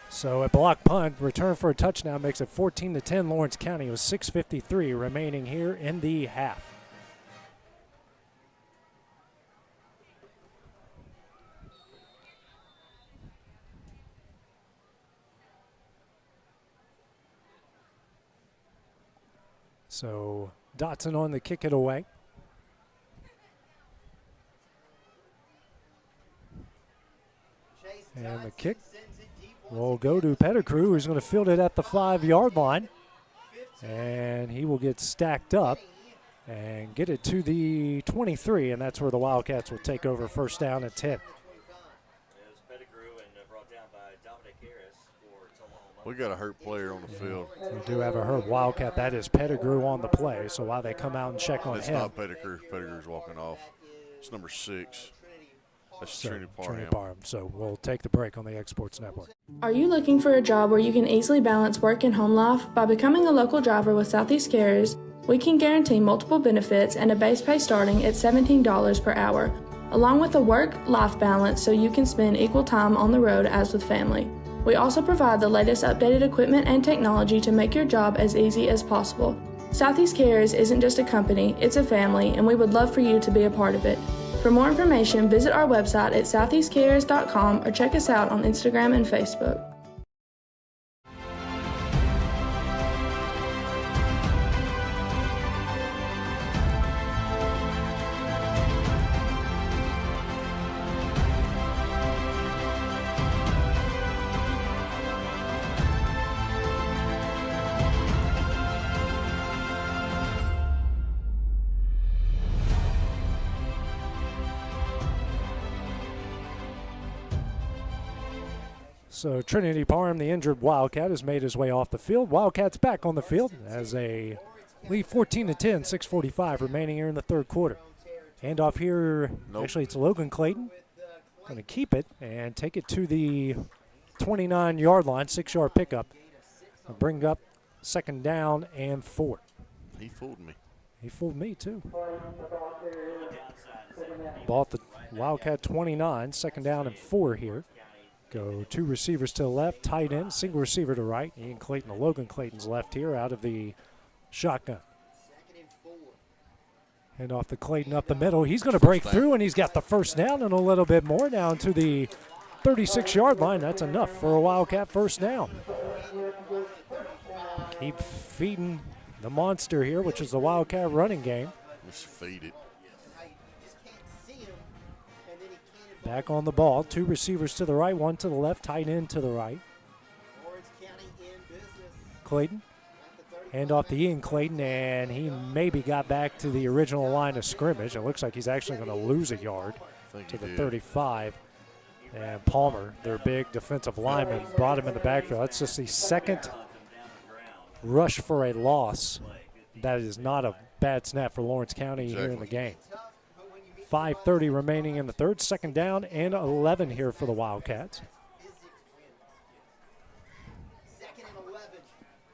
So a block punt, return for a touchdown makes it 14-10 Lawrence County with 6:53 remaining here in the half. So Dotson on the kick it away. And the kick will go to Pettigrew, who's going to field it at the 5-yard line. And he will get stacked up and get it to the 23, and that's where the Wildcats will take over first down at 10. We got a hurt player on the field. We do have a hurt Wildcat. That is Pettigrew on the play, so while they come out and check on It's him. not Pettigrew. Pettigrew's walking off. It's number 6. That's Trinity Parham. So we'll take the break on the Exports Network. Are you looking for a job where you can easily balance work and home life? By becoming a local driver with Southeast Carriers, we can guarantee multiple benefits and a base pay starting at $17 per hour, along with a work-life balance so you can spend equal time on the road as with family. We also provide the latest updated equipment and technology to make your job as easy as possible. Southeast Carriers isn't just a company, it's a family, and we would love for you to be a part of it. For more information, visit our website at southeastcarriers.com or check us out on Instagram and Facebook. So Trinity Parham, the injured Wildcat, has made his way off the field. Wildcats back on the field as a lead 14-10, 6:45 remaining here in the third quarter. Handoff here, actually it's Logan Clayton. Going to keep it and take it to the 29-yard line, 6-yard pickup. I'll bring up second down and 4. He fooled me. He fooled me too. Ball at the Wildcat 29, second down and 4 here. Go 2 receivers to the left, tight end, single receiver to right. Ian Clayton to Logan Clayton's left here out of the shotgun. Hand off to Clayton up the middle. He's going to break through, and he's got the first down and a little bit more down to the 36-yard line. That's enough for a Wildcat first down. Keep feeding the monster here, which is the Wildcat running game. Just feed it. Back on the ball, 2 receivers to the right, 1 to the left, tight end to the right. Clayton, hand off to Ian Clayton, and he maybe got back to the original line of scrimmage. It looks like he's actually going to lose a yard to the 35. And Palmer, their big defensive lineman, brought him in the backfield. That's just the second rush for a loss. That is not a bad snap for Lawrence County here in the game. 5:30 remaining in the third. Second down and 11 here for the Wildcats.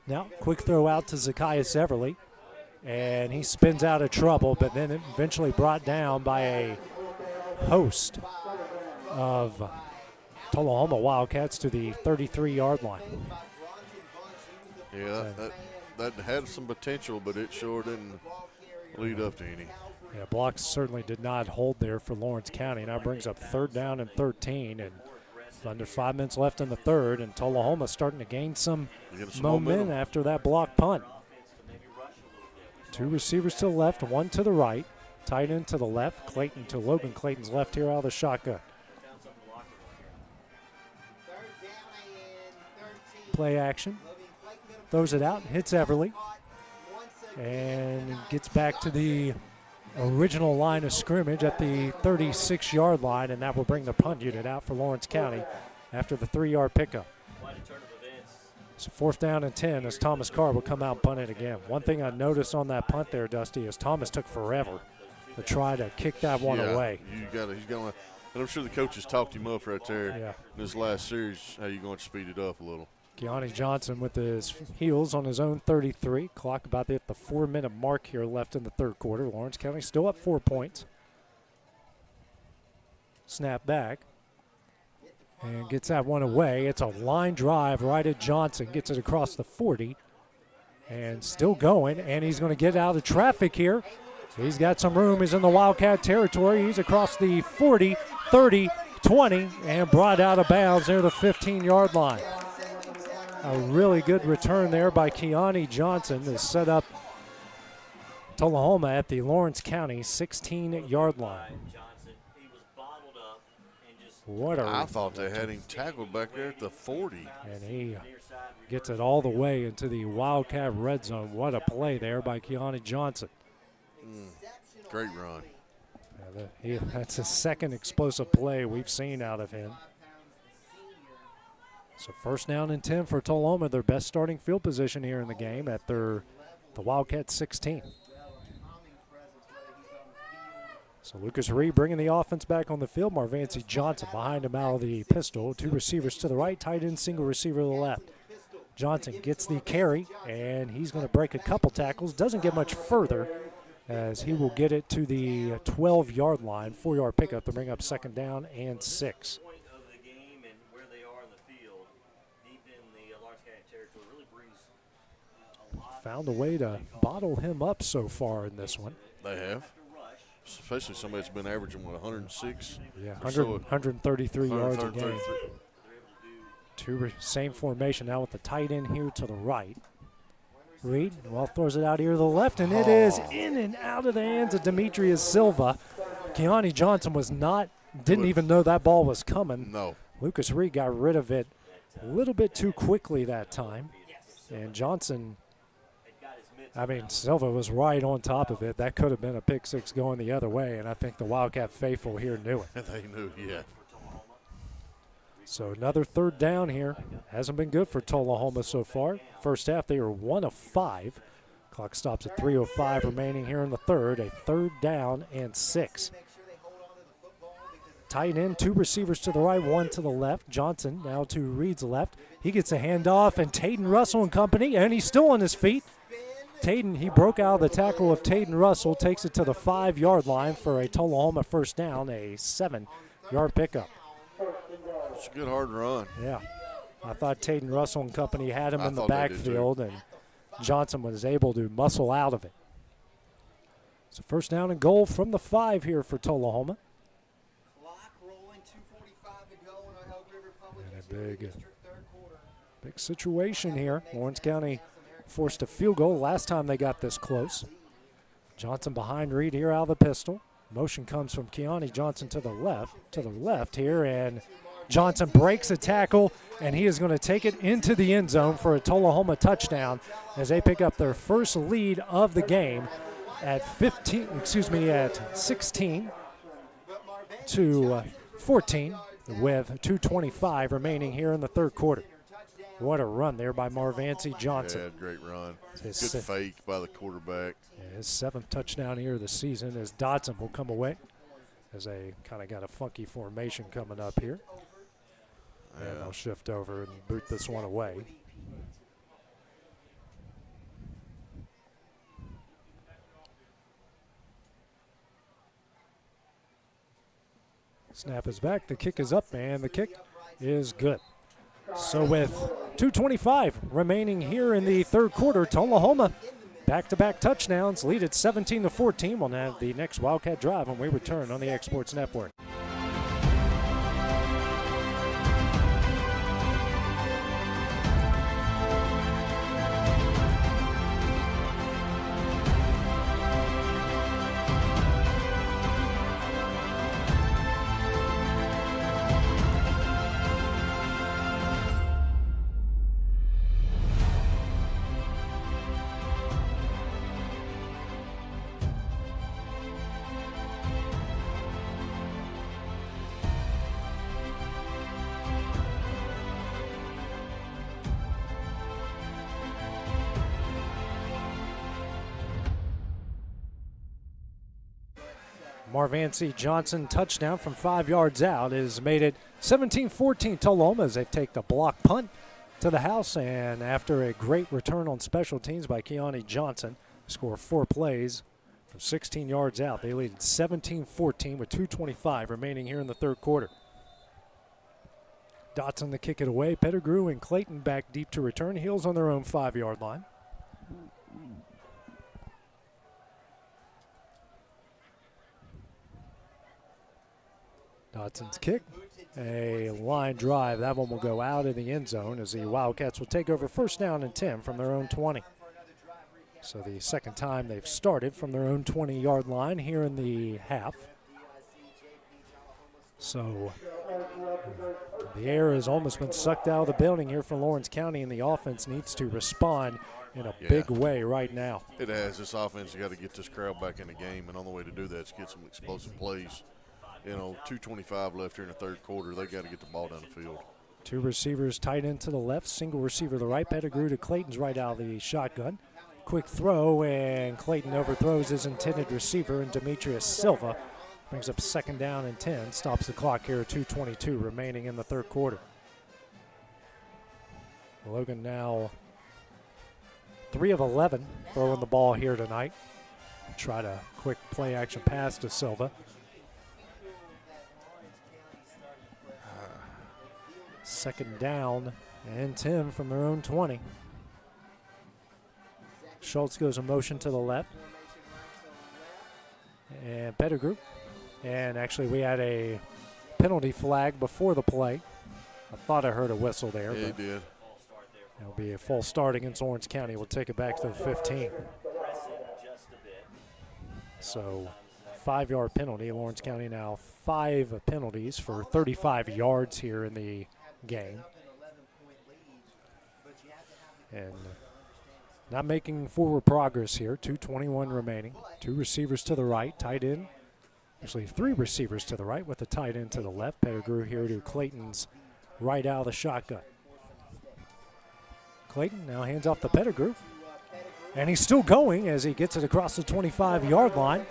Now, quick throw out to Zacchaeus Everly. And he spins out of trouble, but then eventually brought down by a host of Tullahoma Wildcats to the 33-yard line. Yeah, that had some potential, but it sure didn't lead up to any. Yeah, blocks certainly did not hold there for Lawrence County. Now brings up third down and 13, and under 5 minutes left in the third, and Tullahoma starting to gain some momentum after that block punt. 2 receivers to the left, 1 to the right, tight end to the left, Clayton to Logan Clayton's left here out of the shotgun. Play action, throws it out, hits Everly, and gets back to the original line of scrimmage at the 36-yard line, and that will bring the punt unit out for Lawrence County after the 3-yard pickup. So 4th down and 10 as Thomas Carr will come out and punt it again. One thing I noticed on that punt there, Dusty, is Thomas took forever to try to kick that one away. He's going to, and I'm sure the coaches talked him up right there in this last series, how you going to speed it up a little. Keone Johnson with his heels on his own 33. Clock about at the 4-minute mark here left in the third quarter. Lawrence County still up 4 points. Snap back. And gets that one away. It's a line drive right at Johnson. Gets it across the 40. And still going. And he's going to get out of traffic here. He's got some room. He's in the Wildcat territory. He's across the 40, 30, 20. And brought out of bounds near the 15-yard line. A really good return there by Keone Johnson to set up Tullahoma at the Lawrence County 16-yard line. He was bottled up and just I thought they had him tackled back there at the 40. And he gets it all the way into the Wildcat red zone. What a play there by Keone Johnson. Great run. That's his second explosive play we've seen out of him. So first down and 10 for Tullahoma, their best starting field position here in the game at the Wildcat 16. So Lucas Reed bringing the offense back on the field. Marvancy Johnson behind him out of the pistol. Two receivers to the right, tight end, single receiver to the left. Johnson gets the carry, and he's going to break a couple tackles. Doesn't get much further as he will get it to the 12-yard line. 4-yard pickup to bring up second down and 6. Found a way to bottle him up so far in this one. They have. Especially somebody that's been averaging, 106? Yeah, 133 yards a game. Same formation now with the tight end here to the right. Reed, throws it out here to the left, and it is in and out of the hands of Demetrius Silva. Keone Johnson didn't even know that ball was coming. No. Lucas Reed got rid of it a little bit too quickly that time. And Johnson, Silva was right on top of it. That could have been a pick six going the other way, and I think the Wildcat faithful here knew it. They knew, yeah. So another third down here. Hasn't been good for Tullahoma so far. First half, they are 1 of 5. Clock stops at 3:05 remaining here in the third. A third down and 6. Tight end, two receivers to the right, one to the left. Johnson now to Reed's left. He gets a handoff, and Taden Russell and company, and he's still on his feet. Taden, he broke out of the tackle of Taden Russell, takes it to the 5-yard line for a Tullahoma first down, a 7-yard pickup. It's a good hard run. Yeah. I thought Taden Russell and company had him in the backfield, and Johnson was able to muscle out of it. So first down and goal from the 5 here for Tullahoma. And a big situation here. Lawrence County forced a field goal last time they got this close. Johnson behind Reed here out of the pistol. Motion comes from Keone Johnson to the left here, and Johnson breaks a tackle, and he is going to take it into the end zone for a Tullahoma touchdown as they pick up their first lead of the game at 16 to 14 with 2:25 remaining here in the third quarter. What a run there by Marvancy Johnson. Yeah, great run. Good fake by the quarterback. Yeah, his 7th touchdown here of the season as Dodson will come away as they kind of got a funky formation coming up here. Yeah. And I'll shift over and boot this one away. Snap is back, the kick is up, and the kick is good. So with 2:25 remaining here in the third quarter, Tullahoma back-to-back touchdowns, lead at 17 to 14. We'll have the next Wildcat Drive when we return on the X Sports Network. Marvancy Johnson touchdown from 5 yards out has made it 17-14 Tullahoma as they take the block punt to the house, and after a great return on special teams by Keone Johnson, score 4 plays from 16 yards out. They lead 17-14 with 2:25 remaining here in the third quarter. Dotson to kick it away. Pettigrew and Clayton back deep to return. Heels on their own 5-yard line. Dotson's kick, a line drive. That one will go out of the end zone as the Wildcats will take over first down and 10 from their own 20. So the second time they've started from their own 20-yard line here in the half. So the air has almost been sucked out of the building here for Lawrence County, and the offense needs to respond in a big way right now. It has. This offense has got to get this crowd back in the game, and on the way to do that is get some explosive plays. 2:25 left here in the third quarter. They got to get the ball down the field. Two receivers tight end to the left, single receiver to the right. Pettigrew to Clayton's right out of the shotgun. Quick throw, and Clayton overthrows his intended receiver, and Demetrius Silva brings up 2nd down and 10. Stops the clock here at 2:22 remaining in the third quarter. Logan now 3 of 11 throwing the ball here tonight. Try to quick play action pass to Silva. Second down and 10 from their own 20. Schultz goes in motion to the left. And Pettigrew. And actually we had a penalty flag before the play. I thought I heard a whistle there. Yeah, he did. It'll be a false start against Orange County. We'll take it back to the 15. So 5-yard penalty. Lawrence County now 5 penalties for 35 yards here in the game. And not making forward progress here. 2:21 remaining. 2 receivers to the right, tight end. Actually 3 receivers to the right with the tight end to the left. Pettigrew here to Clayton's right out of the shotgun. Clayton now hands off to Pettigrew. And he's still going as he gets it across the 25-yard line.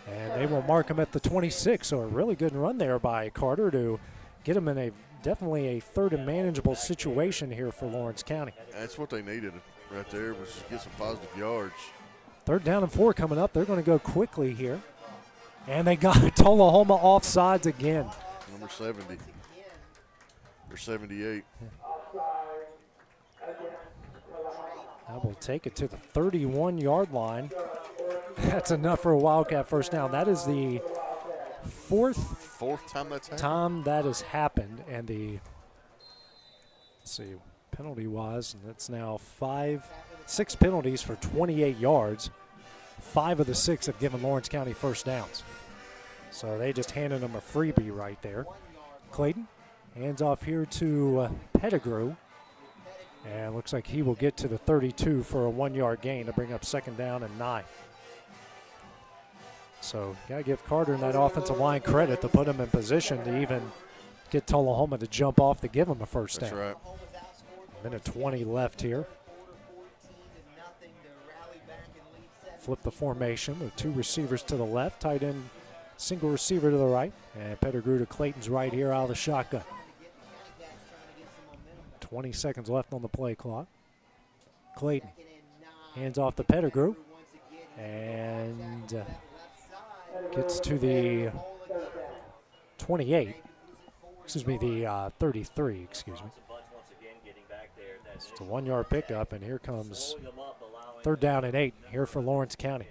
And they will mark him at the 26. So a really good run there by Carter to get him in a definitely a third and manageable situation here for Lawrence County. That's what they needed right there, was to get some positive yards. 3rd down and 4 coming up. They're going to go quickly here. And they got Tullahoma offsides again. Number 70. Or 78. That will take it to the 31-yard line. That's enough for a Wildcat first down. That is the fourth time that's happened. Time that has happened, and the penalty-wise, and it's now 6 penalties for 28 yards. 5 of the 6 have given Lawrence County first downs. So they just handed them a freebie right there. Clayton hands off here to Pettigrew. And looks like he will get to the 32 for a 1-yard gain to bring up 2nd down and 9. So got to give Carter and that offensive line credit to put him in position to even get Tullahoma to jump off to give him a first down. That's right. Minute 20 left here. Flip the formation with 2 receivers to the left, tight end, single receiver to the right, and Pettigrew to Clayton's right here out of the shotgun. 20 seconds left on the play clock. Clayton hands off to Pettigrew and gets to the 28. Excuse me, the 33, excuse me. It's a 1-yard pickup, and here comes 3rd down and 8 here for Lawrence County.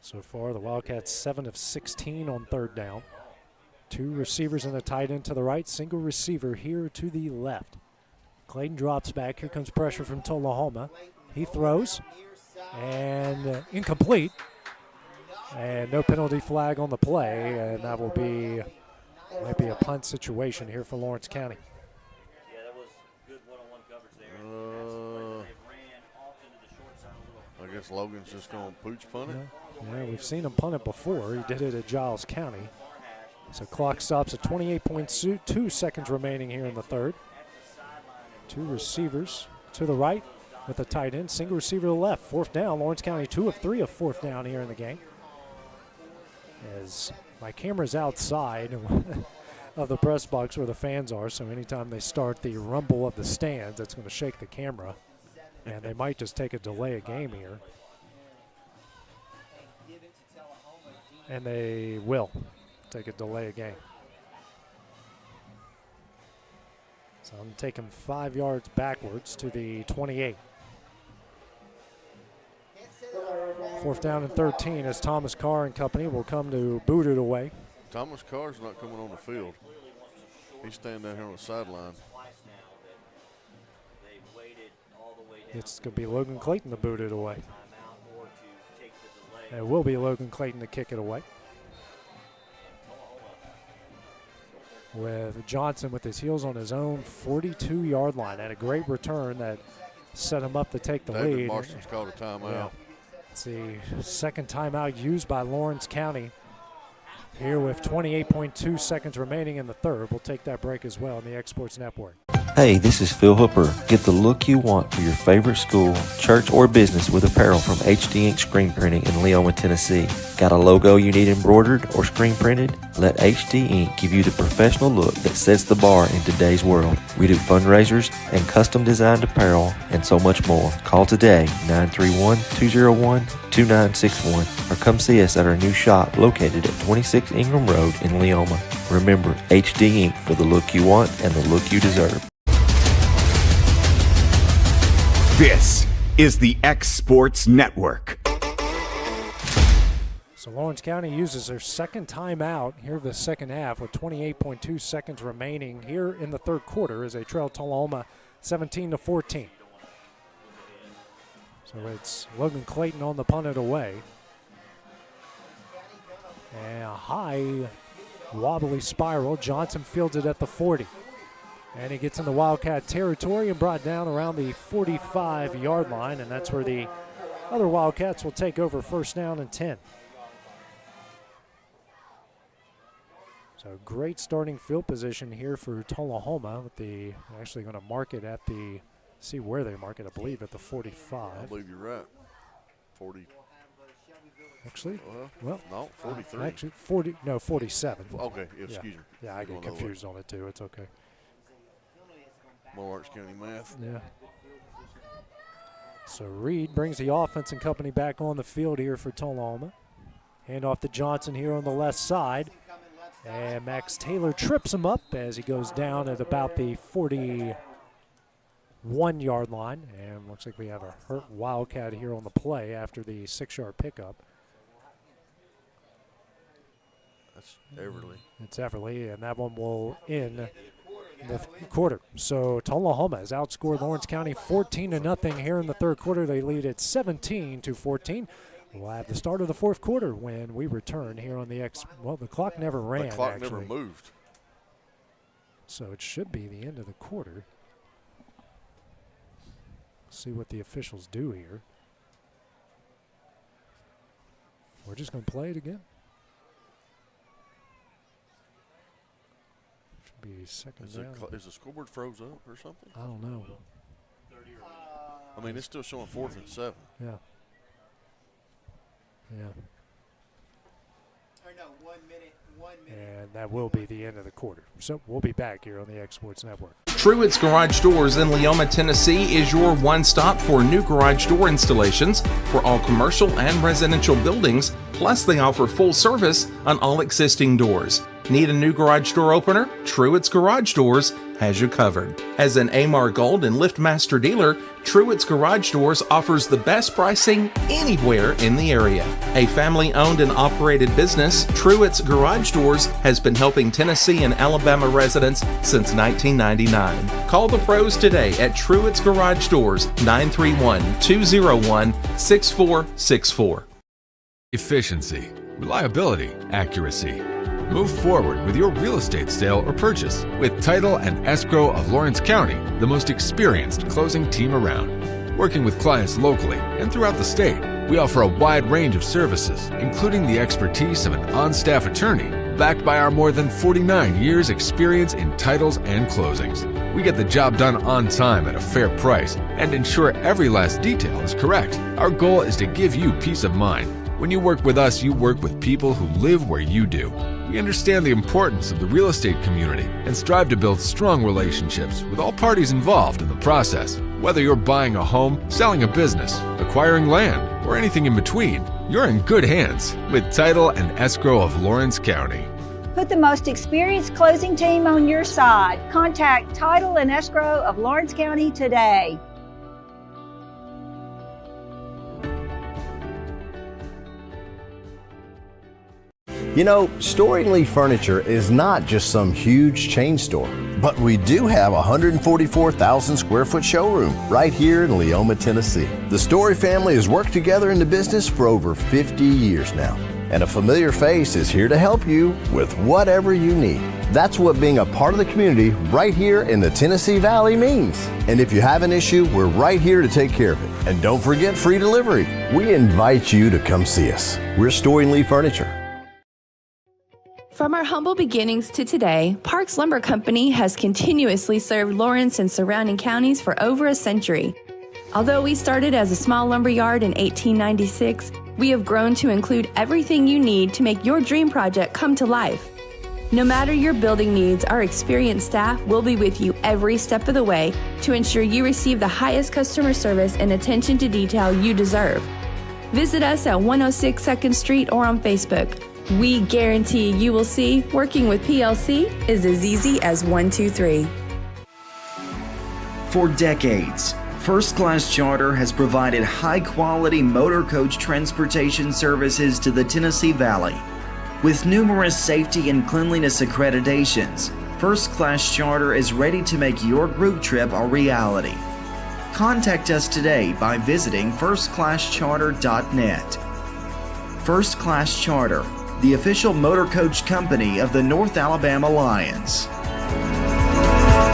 So far, the Wildcats 7 of 16 on 3rd down. 2 receivers and a tight end to the right, single receiver here to the left. Clayton drops back. Here comes pressure from Tullahoma. He throws, and incomplete. And no penalty flag on the play, and that will be, might be a punt situation here for Lawrence County. Yeah, that was good one-on-one coverage there. I guess Logan's just going to pooch punt it. Yeah, we've seen him punt it before. He did it at Giles County. So clock stops at 28.2 seconds remaining here in the third. 2 receivers to the right with a tight end. Single receiver to the left. 4th down. Lawrence County 2 of 3 of 4th down here in the game. As my camera's outside of the press box where the fans are, so anytime they start the rumble of the stands, it's going to shake the camera. And they might just take a delay of game here. And they will take a delay of game. So I'm taking 5 yards backwards to the 28. 4th down and 13 as Thomas Carr and company will come to boot it away. Thomas Carr's not coming on the field. He's standing down here on the sideline. It's going to be Logan Clayton to boot it away. It will be Logan Clayton to kick it away. with Johnson with his heels on his own 42-yard line. Had a great return that set him up to take the David lead. Marston's called a timeout. Yeah. It's the second timeout used by Lawrence County here with 28.2 seconds remaining in the third. We'll take that break as well on the Exports Network. Hey, this is Phil Hooper. Get the look you want for your favorite school, church, or business with apparel from HD Ink Screen Printing in Leoma, Tennessee. Got a logo you need embroidered or screen printed? Let HD Ink give you the professional look that sets the bar in today's world. We do fundraisers and custom designed apparel and so much more. Call today, 931-201-2961, or come see us at our new shop located at 26 Ingram Road in Leoma. Remember, HD Ink for the look you want and the look you deserve. This is the X Sports Network. So Lawrence County uses their second timeout here of the second half with 28.2 seconds remaining here in the third quarter as they trail Tullahoma 17-14. So it's Logan Clayton on the punt it away. And a high wobbly spiral. Johnson fields it at the 40. And he gets into Wildcat territory and brought down around the 45-yard line, and that's where the other Wildcats will take over first down and 10. So great starting field position here for Tullahoma. With the actually going to mark it at the, see where they mark it, I believe at the 45. I believe you're right. 40. Actually, well, no, 43. Actually, 47. Okay, excuse me. Yeah, I get confused on it too. It's okay. Lawrence County math. Yeah. So Reed brings the offense and company back on the field here for Tullahoma. Hand off to Johnson here on the left side. And Max Taylor trips him up as he goes down at about the 41-yard line. And looks like we have a hurt Wildcat here on the play after the 6-yard pickup. That's Everly. It's Everly, and that one will end the quarter. So Tullahoma has outscored Lawrence County 14-0 here in the third quarter. They lead at 17-14. We'll have the start of the fourth quarter when we return here on the well, the clock never ran. The clock actually never moved. So it should be the end of the quarter. See what the officials do here. We're just going to play it again. Should be second down. Is the scoreboard froze up or something? I don't know. I mean, it's still showing 4th and 7. Yeah. Yeah. Or no, 1 minute. And that will be the end of the quarter. So we'll be back here on the X Sports Network. Truett's Garage Doors in Leoma, Tennessee is your one-stop for new garage door installations for all commercial and residential buildings, plus they offer full service on all existing doors. Need a new garage door opener? Truett's Garage Doors has you covered. As an AMAR Gold and LiftMaster dealer, Truett's Garage Doors offers the best pricing anywhere in the area. A family-owned and operated business, Truett's Garage Doors has been helping Tennessee and Alabama residents since 1999. Call the pros today at Truett's Garage Doors, 931-201-6464. Efficiency, reliability, accuracy. Move forward with your real estate sale or purchase with Title and Escrow of Lawrence County, the most experienced closing team around. Working with clients locally and throughout the state, we offer a wide range of services, including the expertise of an on-staff attorney, backed by our more than 49 years experience in titles and closings. We get the job done on time at a fair price and ensure every last detail is correct. Our goal is to give you peace of mind. When you work with us, you work with people who live where you do. We understand the importance of the real estate community and strive to build strong relationships with all parties involved in the process. Whether you're buying a home, selling a business, acquiring land, or anything in between, you're in good hands with Title and Escrow of Lawrence County. Put the most experienced closing team on your side. Contact Title and Escrow of Lawrence County today. You know, Storing Lee Furniture is not just some huge chain store, but we do have a 144,000 square foot showroom right here in Leoma, Tennessee. The Story family has worked together in the business for over 50 years now. and a familiar face is here to help you with whatever you need. That's what being a part of the community right here in the Tennessee Valley means. And if you have an issue, we're right here to take care of it. And don't forget free delivery. We invite you to come see us. We're Story & Lee Furniture. From our humble beginnings to today, Parks Lumber Company has continuously served Lawrence and surrounding counties for over a century. Although we started as a small lumber yard in 1896, we have grown to include everything you need to make your dream project come to life. No matter your building needs, our experienced staff will be with you every step of the way to ensure you receive the highest customer service and attention to detail you deserve. Visit us at 106 2nd Street or on Facebook. We guarantee you will see working with PLC is as easy as 1, 2, 3. For decades, First Class Charter has provided high-quality motor coach transportation services to the Tennessee Valley. With numerous safety and cleanliness accreditations, First Class Charter is ready to make your group trip a reality. Contact us today by visiting firstclasscharter.net. First Class Charter, the official motor coach company of the North Alabama Lions.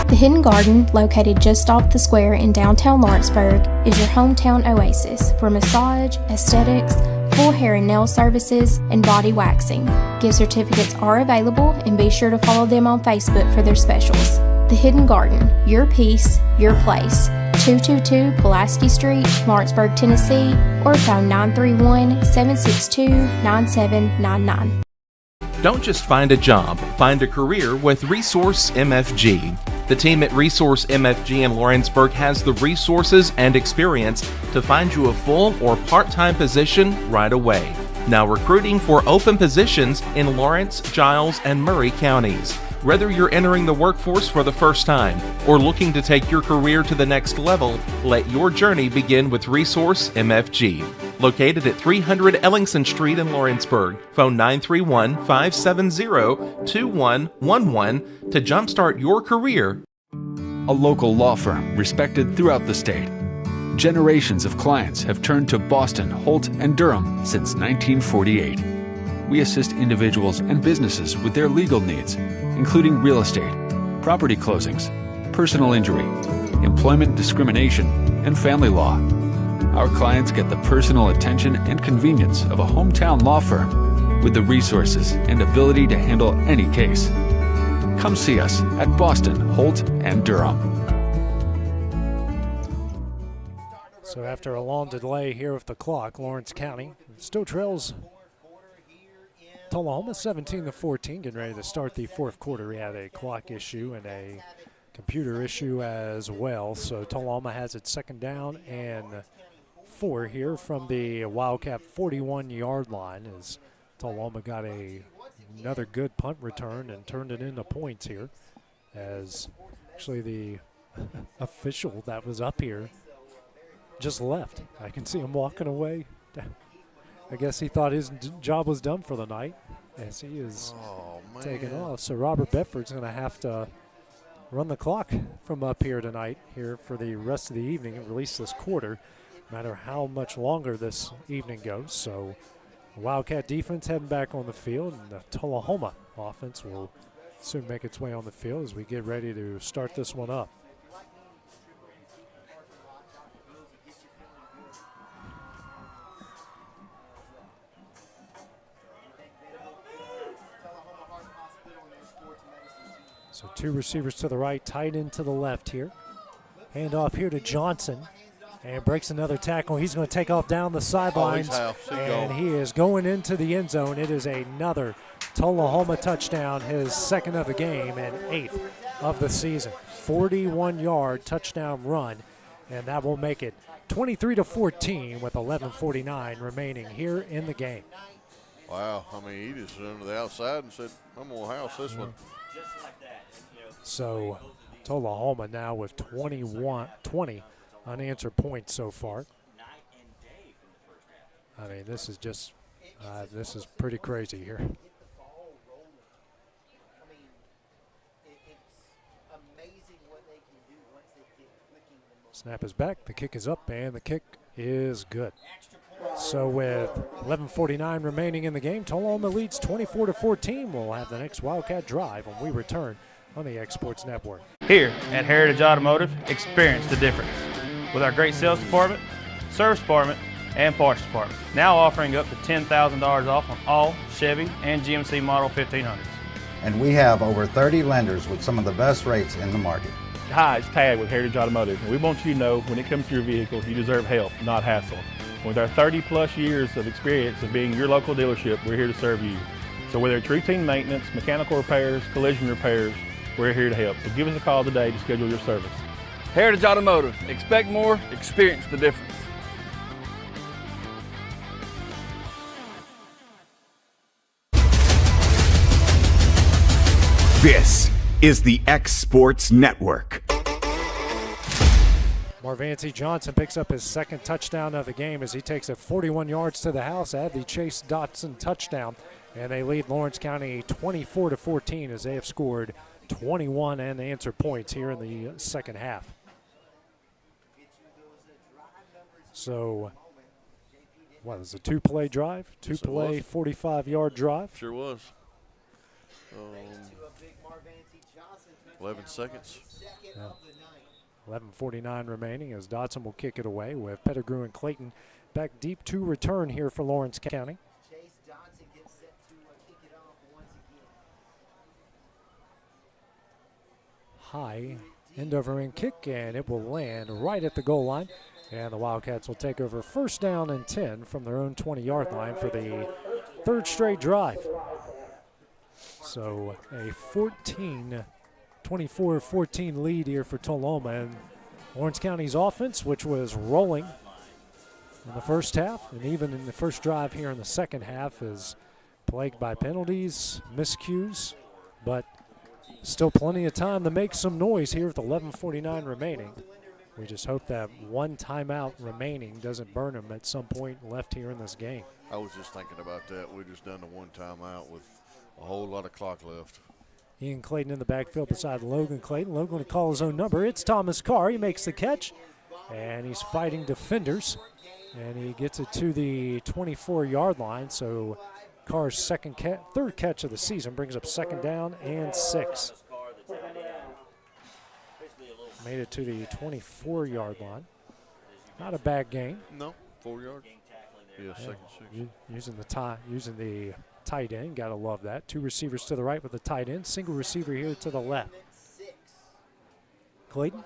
The Hidden Garden, located just off the square in downtown Lawrenceburg, is your hometown oasis for massage, aesthetics, full hair and nail services, and body waxing. Gift certificates are available, and be sure to follow them on Facebook for their specials. The Hidden Garden, your peace, your place. 222 Pulaski Street, Lawrenceburg, Tennessee, or phone 931-762-9799. Don't just find a job, find a career with Resource MFG. The team at Resource MFG in Lawrenceburg has the resources and experience to find you a full or part-time position right away. Now recruiting for open positions in Lawrence, Giles, and Murray counties. Whether you're entering the workforce for the first time or looking to take your career to the next level, let your journey begin with Resource MFG. Located at 300 Ellingson Street in Lawrenceburg. Phone 931-570-2111 to jumpstart your career. A local law firm respected throughout the state. Generations of clients have turned to Boston, Holt, and Durham since 1948. We assist individuals and businesses with their legal needs, including real estate, property closings, personal injury, employment discrimination, and family law. Our clients get the personal attention and convenience of a hometown law firm with the resources and ability to handle any case. Come see us at Boston, Holt, and Durham. So after a long delay here with the clock, Lawrence County still trails Tullahoma 17-14, getting ready to start the fourth quarter. We had a clock issue and a computer issue as well. So Tullahoma has its second down and 4 here from the Wildcat 41-yard line as Tullahoma got another good punt return and turned it into points here, as actually the official that was up here just left. I can see him walking away. I guess he thought his job was done for the night as he is taking off. So Robert Bedford's going to have to run the clock from up here tonight here for the rest of the evening and release this quarter, no matter how much longer this evening goes. So the Wildcat defense heading back on the field, and the Tullahoma offense will soon make its way on the field as we get ready to start this one up. So 2 receivers to the right, tight end to the left here. Hand off here to Johnson, and breaks another tackle. He's going to take off down the sidelines, and he is going into the end zone. It is another Tullahoma touchdown, his second of the game and 8th of the season. 41-yard touchdown run, and that will make it 23-14 with 11:49 remaining here in the game. Wow, I mean, he just went to the outside and said, I'm going to house this one. So Tullahoma now with 20 unanswered points so far. I mean, this is just, this is pretty crazy here. Snap is back, the kick is up, and the kick is good. So with 11:49 remaining in the game, Tullahoma leads 24-14. We'll have the next Wildcat drive when we return on the X Sports Network. Here at Heritage Automotive, experience the difference with our great sales department, service department, and parts department. Now offering up to $10,000 off on all Chevy and GMC Model 1500s. And we have over 30 lenders with some of the best rates in the market. Hi, it's Tad with Heritage Automotive, and we want you to know when it comes to your vehicle, you deserve help, not hassle. With our 30-plus years of experience of being your local dealership, we're here to serve you. So whether it's routine maintenance, mechanical repairs, collision repairs, we're here to help. So give us a call today to schedule your service. Heritage Automotive. Expect more, experience the difference. This is the X Sports Network. Marvancy Johnson picks up his second touchdown of the game as he takes it 41 yards to the house at the Chase Dotson touchdown. And they lead Lawrence County 24-14 as they have scored 21 unanswered points here in the second half. So, what was a two-play drive? Two-play, 45-yard drive? Sure was. 11 seconds. Yeah. 11:49 remaining as Dotson will kick it away with Pettigrew and Clayton back deep to return here for Lawrence County. High end over end kick, and it will land right at the goal line. And the Wildcats will take over first down and 10 from their own 20-yard line for the third straight drive. So a 24-14 lead here for Tullahoma. And Lawrence County's offense, which was rolling in the first half and even in the first drive here in the second half, is plagued by penalties, miscues, but still plenty of time to make some noise here with 11:49 remaining. We just hope that one timeout remaining doesn't burn them at some point left here in this game. I was just thinking about that. We just done the one timeout with a whole lot of clock left. Ian Clayton in the backfield beside Logan Clayton. Logan to call his own number. It's Thomas Carr. He makes the catch, and he's fighting defenders, and he gets it to the 24-yard line. So Carr's third catch of the season brings up second down and 6. Made it to the 24-yard line. Not a bad game. No, 4 yards. Yeah, second 6. Using the tight end. Gotta love that. Two receivers to the right with the tight end. Single receiver here to the left. Clayton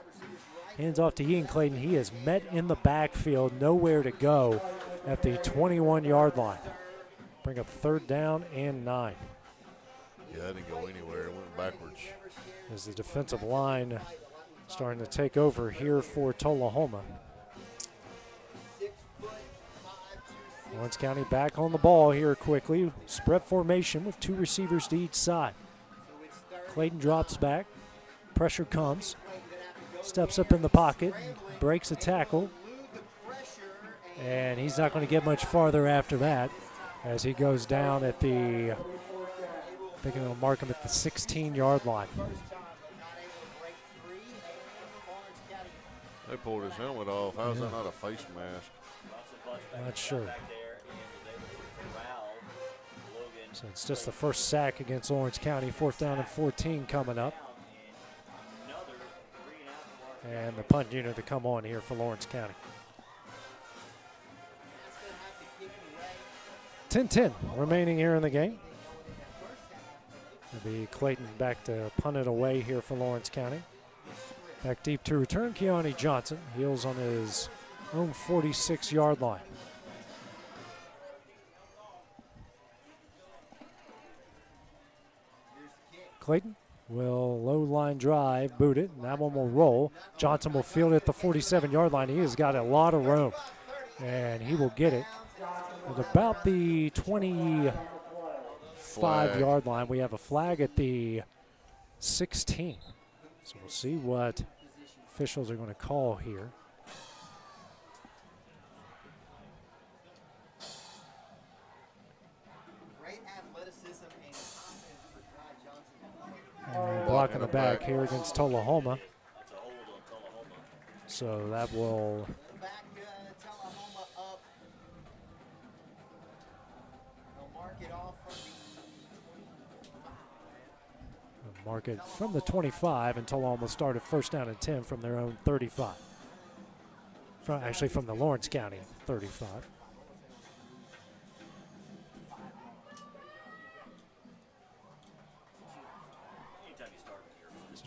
hands off to Ian Clayton. He is met in the backfield. Nowhere to go at the 21-yard line. Bring up third down and 9. Yeah, that didn't go anywhere. It went backwards. As the defensive line starting to take over here for Tullahoma. Lawrence County back on the ball here quickly. Spread formation with two receivers to each side. Clayton drops back. Pressure comes. Steps up in the pocket. Breaks a tackle. And he's not going to get much farther after that as he goes down at the, I think it'll mark him at the 16-yard line. They pulled his helmet off. How is that not a face mask? Not sure. So it's just the first sack against Lawrence County. 4th down and 14 coming up. And the punt unit to come on here for Lawrence County. 10-10 remaining here in the game. It'll be Clayton back to punt it away here for Lawrence County. Back deep to return, Keone Johnson. Heels on his own 46-yard line. Clayton will low line drive, boot it, and that one will roll. Johnson will field it at the 47-yard line. He has got a lot of room, and he will get it at about the 25-yard line. We have a flag at the 16. So we'll see what officials are going to call here. And blocking the back here against Tullahoma. So that will Mark it from the 25, and Tullahoma will start at first down and 10 from their own 35. Actually, from the Lawrence County 35.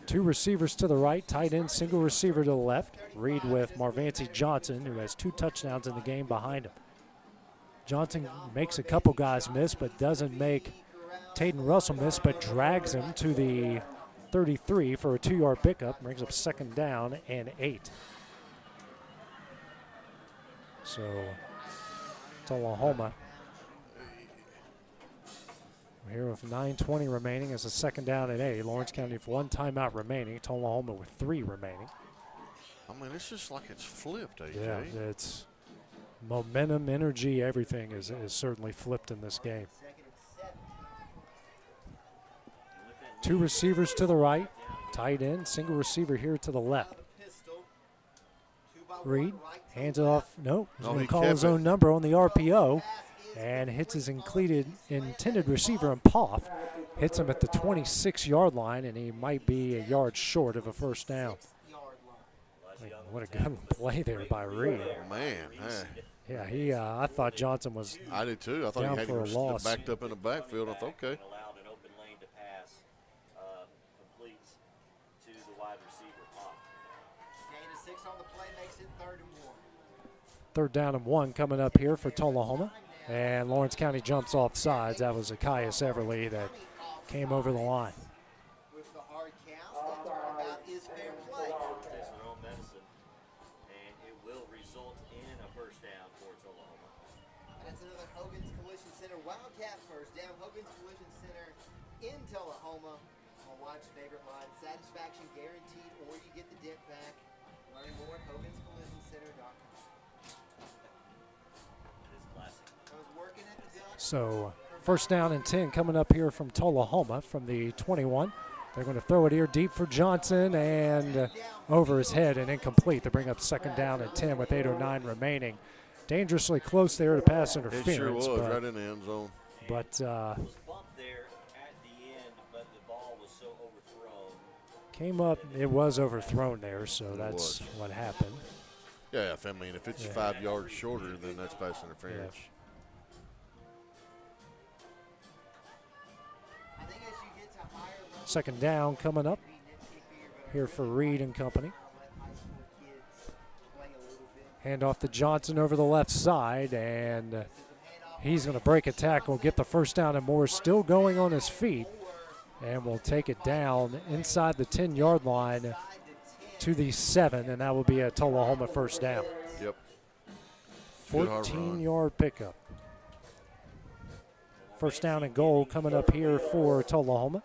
Two receivers to the right, tight end, single receiver to the left. Reed with Marvancy Johnson, who has 2 touchdowns in the game behind him. Johnson makes a couple guys miss, but doesn't make Taden Russell miss, but drags him to the 33 for a 2-yard pickup, brings up second down and 8. So, Tullahoma here with 9:20 remaining as a second down and 8. Lawrence County with 1 timeout remaining. Tullahoma with 3 remaining. I mean, it's just like it's flipped, AJ. Yeah, it's momentum, energy, everything is certainly flipped in this game. 2 receivers to the right, tight end, single receiver here to the left. Reed hands it off. Nope, he's going to call his own number on the RPO and hits his intended receiver and Poff. Hits him at the 26-yard line, and he might be a yard short of a first down. What a good play there by Reed. Man, hey. Yeah, I thought Johnson was I did too. I thought down he had for a him loss. backed up in the backfield. I thought, okay. Third down and 1 coming up here for Tullahoma. And Lawrence County jumps off sides. That was Achias Everly that came over the line. With the hard count, the turnabout is fair play. Takes their own medicine, and it will result in a first down for Tullahoma. That's another Hogan's Collision Center Wildcat first down. Hogan's Collision Center in Tullahoma. My wife's favorite line, satisfaction guaranteed, or you get the dent back. Learn more at Hogan'sCollisionCenter.com. So first down and 10 coming up here from Tullahoma from the 21. They're going to throw it here deep for Johnson and over his head and incomplete. They bring up second down and 10 with 8:09 remaining. Dangerously close there to pass interference. It sure was, right in the end zone. But came up, it was overthrown there, so that's what happened. Yeah, if it's 5 yards shorter, then that's pass interference. Yeah. Second down coming up here for Reed and company. Hand off to Johnson over the left side, and he's going to break a tackle, get the first down, and more still going on his feet, and will take it down inside the 10-yard line to the 7, and that will be a Tullahoma first down. Yep. 14-yard pickup. First down and goal coming up here for Tullahoma.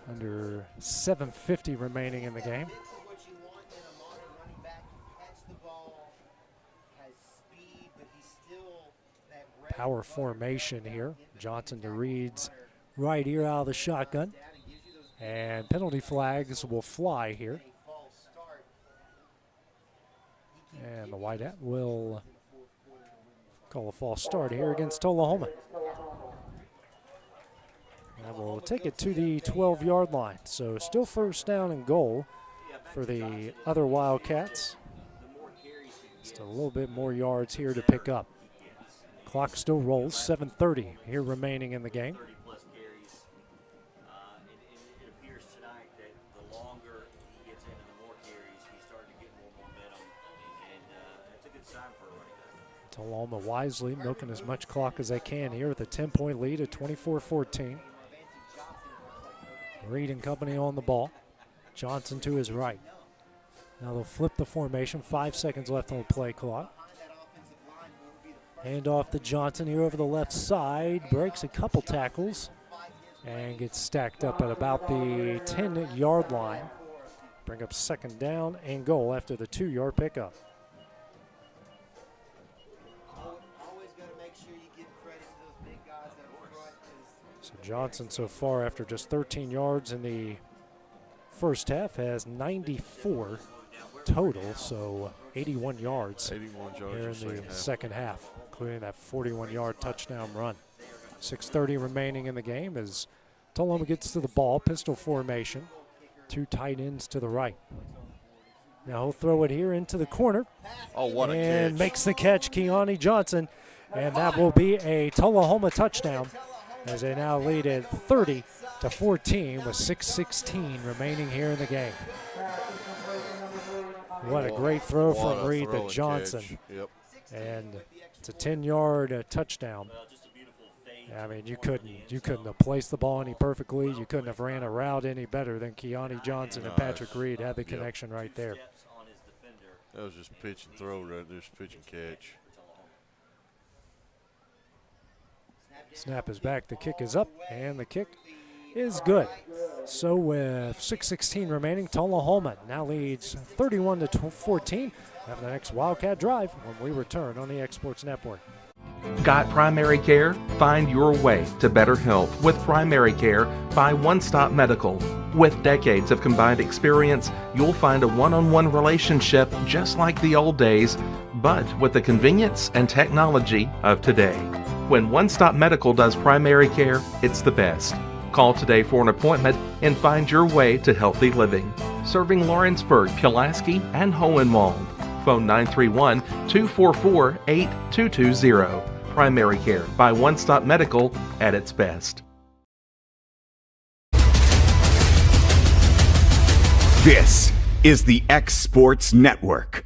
Under 7:50 remaining in the game. Power formation here. Johnson to Reed's right ear out of the shotgun. And penalty flags will fly here. And the Whiteout will call a false start here against Tullahoma. And we'll take it to the 12-yard line. So still first down and goal for the other Wildcats. Just a little bit more yards here to pick up. Clock still rolls, 7:30 here remaining in the game. It appears tonight that the longer he gets into the more carries, he's starting to get more momentum, and that's a good sign for a running back. Tullahoma wisely milking as much clock as they can here with a 10-point lead at 24-14. Reed and company on the ball. Johnson to his right. Now they'll flip the formation. 5 seconds left on the play clock. Hand off to Johnson here over the left side. Breaks a couple tackles and gets stacked up at about the 10-yard line. Bring up second down and goal after the 2-yard pickup. So Johnson so far after just 13 yards in the first half has 94 total, so 81 yards, 81 yards here in the second half, including that 41-yard touchdown run. 6:30 remaining in the game as Tullahoma gets to the ball, pistol formation, 2 tight ends to the right. Now he'll throw it here into the corner. Oh, what a and catch. Makes the catch, Keone Johnson, and that will be a Tullahoma touchdown as they now lead at 30-14 with 6:16 remaining here in the game. What a great throw from Reed to Johnson. Yep. And it's a 10-yard touchdown. I mean, you couldn't have placed the ball any perfectly. You couldn't have ran a route any better than Keone Johnson and Patrick Reed had the connection right there. That was just pitch and throw right there, just pitch and catch. Snap is back, the kick is up, and the kick is good. So with 6:16 remaining, Tullahoma now leads 31-14. Have the next Wildcat drive when we return on the Exports Network. Got primary care? Find your way to better health with primary care by One Stop Medical. With decades of combined experience, you'll find a one-on-one relationship just like the old days, but with the convenience and technology of today. When One Stop Medical does primary care, it's the best. Call today for an appointment and find your way to healthy living. Serving Lawrenceburg, Pulaski, and Hohenwald. Phone 931-244-8220. Primary care by One Stop Medical at its best. This is the X Sports Network.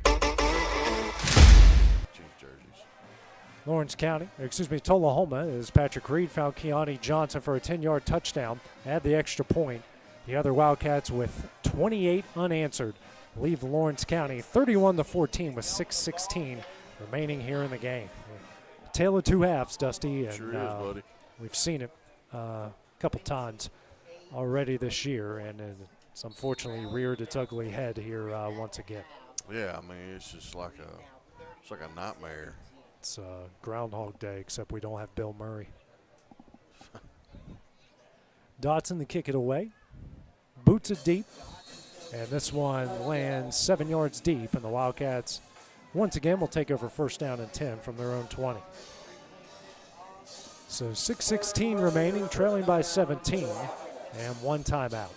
Tullahoma, as Patrick Reed found Keone Johnson for a 10-yard touchdown, add the extra point. The other Wildcats with 28 unanswered leave Lawrence County 31-14 with 6:16 remaining here in the game. Tale of two halves, Dusty, and Sure is, buddy. we've seen it a couple times already this year, and it's unfortunately reared its ugly head here once again. Yeah, I mean, it's just like a nightmare. It's Groundhog Day, except we don't have Bill Murray. Dotson to kick it away. Boots it deep. And this one lands 7 yards deep, and the Wildcats once again will take over first down and 10 from their own 20. So 6:16 remaining, trailing by 17, and one timeout.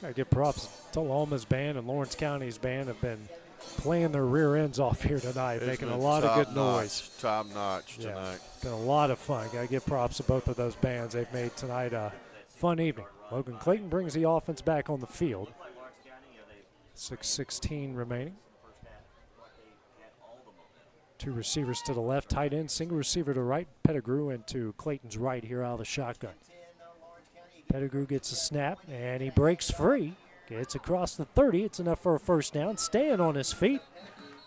Gotta give props to Tullahoma's band and Lawrence County's band have been playing their rear ends off here tonight, making a lot of good noise. Top notch tonight. It's been a lot of fun. Gotta give props to both of those bands. They've made tonight a fun evening. Logan Clayton brings the offense back on the field. 6:16 remaining. 2 receivers to the left, tight end, single receiver to right, Pettigrew into Clayton's right here out of the shotgun. Pettigrew gets a snap, and he breaks free. Gets across the 30. It's enough for a first down. Staying on his feet,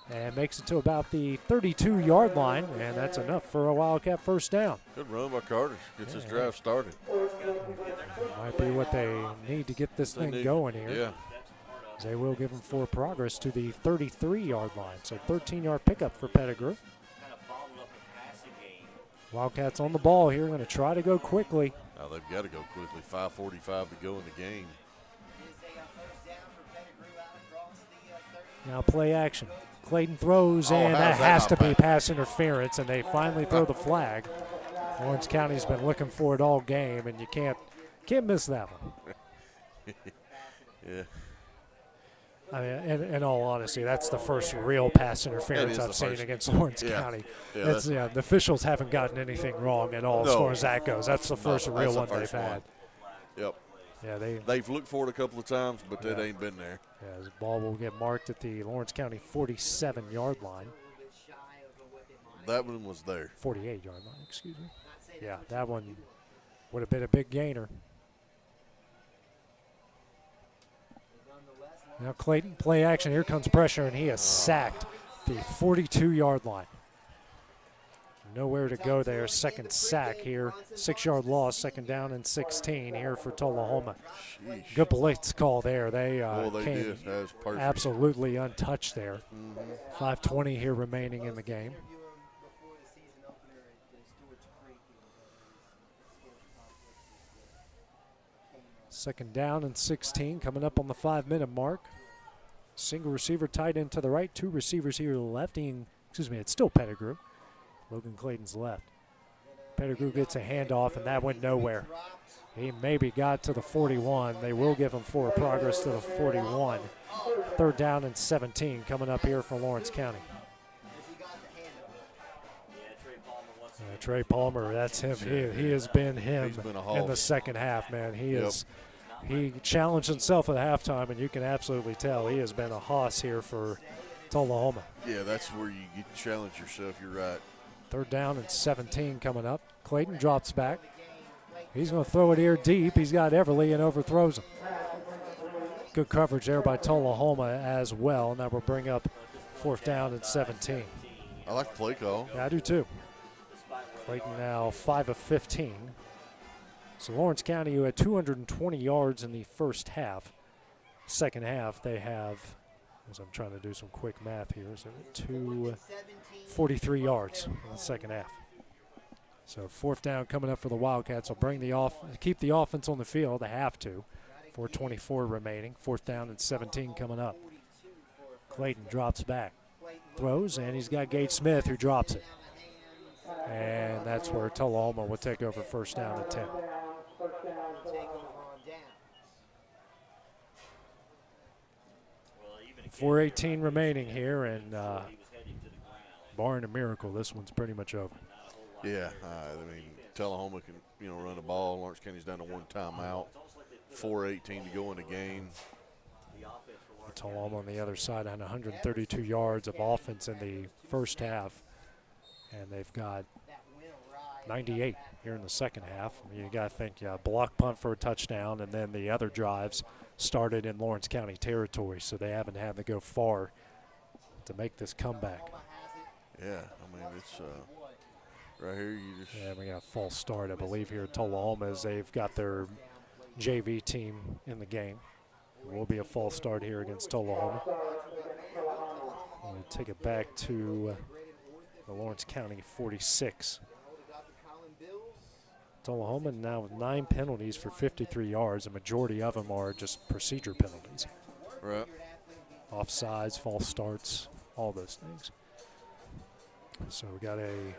and makes it to about the 32-yard line, and that's enough for a Wildcat first down. Good run by Carter. Gets his drive started. Might be what they need to get this thing going here. Yeah. They will give him forward progress to the 33-yard line. So 13-yard pickup for Pettigrew. Wildcats on the ball here. Going to try to go quickly. Now they've got to go quickly. 5:45 to go in the game. Now play action. Clayton throws, and that has to be pass interference, and they finally throw the flag. Lawrence County's been looking for it all game, and you can't miss that one. Yeah. I mean, in all honesty, that's the first real pass interference I've seen against Lawrence County. The officials haven't gotten anything wrong at all as far as that goes. That's the first real one they've had. Yep. Yeah, they've looked for it a couple of times, but that ain't been there. Yeah, the ball will get marked at the Lawrence County 47-yard line. That one was there. 48-yard line, excuse me. Yeah, that one would have been a big gainer. Now Clayton, play action. Here comes pressure, and he is sacked the 42-yard line. Nowhere to go there. Second sack here. 6-yard loss, second down and 16 here for Tullahoma. Sheesh. Good blitz call there. They They came did. That was perfect. absolutely untouched there. 5:20 here remaining in the game. Second down and 16 coming up on the 5-minute mark. Single receiver tight end to the right. 2 receivers here to the left. It's still Pettigrew. Logan Clayton's left. Pettigrew gets a handoff, and that went nowhere. He maybe got to the 41. They will give him forward progress to the 41. Third down and 17 coming up here for Lawrence County. Trey Palmer, that's him. He has been him in the second half, man. He challenged himself at halftime, and you can absolutely tell he has been a hoss here for Tullahoma. Yeah, that's where you get to challenge yourself. You're right. Third down and 17 coming up. Clayton drops back. He's going to throw it here deep. He's got Everly and overthrows him. Good coverage there by Tullahoma as well. Now we'll bring up 4th down and 17. I like the play call. Yeah, I do too. Clayton now 5 of 15. So Lawrence County, who had 220 yards in the first half. Second half, they have, as I'm trying to do some quick math here, so 243 yards in the second half. So 4th down coming up for the Wildcats. Will keep the offense on the field. They have to. 4:24 remaining. 4th down and 17 coming up. Clayton drops back, throws, and he's got Gage Smith who drops it. And that's where Tullahoma will take over 1st down and 10. 4:18 remaining here, and barring a miracle, this one's pretty much over. Yeah, Tullahoma can run the ball. Lawrence County's down to 1 timeout. 4:18 to go in the game. Tullahoma on the other side had 132 yards of offense in the first half, and they've got 98 here in the second half. You got to think, block punt for a touchdown, and then the other drives started in Lawrence County territory, so they haven't had to go far to make this comeback. Yeah, it's right here. Yeah, we got a false start, I believe, here at Tullahoma as they've got their JV team in the game. It will be a false start here against Tullahoma. We'll take it back to the Lawrence County 46. Tullahoma now with 9 penalties for 53 yards. A majority of them are just procedure penalties. Right. Offsides, false starts, all those things. So we got a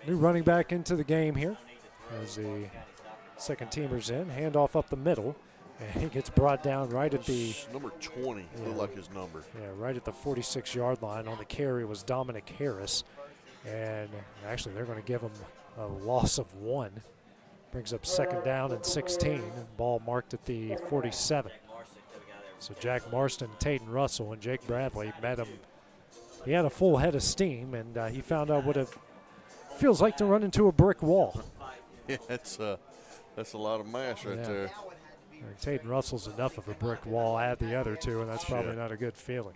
new running back into the game here as the second teamer's in. Handoff up the middle, and he gets brought down right at the number 20. Looked like his number. Yeah, right at the 46-yard line. On the carry was Dominic Harris, and actually they're going to give him a loss of 1. Brings up 2nd down and 16. Ball marked at the 47. So Jack Marston, Tayden Russell, and Jake Bradley met him. He had a full head of steam, and he found out what it feels like to run into a brick wall. Yeah, that's a lot of mass right there. Tayden Russell's enough of a brick wall. Add the other two, and that's probably not a good feeling.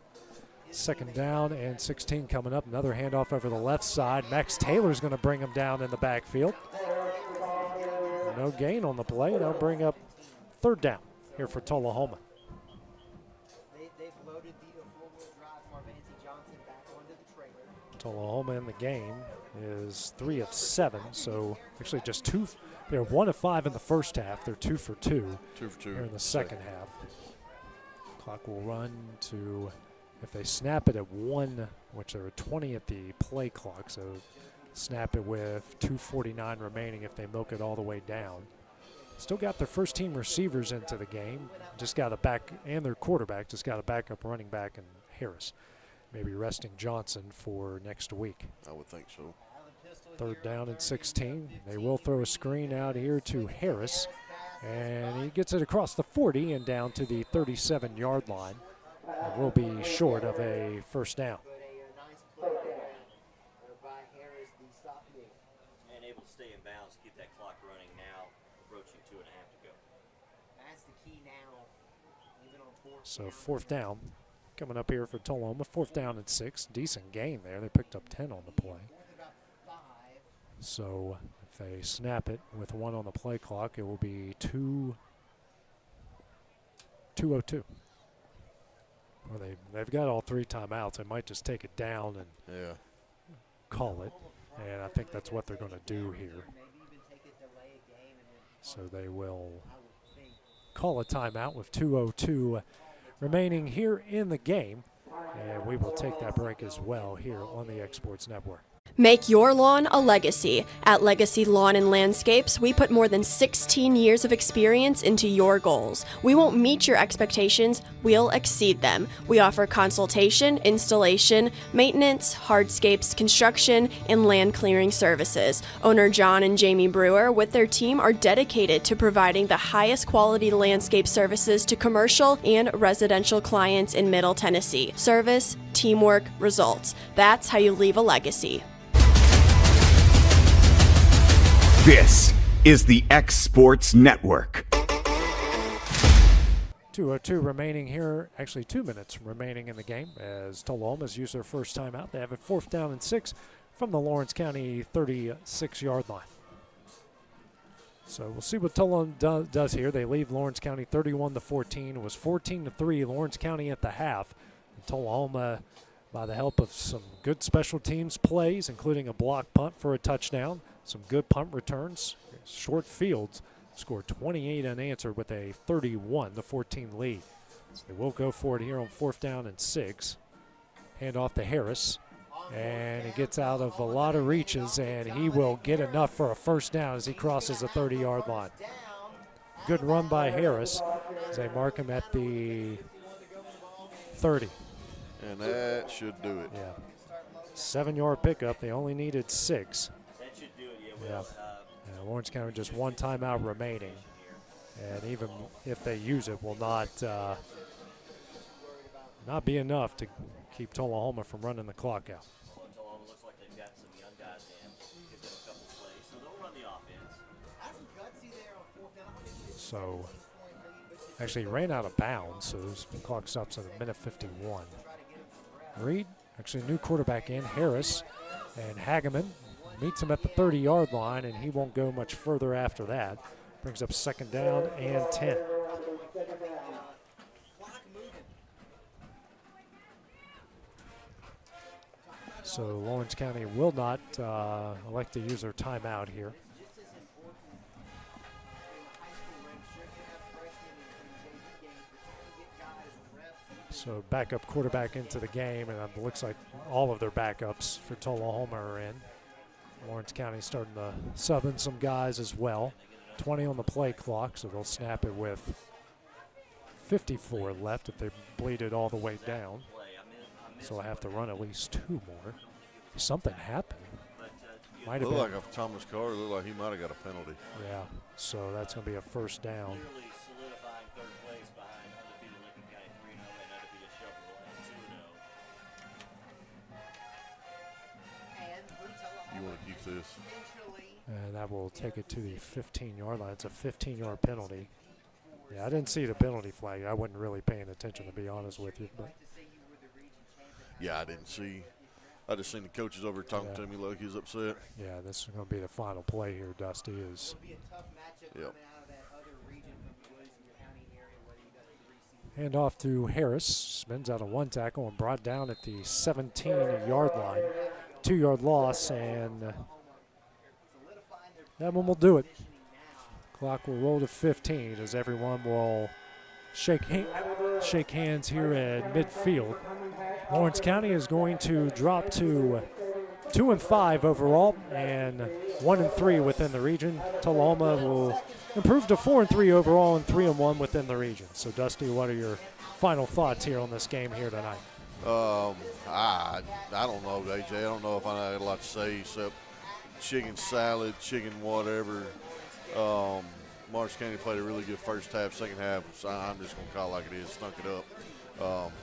2nd down and 16 coming up. Another handoff over the left side. Max Taylor's going to bring him down in the backfield. No gain on the play. They'll bring up 3rd down here for Tullahoma. They've loaded the four-wheel drive Marvancy Johnson back onto the trailer. Tullahoma in the game is 3 of 7, so actually just 2. They're 1 of 5 in the first half. They're 2 for 2. 2 for 2 here in the second half. Clock will run to, if they snap it at 1, which there are 20 at the play clock, so snap it with 2:49 remaining if they milk it all the way down. Still got their first team receivers into the game. Just got a back, and their quarterback just got a backup running back in Harris. Maybe resting Johnson for next week. I would think so. 3rd down and 16. They will throw a screen out here to Harris, and he gets it across the 40 and down to the 37-yard line. It will be short of a 1st down. And able to stay in bounds, keep that clock running now, approaching 2.5 to go. That's the key now. Even on 4th. So 4th down coming up here for Tullahoma. 4th down and 6. Decent gain there. They picked up 10 on the play. So if they snap it with 1 on the play clock, it will be 2:02. Well, they've got all 3 timeouts. They might just take it down and call it. And I think that's what they're going to do here. So they will call a timeout with 2:02 remaining here in the game. And we will take that break as well here on the X Sports Network. Make your lawn a legacy. At Legacy Lawn and Landscapes, we put more than 16 years of experience into your goals. We won't meet your expectations, we'll exceed them. We offer consultation, installation, maintenance, hardscapes, construction, and land clearing services. Owner John and Jamie Brewer with their team are dedicated to providing the highest quality landscape services to commercial and residential clients in Middle Tennessee. Service, teamwork, results. That's how you leave a legacy. This is the X Sports Network. 2:02 remaining here, actually 2 minutes remaining in the game as Tullahoma's used their first timeout. They have a 4th down and 6 from the Lawrence County 36-yard line. So we'll see what Tullahoma does here. They leave Lawrence County 31-14. It was 14-3 Lawrence County at the half. And Tullahoma, by the help of some good special teams plays, including a block punt for a touchdown, some good punt returns, short fields, scored 28 unanswered with a 31-14 lead. So they will go for it here on 4th down and 6. Hand off to Harris, and he gets out of a lot of reaches, and he will get enough for a first down as he crosses the 30-yard line. Good run by Harris as they mark him at the 30. And that should do it. Yeah. 7-yard pickup. They only needed 6. Yeah. Lawrence County just 1 timeout remaining, and even if they use it, will not be enough to keep Tullahoma from running the clock out. Tullahoma looks like they've got some young guys in. Give them a couple plays, so they'll run the offense. So actually he ran out of bounds, so the clock stops at a minute 51. Reed, actually new quarterback in, Harris, and Hageman meets him at the 30-yard line, and he won't go much further after that. Brings up 2nd down and 10. So Lawrence County will not elect to use their timeout here. So backup quarterback into the game, and it looks like all of their backups for Tullahoma are in. Lawrence County starting to sub in some guys as well. 20 on the play clock, so they'll snap it with 54 left if they bleed it all the way down. So I have to run at least 2 more. Something happened. Might have been. Looked like a Thomas Carter. Looked like he might have got a penalty. Yeah, so that's going to be a first down. You want to keep this? And that will take it to the 15-yard line. It's a 15-yard penalty. Yeah, I didn't see the penalty flag. I wasn't really paying attention, to be honest with you. But yeah, I didn't see. I just seen the coaches over talking to me like he's upset. Yeah, this is going to be the final play here, Dusty. Yep. Hand off to Harris. Spins out of 1 tackle and brought down at the 17-yard line. 2-yard loss, and that one will do it. Clock will roll to 15 as everyone will shake hands here at midfield. Lawrence County is going to drop to 2-5 overall and 1-3 within the region. Tullahoma will improve to 4-3 overall and 3-1 within the region. So, Dusty, what are your final thoughts here on this game here tonight? I don't know, AJ. I don't know if I got a lot to say except chicken salad, chicken whatever. Lawrence County played a really good first half, second half. So I'm just going to call it like it is, stunk it up.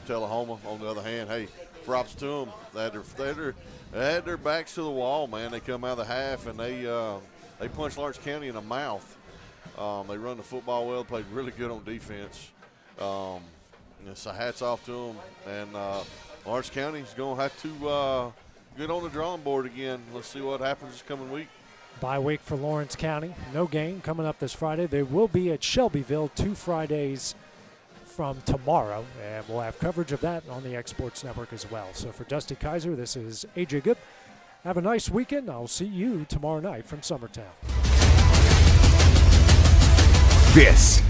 Tullahoma, on the other hand, hey, props to them. They had their backs to the wall, man. They come out of the half and they punched Lawrence County in the mouth. They run the football well, played really good on defense. So hats off to them. And Lawrence County's going to have to get on the drawing board again. Let's see what happens this coming week. Bye week for Lawrence County. No game coming up this Friday. They will be at Shelbyville 2 Fridays from tomorrow, and we'll have coverage of that on the X Sports Network as well. So for Dusty Kaiser, this is AJ Good. Have a nice weekend. I'll see you tomorrow night from Summertown. This